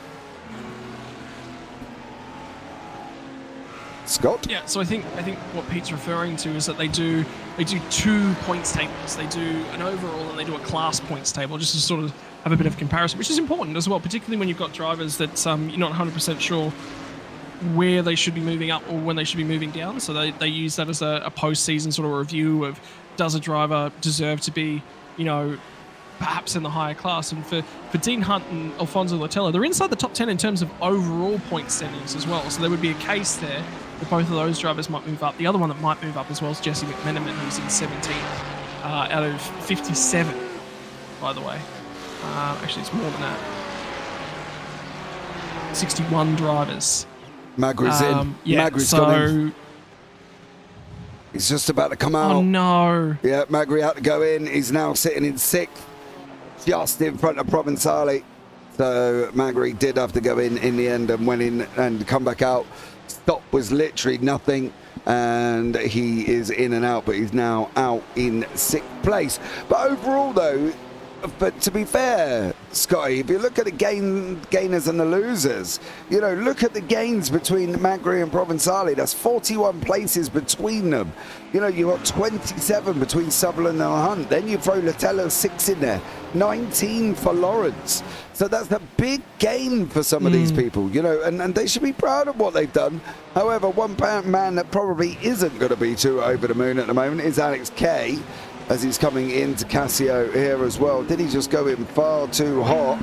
Scott? Yeah, so I think what Pete's referring to is that they do 2 points tables. They do an overall and they do a class points table, just to sort of have a bit of comparison, which is important as well, particularly when you've got drivers that you're not 100% sure where they should be moving up or when they should be moving down. So they use that as a post-season sort of review of, does a driver deserve to be, you know, perhaps in the higher class. And for Dean Hunt and Alfonso Latella, they're inside the top 10 in terms of overall point standings as well. So there would be a case there that both of those drivers might move up. The other one that might move up as well is Jesse McMenamin, who's in 17th out of 57, by the way. Actually, it's more than that. 61 drivers. Magri's in. Yeah, Magri's gone in. He's just about to come out. Oh, no. Yeah, Magri had to go in. He's now sitting in 6th, just in front of Provençali. So Magri did have to go in the end and went in and come back out. Stop was literally nothing, and he is in and out, but he's now out in 6th place. But overall, though, but to be fair, Scotty, if you look at the gainers and the losers, you know, look at the gains between Magri and Provençali. That's 41 places between them. You know, you got 27 between Sutherland and Hunt. Then you throw Latella 6 in there, 19 for Lawrence. So that's a big gain for some of these people, you know, and they should be proud of what they've done. However, one man that probably isn't going to be too over the moon at the moment is Alex Kay, as he's coming into Casio here as well. Did he just go in far too hot?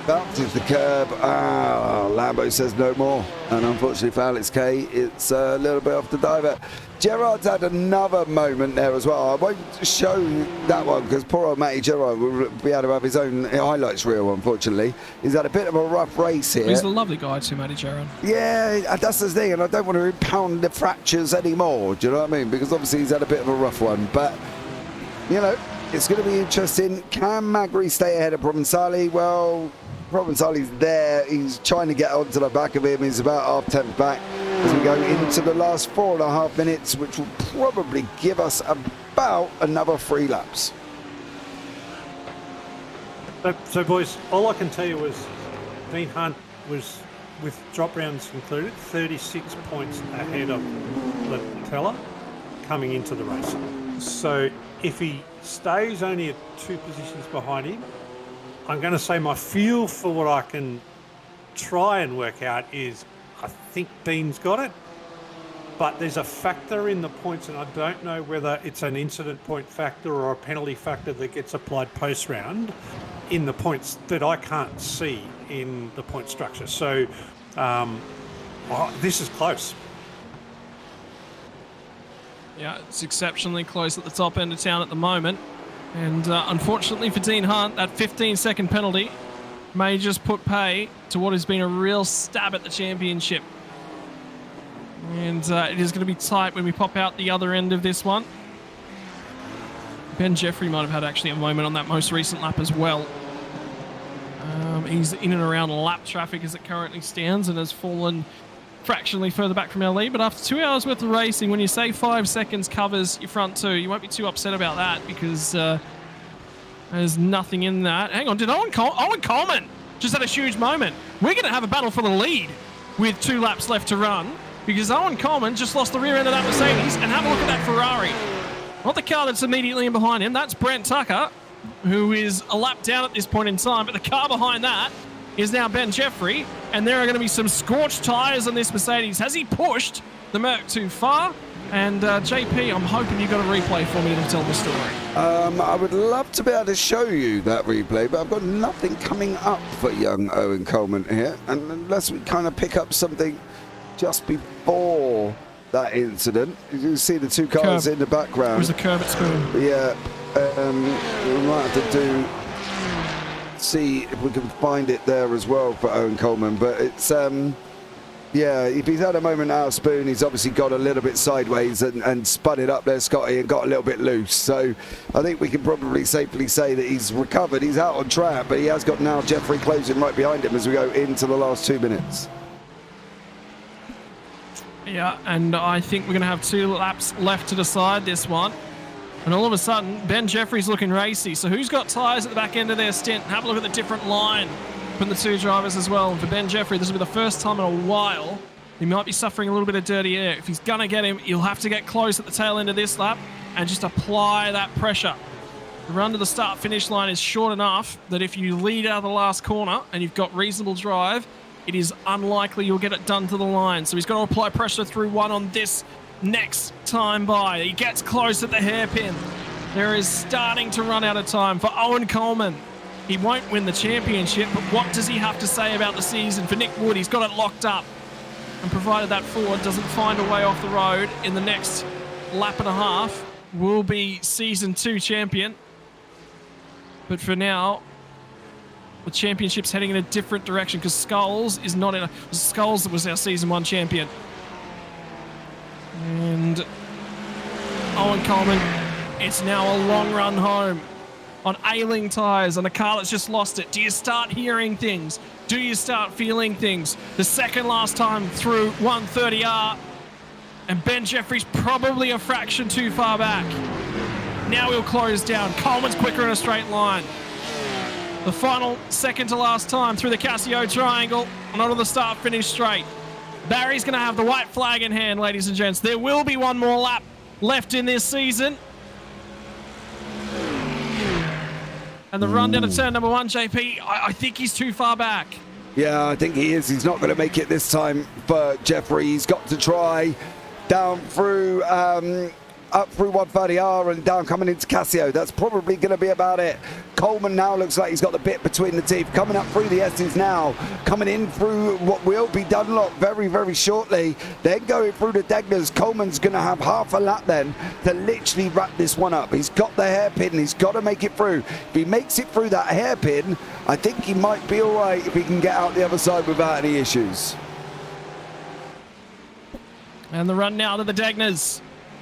Bounces the curb. Lambo says no more. And unfortunately for Alex Kay, it's a little bit off the diver. Gerard's had another moment there as well. I won't show that one because poor old Matty Gerard will be able to have his own highlights reel, unfortunately. He's had a bit of a rough race here. He's a lovely guy too, Matty Gerard. Yeah, that's the thing, and I don't want to impound the fractures anymore, do you know what I mean? Because obviously he's had a bit of a rough one, but, you know, it's going to be interesting. Can Magri stay ahead of Provençali? Well, Provençali's there. He's trying to get onto the back of him. He's about half 10th back as we go into the last 4.5 minutes, which will probably give us about another 3 laps. So boys, all I can tell you was Dean Hunt was, with drop rounds included, 36 points ahead of Latella coming into the race. So if he stays only at 2 positions behind him, I'm going to say my feel for what I can try and work out is I think Dean's got it, but there's a factor in the points, and I don't know whether it's an incident point factor or a penalty factor that gets applied post-round in the points that I can't see in the point structure. So this is close. Yeah, it's exceptionally close at the top end of town at the moment. And unfortunately for Dean Hunt, that 15-second penalty may just put pay to what has been a real stab at the championship. And it is going to be tight when we pop out the other end of this one. Ben Jeffrey might have had actually a moment on that most recent lap as well. He's in and around lap traffic as it currently stands and has fallen fractionally further back from our lead. But after 2 hours worth of racing, when you say 5 seconds covers your front 2, you won't be too upset about that because there's nothing in that. Hang on, did Owen Coleman just had a huge moment? We're going to have a battle for the lead with 2 laps left to run because Owen Coleman just lost the rear end of that Mercedes, and have a look at that Ferrari. Not the car that's immediately in behind him, that's Brent Tucker, who is a lap down at this point in time, but the car behind that is now Ben Jeffrey, and there are going to be some scorched tyres on this Mercedes. Has he pushed the Merc too far? And JP, I'm hoping you've got a replay for me to tell the story. I would love to be able to show you that replay, but I've got nothing coming up for young Owen Coleman here, and unless we kind of pick up something just before that incident. You can see the 2 cars in the background. It was a curve at Spoon. Yeah, we might have to see if we can find it there as well for Owen Coleman, but it's yeah, if he's had a moment out of Spoon, he's obviously got a little bit sideways and spun it up there, Scotty, and got a little bit loose. So I think we can probably safely say that he's recovered. He's out on track, but he has got now Jeffrey closing right behind him as we go into the last 2 minutes. Yeah, and I think we're going to have 2 laps left to decide this one. And all of a sudden, Ben Jeffrey's looking racy. So who's got tyres at the back end of their stint? Have a look at the different line from the 2 drivers as well. And for Ben Jeffrey, this will be the first time in a while he might be suffering a little bit of dirty air. If he's going to get him, he'll have to get close at the tail end of this lap and just apply that pressure. The run to the start-finish line is short enough that if you lead out of the last corner and you've got reasonable drive, it is unlikely you'll get it done to the line. So he's got to apply pressure through 1 on this next time by. He gets close at the hairpin. There is starting to run out of time for Owen Coleman. He won't win the championship, but what does he have to say about the season? For Nick Wood, he's got it locked up. And provided that Ford doesn't find a way off the road in the next lap and a half, will be Season 2 champion. But for now, the championship's heading in a different direction because Skulls is not in a... Skulls was our Season 1 champion. And Owen Coleman, it's now a long run home on ailing tyres on a car that's just lost it. Do you start hearing things? Do you start feeling things? The second last time through 130R, and Ben Jeffrey's probably a fraction too far back. Now he'll close down. Coleman's quicker in a straight line. The final second to last time through the Casio triangle, not on the start-finish straight. Barry's going to have the white flag in hand, ladies and gents. There will be 1 more lap left in this season. And the run down to turn number 1, JP, I think he's too far back. Yeah, I think he is. He's not going to make it this time for Jeffrey. He's got to try down through... up through 130R and down coming into Casio. That's probably going to be about it. Coleman now looks like he's got the bit between the teeth. Coming up through the S's now. Coming in through what will be Dunlop very, very shortly. Then going through the Degners. Coleman's going to have half a lap then to literally wrap this one up. He's got the hairpin. He's got to make it through. If he makes it through that hairpin, I think he might be all right if he can get out the other side without any issues. And the run now to the Degners.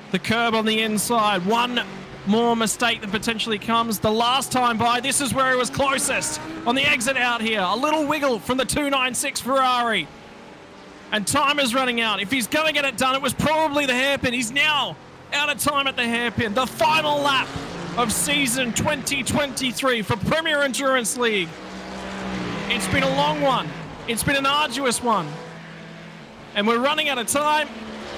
The curb on the inside. 1 more mistake that potentially comes. The last time by, this is where he was closest. On the exit out here. A little wiggle from the 296 Ferrari. And time is running out. If he's going to get it done, it was probably the hairpin. He's now out of time at the hairpin. The final lap of season 2023 for Premier Endurance League. It's been a long one. It's been an arduous one. And we're running out of time.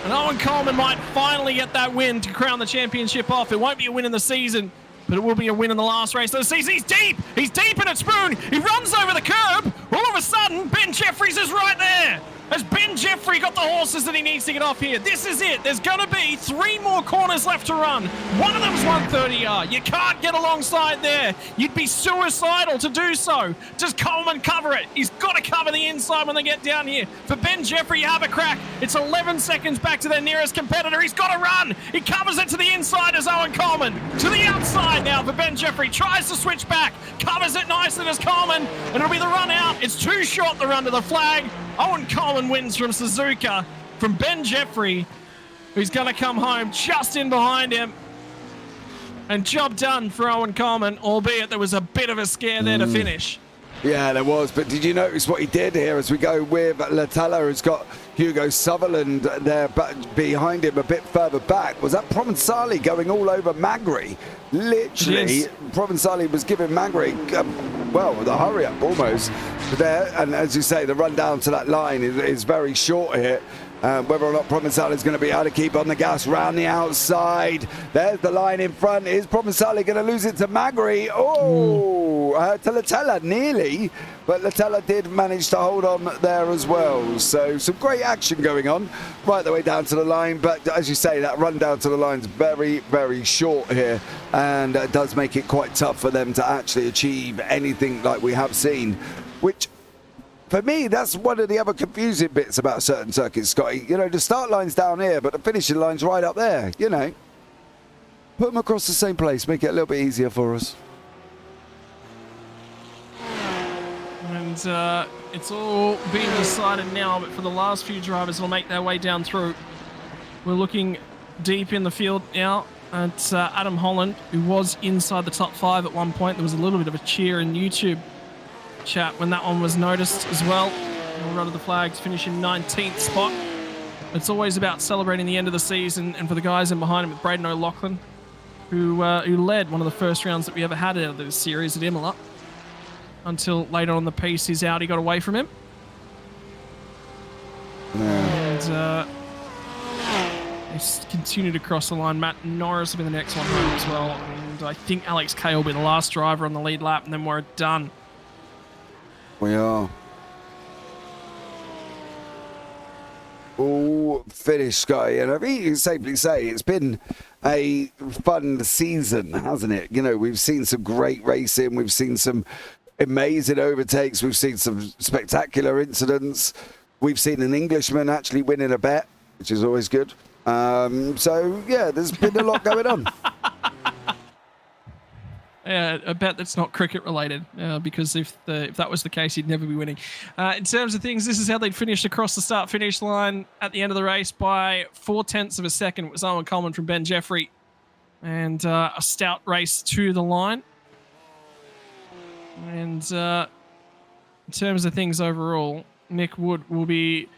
And Owen Coleman might finally get that win to crown the championship off. It won't be a win in the season, but it will be a win in the last race of the season. He's deep. He's deep in a spoon. He runs over the curb. All of a sudden, Ben Jeffries is right there. Has Ben Jeffrey got the horses that he needs to get off here? This is it. There's going to be 3 more corners left to run. One of them's 130R. You can't get alongside there. You'd be suicidal to do so. Does Coleman cover it? He's got to cover the inside when they get down here. For Ben Jeffrey, you have a crack. It's 11 seconds back to their nearest competitor. He's got to run. He covers it to the inside as Owen Coleman. To the outside now for Ben Jeffrey. Tries to switch back. Covers it nicely as Coleman. And it'll be the run out. It's too short, the run to the flag. Owen Coleman wins from Suzuka, from Ben Jeffrey, who's going to come home just in behind him. And job done for Owen Coleman, albeit there was a bit of a scare there to finish. Yeah, there was. But did you notice what he did here as we go with Latella, who's got Hugo Sutherland there behind him a bit further back? Was that Provençali going all over Magri? Literally, Provençali was giving Magri, well, the hurry up almost there. And as you say, the run down to that line is very short here. Whether or not Provençali is going to be able to keep on the gas round the outside. There's the line in front. Is Provençali going to lose it to Magri? Oh, to Latella nearly, but Latella did manage to hold on there as well. So some great action going on right the way down to the line. But as you say, that run down to the line is very, very short here, and does make it quite tough for them to actually achieve anything like we have seen, which, for me, that's one of the other confusing bits about certain circuits, Scotty. You know, the start line's down here, but the finishing line's right up there, you know. Put them across the same place, make it a little bit easier for us. And it's all being decided now, but for the last few drivers that'll make their way down through, we're looking deep in the field now at Adam Holland, who was inside the top 5 at one point. There was a little bit of a cheer in YouTube chat when that one was noticed as well. We'll run to the flags, finish in 19th spot. It's always about celebrating the end of the season, and for the guys in behind him with Braden O'Loughlin, who led one of the first rounds that we ever had out of this series at Imola, until later on the piece his Audi got away from him. And they continued to cross the line. Matt Norris will be the next one home as well, and I think Alex Kay will be the last driver on the lead lap, and then we're done. We are. All finished, Scotty, and I think you can safely say it's been a fun season, hasn't it? You know, we've seen some great racing, we've seen some amazing overtakes, we've seen some spectacular incidents, we've seen an Englishman actually winning a bet, which is always good. So, yeah, there's been a lot going on. Yeah, a bet that's not cricket related, because if that was the case, he'd never be winning. In terms of things, this is how they'd finished across the start-finish line at the end of the race by 0.4 of a second. It was Owen Coleman from Ben Jeffrey, and a stout race to the line. And in terms of things overall, Nick Wood will be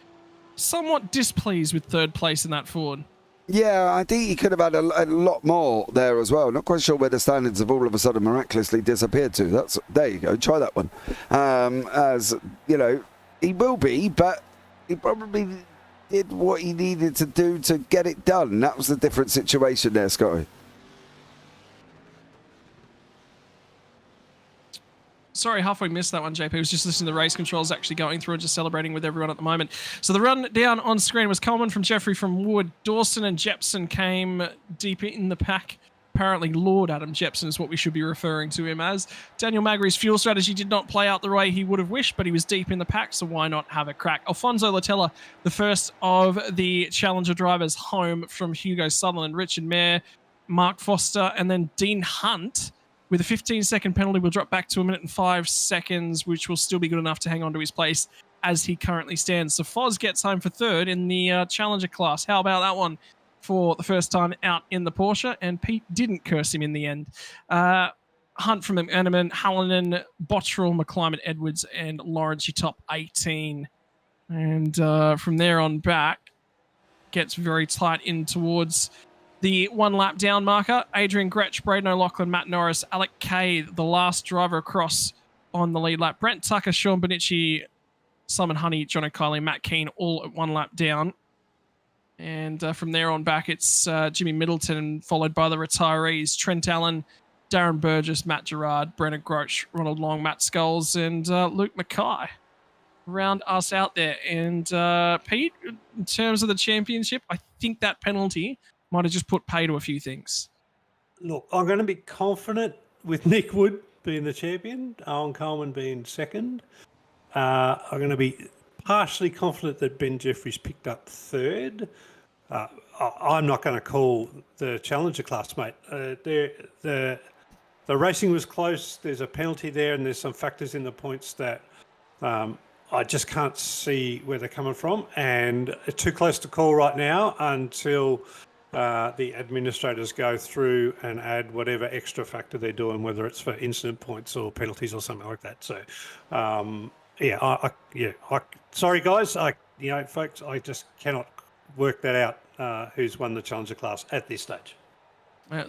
somewhat displeased with third place in that Ford. Yeah, I think he could have had a lot more there as well. Not quite sure where the standards have all of a sudden miraculously disappeared to. There you go. Try that one. As you know, he will be, but he probably did what he needed to do to get it done. That was the different situation there, Scotty. Sorry, halfway missed that one, JP. I was just listening to the race controls actually going through and just celebrating with everyone at the moment. So the run down on screen was Coleman from Jeffrey from Wood. Dawson and Jepson came deep in the pack. Apparently, Lord Adam Jepson is what we should be referring to him as. Daniel Magri's fuel strategy did not play out the way he would have wished, but he was deep in the pack, so why not have a crack? Alfonso Latella, the first of the Challenger drivers home from Hugo Sutherland, Richard Mayer, Mark Foster, and then Dean Hunt. With a 15-second penalty, we'll drop back to 1 minute and 5 seconds, which will still be good enough to hang on to his place as he currently stands. So Foz gets home for third in the Challenger class. How about that one for the first time out in the Porsche? And Pete didn't curse him in the end. Hunt from McManaman, Hallinan, Bottrell, McClimate, Edwards, and Lawrence, you top 18. And from there on back, gets very tight in towards the 1 lap down marker. Adrian Gretsch, Braden O'Loughlin, Matt Norris, Alec Kay, the last driver across on the lead lap. Brent Tucker, Sean Bonici, Simon Honey, John O'Kiley, Matt Keane, all at 1 lap down. And from there on back, it's Jimmy Middleton, followed by the retirees, Trent Allen, Darren Burgess, Matt Gerard, Brennan Groch, Ronald Long, Matt Scholes, and Luke Mackay. Round us out there. And Pete, in terms of the championship, I think that penalty might have just put pay to a few things. Look, I'm going to be confident with Nick Wood being the champion, Owen Coleman being second. I'm going to be partially confident that Ben Jeffries picked up third. I'm not going to call the Challenger class, mate. The racing was close. There's a penalty there, and there's some factors in the points that I just can't see where they're coming from, and it's too close to call right now until the administrators go through and add whatever extra factor they're doing, whether it's for incident points or penalties or something like that. So, sorry guys, folks, I just cannot work that out. Who's won the Challenger class at this stage?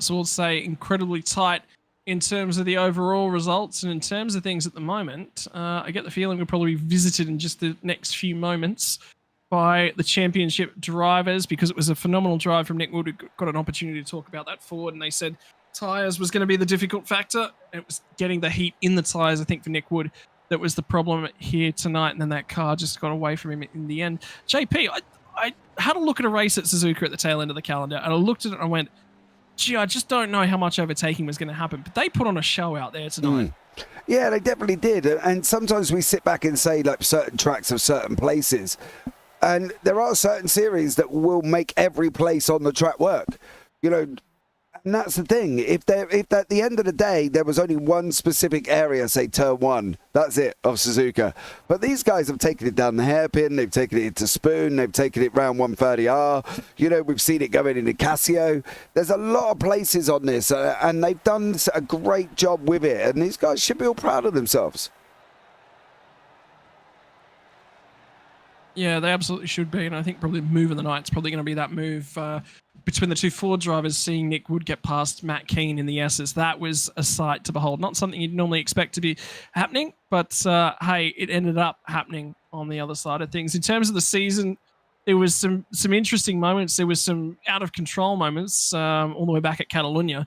So we'll say incredibly tight in terms of the overall results, and in terms of things at the moment, I get the feeling we'll probably be visited in just the next few moments by the championship drivers, because it was a phenomenal drive from Nick Wood. We got an opportunity to talk about that forward, and they said tyres was going to be the difficult factor. It was getting the heat in the tyres, I think, for Nick Wood that was the problem here tonight, and then that car just got away from him in the end. JP, I had a look at a race at Suzuka at the tail end of the calendar, and I looked at it and I went, gee, I just don't know how much overtaking was going to happen. But they put on a show out there tonight. Yeah, they definitely did. And sometimes we sit back and say, like, certain tracks of certain places. And there are certain series that will make every place on the track work. You know, and that's the thing. If at the end of the day, there was only one specific area, say turn 1, that's it, of Suzuka. But these guys have taken it down the hairpin, they've taken it into Spoon, they've taken it round 130R. You know, we've seen it going into Casio. There's a lot of places on this, and they've done a great job with it. And these guys should be all proud of themselves. Yeah, they absolutely should be. And I think probably the move of the night is probably going to be that move between the two Ford drivers, seeing Nick Wood get past Matt Keane in the S's. That was a sight to behold. Not something you'd normally expect to be happening, but hey, it ended up happening on the other side of things. In terms of the season, there was some interesting moments. There was some out of control moments all the way back at Catalunya.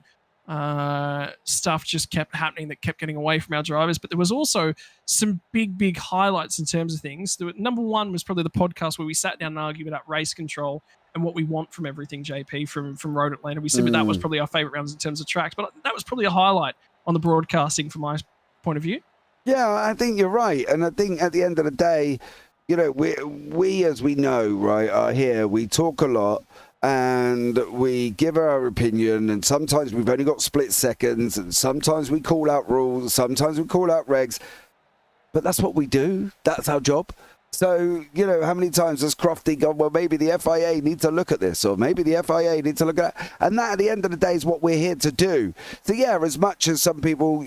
Stuff just kept happening that kept getting away from our drivers, but there was also some big highlights in terms of things. Number one was probably the podcast where we sat down and argued about race control and what we want from everything, JP, from Road Atlanta. We said that was probably our favorite rounds in terms of tracks, but that was probably a highlight on the broadcasting from my point of view. Yeah, I think you're right. And I think at the end of the day, you know, we as we know, right, are here, we talk a lot, and we give our opinion, and sometimes we've only got split seconds, and sometimes we call out rules, sometimes we call out regs, but that's what we do. That's our job. So, you know, how many times has Crofty gone, well, maybe the FIA need to look at this, or maybe the FIA need to look at that. And that, at the end of the day, is what we're here to do. So, yeah, as much as some people,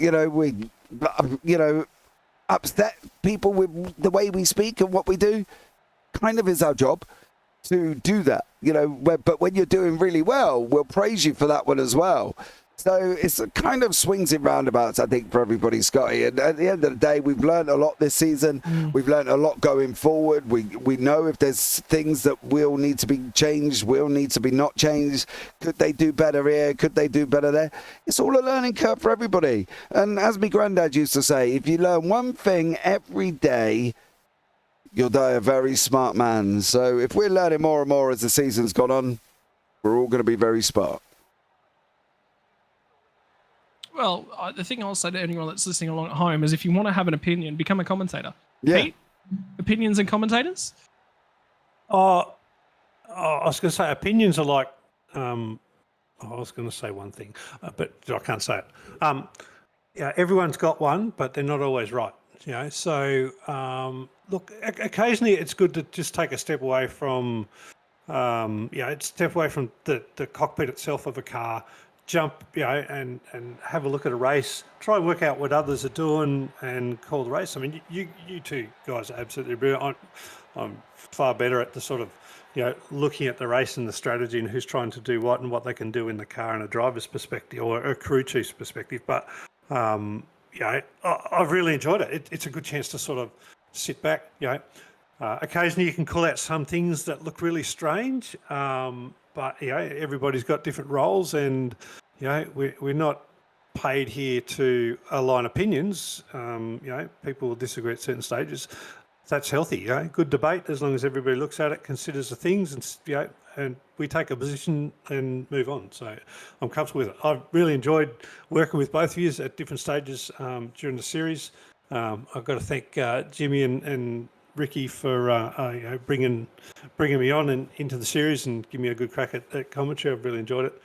upset people with the way we speak and what we do, kind of is our job to do that, you know. But when you're doing really well, we'll praise you for that one as well. So it's a kind of swings and roundabouts, I think, for everybody, Scotty. And at the end of the day, we've learned a lot this season. We've learned a lot going forward. We know if there's things that will need to be changed, will need to be not changed. Could they do better here? Could they do better there? It's all a learning curve for everybody. And as my granddad used to say, if you learn one thing every day, you'll die a very smart man. So if we're learning more and more as the season's gone on, we're all going to be very smart. Well, the thing I'll say to anyone that's listening along at home is if you want to have an opinion, become a commentator. Yeah. Pete, opinions and commentators? I was going to say opinions are like, I was going to say one thing, but I can't say it. Yeah, everyone's got one, but they're not always right. You know, so look, occasionally it's good to just take a step away from, step away from the cockpit itself of a car, jump, and have a look at a race, try and work out what others are doing and call the race. I mean, you two guys are absolutely brilliant. I'm far better at the sort of, looking at the race and the strategy and who's trying to do what and what they can do in the car in a driver's perspective or a crew chief's perspective. But, I've really enjoyed it. It's a good chance to sort of sit back, occasionally you can call out some things that look really strange, but everybody's got different roles, and we're not paid here to align opinions. People will disagree at certain stages. That's healthy. Good debate as long as everybody looks at it, considers the things, and we take a position and move on. So I'm comfortable with it. I've really enjoyed working with both of you at different stages during the series. I've got to thank Jimmy and Ricky for bringing me on and into the series and giving me a good crack at commentary. I've really enjoyed it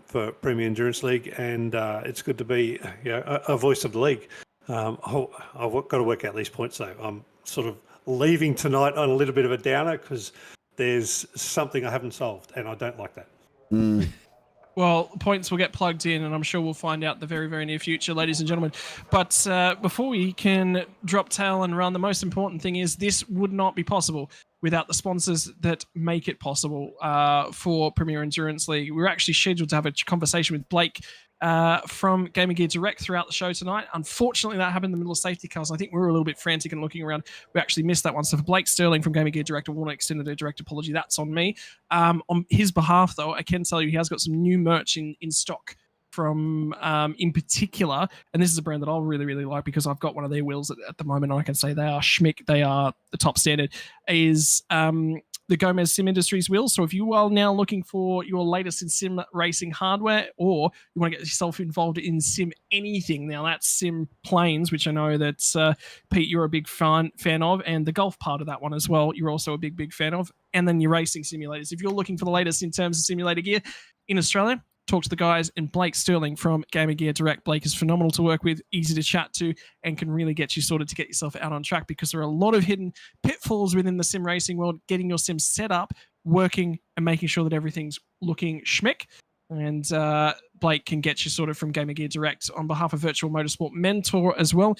for Premier Endurance League, and it's good to be a voice of the league. I've got to work out these points though. I'm sort of leaving tonight on a little bit of a downer because there's something I haven't solved, and I don't like that. Well, points will get plugged in, and I'm sure we'll find out the very, very near future, ladies and gentlemen. But before we can drop tail and run, the most important thing is this would not be possible without the sponsors that make it possible for Premier Endurance League. We're actually scheduled to have a conversation with Blake from Game Gear Direct throughout the show tonight. Unfortunately, that happened in the middle of safety cars. I think we were a little bit frantic and looking around. We actually missed that one. So for Blake Sterling from Game Gear Direct, I want to extend a direct apology. That's on me. On his behalf, though, I can tell you he has got some new merch in stock from, in particular, and this is a brand that I'll really, really like because I've got one of their wheels at the moment, and I can say they are schmick. They are the top standard, is the Gomez Sim Industries wheels. So if you are now looking for your latest in sim racing hardware, or you want to get yourself involved in sim anything, now that's sim planes, which I know that Pete, you're a big fan of, and the golf part of that one as well, you're also a big fan of, and then your racing simulators. If you're looking for the latest in terms of simulator gear in Australia, talk to the guys and Blake Sterling from Gamer Gear Direct. Blake is phenomenal to work with, easy to chat to, and can really get you sorted to get yourself out on track, because there are a lot of hidden pitfalls within the sim racing world, getting your sim set up, working, and making sure that everything's looking schmick. And Blake can get you sorted from Gamer Gear Direct on behalf of Virtual Motorsport Mentor as well,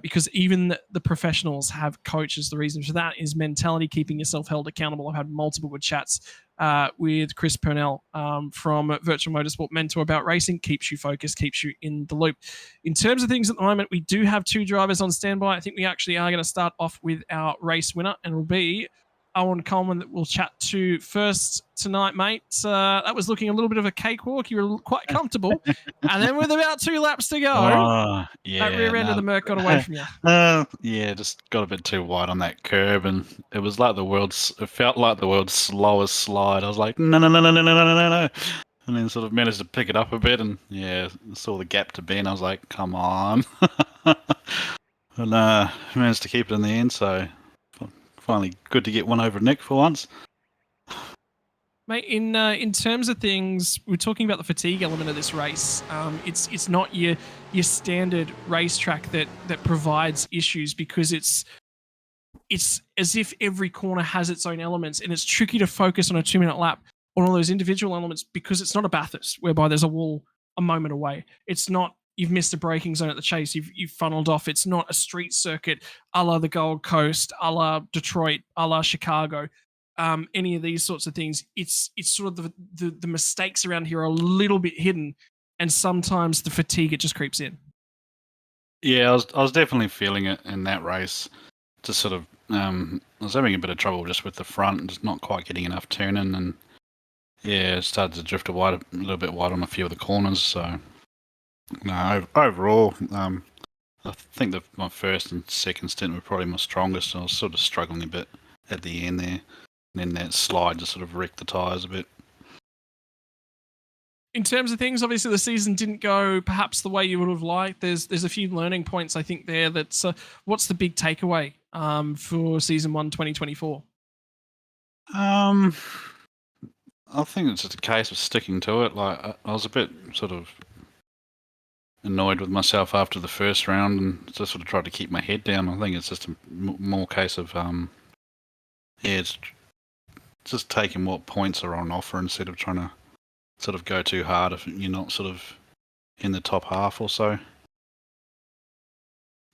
because even the professionals have coaches. The reason for that is mentality, keeping yourself held accountable. I've had multiple good chats with Chris Purnell from Virtual Motorsport Mentor about racing. Keeps you focused, keeps you in the loop. In terms of things at the moment, we do have two drivers on standby. I think we actually are going to start off with our race winner, and it will be Owen Coleman that we'll chat to first tonight, mate. That was looking a little bit of a cakewalk. You were quite comfortable. And then with about 2 laps to go, that rear end of the Merc got away from you. Just got a bit too wide on that curb, and it was like it felt like the world's slowest slide. I was like, no. And then sort of managed to pick it up a bit, and saw the gap to Ben. I was like, come on. And managed to keep it in the end, so finally good to get one over Nick for once. Mate, in terms of things, we're talking about the fatigue element of this race. It's not your standard racetrack that provides issues, because it's as if every corner has its own elements, and it's tricky to focus on a 2-minute lap on all those individual elements, because it's not a Bathurst whereby there's a wall a moment away. It's not you've missed a braking zone at the chase, you've funneled off. It's not a street circuit a la the Gold Coast, a la Detroit, a la Chicago. Any of these sorts of things, it's sort of the mistakes around here are a little bit hidden, and sometimes the fatigue, it just creeps in. Yeah, I was definitely feeling it in that race. Just sort of, I was having a bit of trouble just with the front, just not quite getting enough turning, and it started to drift a little bit wide on a few of the corners. So, no, overall, I think my first and second stint were probably my strongest. I was sort of struggling a bit at the end there. And then that slide just sort of wrecked the tyres a bit. In terms of things, obviously the season didn't go perhaps the way you would have liked. There's a few learning points, I think, there. That's what's the big takeaway for season 1 2024? I think it's just a case of sticking to it. Like I was a bit sort of annoyed with myself after the first round, and just sort of tried to keep my head down. I think it's just a more case of it's just taking what points are on offer instead of trying to sort of go too hard if you're not sort of in the top half or so.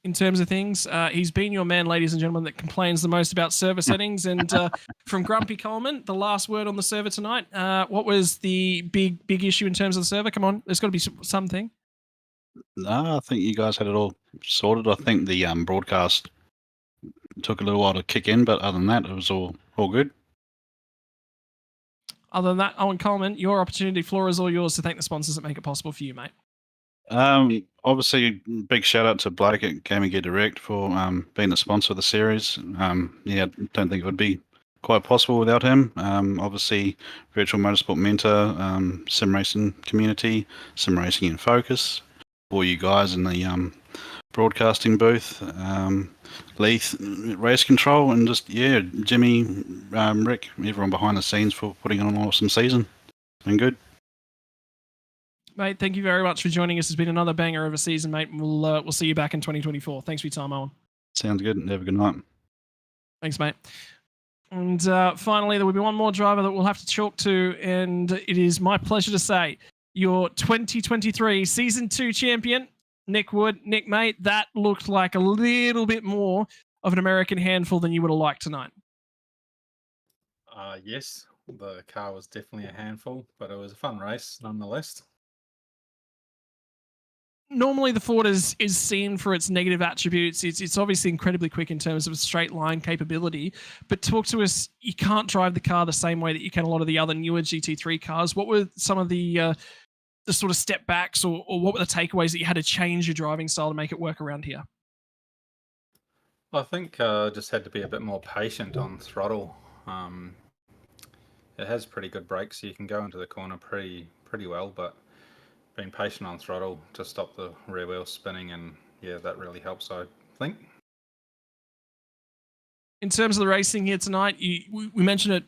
In terms of things, he's been your man, ladies and gentlemen, that complains the most about server settings. And from Grumpy Coleman, the last word on the server tonight. What was the big issue in terms of the server? Come on, there's got to be something. No, I think you guys had it all sorted. I think the broadcast took a little while to kick in, but other than that, it was all good. Other than that, Owen Coleman, your opportunity floor is all yours to thank the sponsors that make it possible for you, mate. Obviously, big shout out to Blake at Gaming Gear Direct for being the sponsor of the series. Yeah, don't think it would be quite possible without him. Obviously, Virtual Motorsport Mentor, Sim Racing Community, Sim Racing in Focus, all you guys in the broadcasting booth, Leith, Race Control, and just, yeah, Jimmy, Rick, everyone behind the scenes for putting on an awesome season. Been good. Mate, thank you very much for joining us. It's been another banger of a season, mate. We'll see you back in 2024. Thanks for your time, Owen. Sounds good. Have a good night. Thanks, mate. And finally, there will be one more driver that we'll have to chalk to, and it is my pleasure to say your 2023 Season 2 champion, Nick Wood. Nick, mate, that looked like a little bit more of an American handful than you would have liked tonight. Yes, the car was definitely a handful, but it was a fun race nonetheless. Normally the Ford is seen for its negative attributes. It's obviously incredibly quick in terms of straight line capability, but talk to us, you can't drive the car the same way that you can a lot of the other newer GT3 cars. What were some of the sort of step backs or what were the takeaways that you had to change your driving style to make it work around here? I think just had to be a bit more patient on throttle. It has pretty good brakes, so you can go into the corner pretty well, but being patient on throttle to stop the rear wheel spinning, and yeah, that really helps, I think. In terms of the racing here tonight, we mentioned it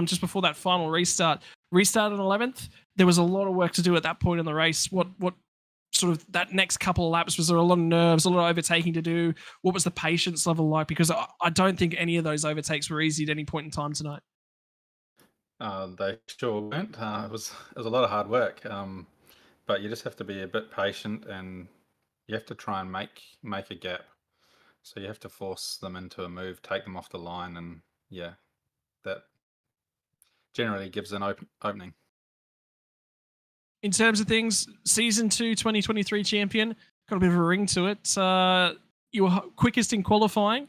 just before that final restart. Restart on 11th, there was a lot of work to do at that point in the race. What sort of that next couple of laps, was there a lot of nerves, a lot of overtaking to do? What was the patience level like? Because I don't think any of those overtakes were easy at any point in time tonight. They sure weren't. It was a lot of hard work. But you just have to be a bit patient, and you have to try and make a gap. So you have to force them into a move, take them off the line, and yeah, that generally gives an opening. In terms of things, Season 2 2023 champion, got a bit of a ring to it. You were quickest in qualifying.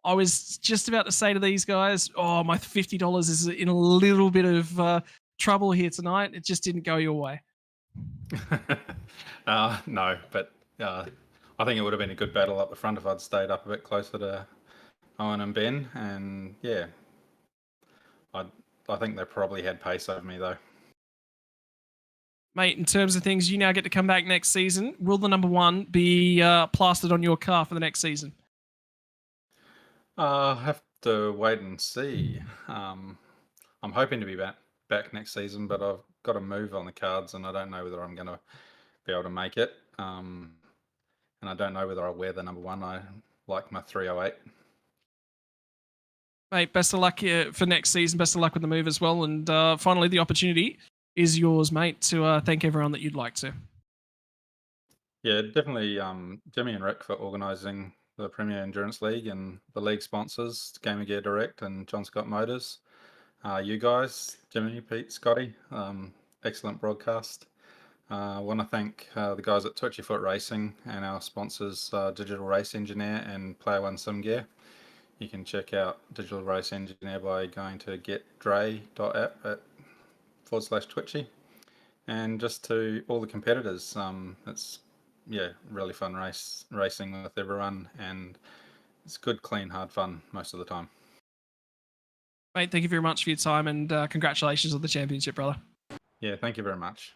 I was just about to say to these guys, oh, my $50 is in a little bit of trouble here tonight. It just didn't go your way. No, but I think it would have been a good battle up the front if I'd stayed up a bit closer to Owen and Ben, and yeah, I think they probably had pace over me though. Mate, in terms of things, you now get to come back next season. Will the number 1 be plastered on your car for the next season? I'll have to wait and see. I'm hoping to be back next season, but I've got a move on the cards, and I don't know whether I'm going to be able to make it. And I don't know whether I'll wear the number 1. I like my 308. Mate, best of luck for next season. Best of luck with the move as well. And finally, the opportunity is yours, mate, to thank everyone that you'd like to. Yeah, definitely Jimmy and Rick for organising the Premier Endurance League, and the league sponsors, Gaming Gear Direct and John Scott Motors. You guys, Jimmy, Pete, Scotty, excellent broadcast. I want to thank the guys at Twitchy Foot Racing and our sponsors, Digital Race Engineer and Player One Sim Gear. You can check out Digital Race Engineer by going to getdre.app /Twitchy. And just to all the competitors, it's really fun racing with everyone, and it's good, clean, hard fun most of the time. Mate, thank you very much for your time, and congratulations on the championship, brother. Yeah, thank you very much.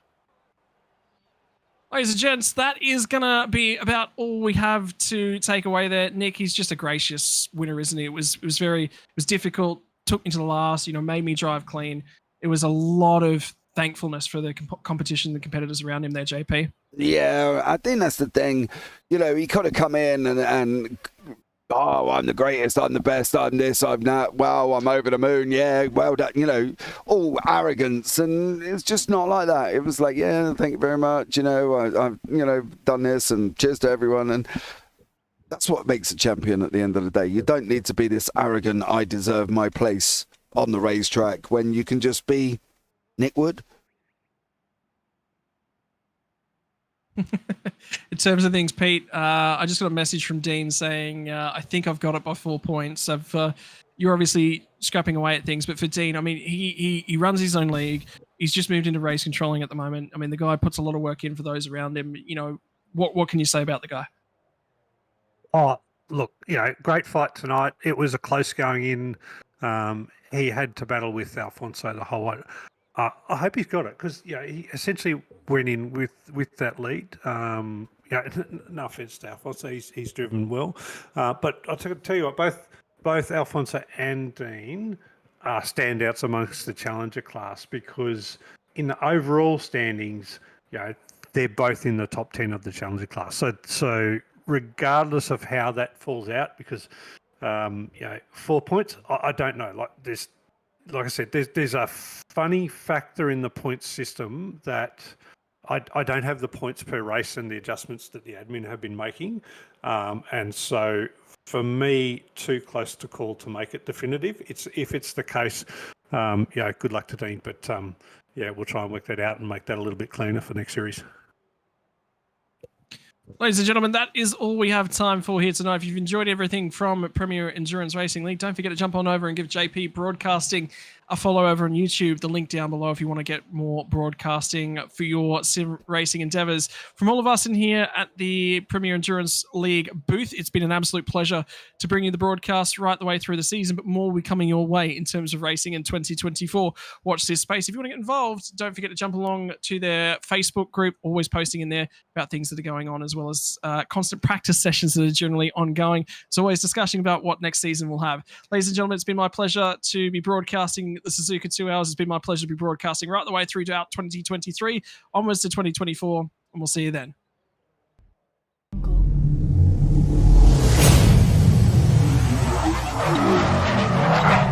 Ladies and gents, that is going to be about all we have to take away there. Nick, he's just a gracious winner, isn't he? It was difficult, took me to the last, made me drive clean. It was a lot of thankfulness for the competition, the competitors around him there, JP. Yeah, I think that's the thing. He could have come in and oh, I'm the greatest, I'm the best, I'm this, I'm that, wow, I'm over the moon, yeah, well done, you know, all arrogance. And it's just not like that. It was like, yeah, thank you very much, you know, I've, you know, done this, and cheers to everyone. And that's what makes a champion at the end of the day. You don't need to be this arrogant, I deserve my place on the racetrack, when you can just be Nick Wood. In terms of things, Pete, I just got a message from Dean saying, I think I've got it by 4 points. You're obviously scrapping away at things, but for Dean, I mean, he runs his own league. He's just moved into race controlling at the moment. I mean, the guy puts a lot of work in for those around him. You know, what can you say about the guy? Oh, look, you know, great fight tonight. It was a close going in. He had to battle with Alfonso the whole way. I hope he's got it, because he essentially went in with that lead. No offense to Alfonso, he's driven well, but I'll tell you what, both Alfonso and Dean are standouts amongst the challenger class, because in the overall standings, they're both in the top 10 of the challenger class. So regardless of how that falls out, because 4 points, I don't know. Like I said, there's a funny factor in the points system that I don't have the points per race and the adjustments that the admin have been making. And so for me, too close to call to make it definitive. If it's the case, good luck to Dean. But we'll try and work that out and make that a little bit cleaner for next series. Ladies and gentlemen, that is all we have time for here tonight. If you've enjoyed everything from Premier Endurance Racing League, don't forget to jump on over and give JP Broadcasting a follow over on YouTube. The link down below if you want to get more broadcasting for your sim racing endeavors. From all of us in here at the Premier Endurance League booth, it's been an absolute pleasure to bring you the broadcast right the way through the season, but more will be coming your way in terms of racing in 2024. Watch this space. If you want to get involved, don't forget to jump along to their Facebook group, always posting in there about things that are going on, as well as constant practice sessions that are generally ongoing. It's always discussion about what next season we'll have. Ladies and gentlemen, it's been my pleasure to be broadcasting the Suzuka 2 Hours. It's been my pleasure to be broadcasting right the way through to 2023, onwards to 2024, and we'll see you then.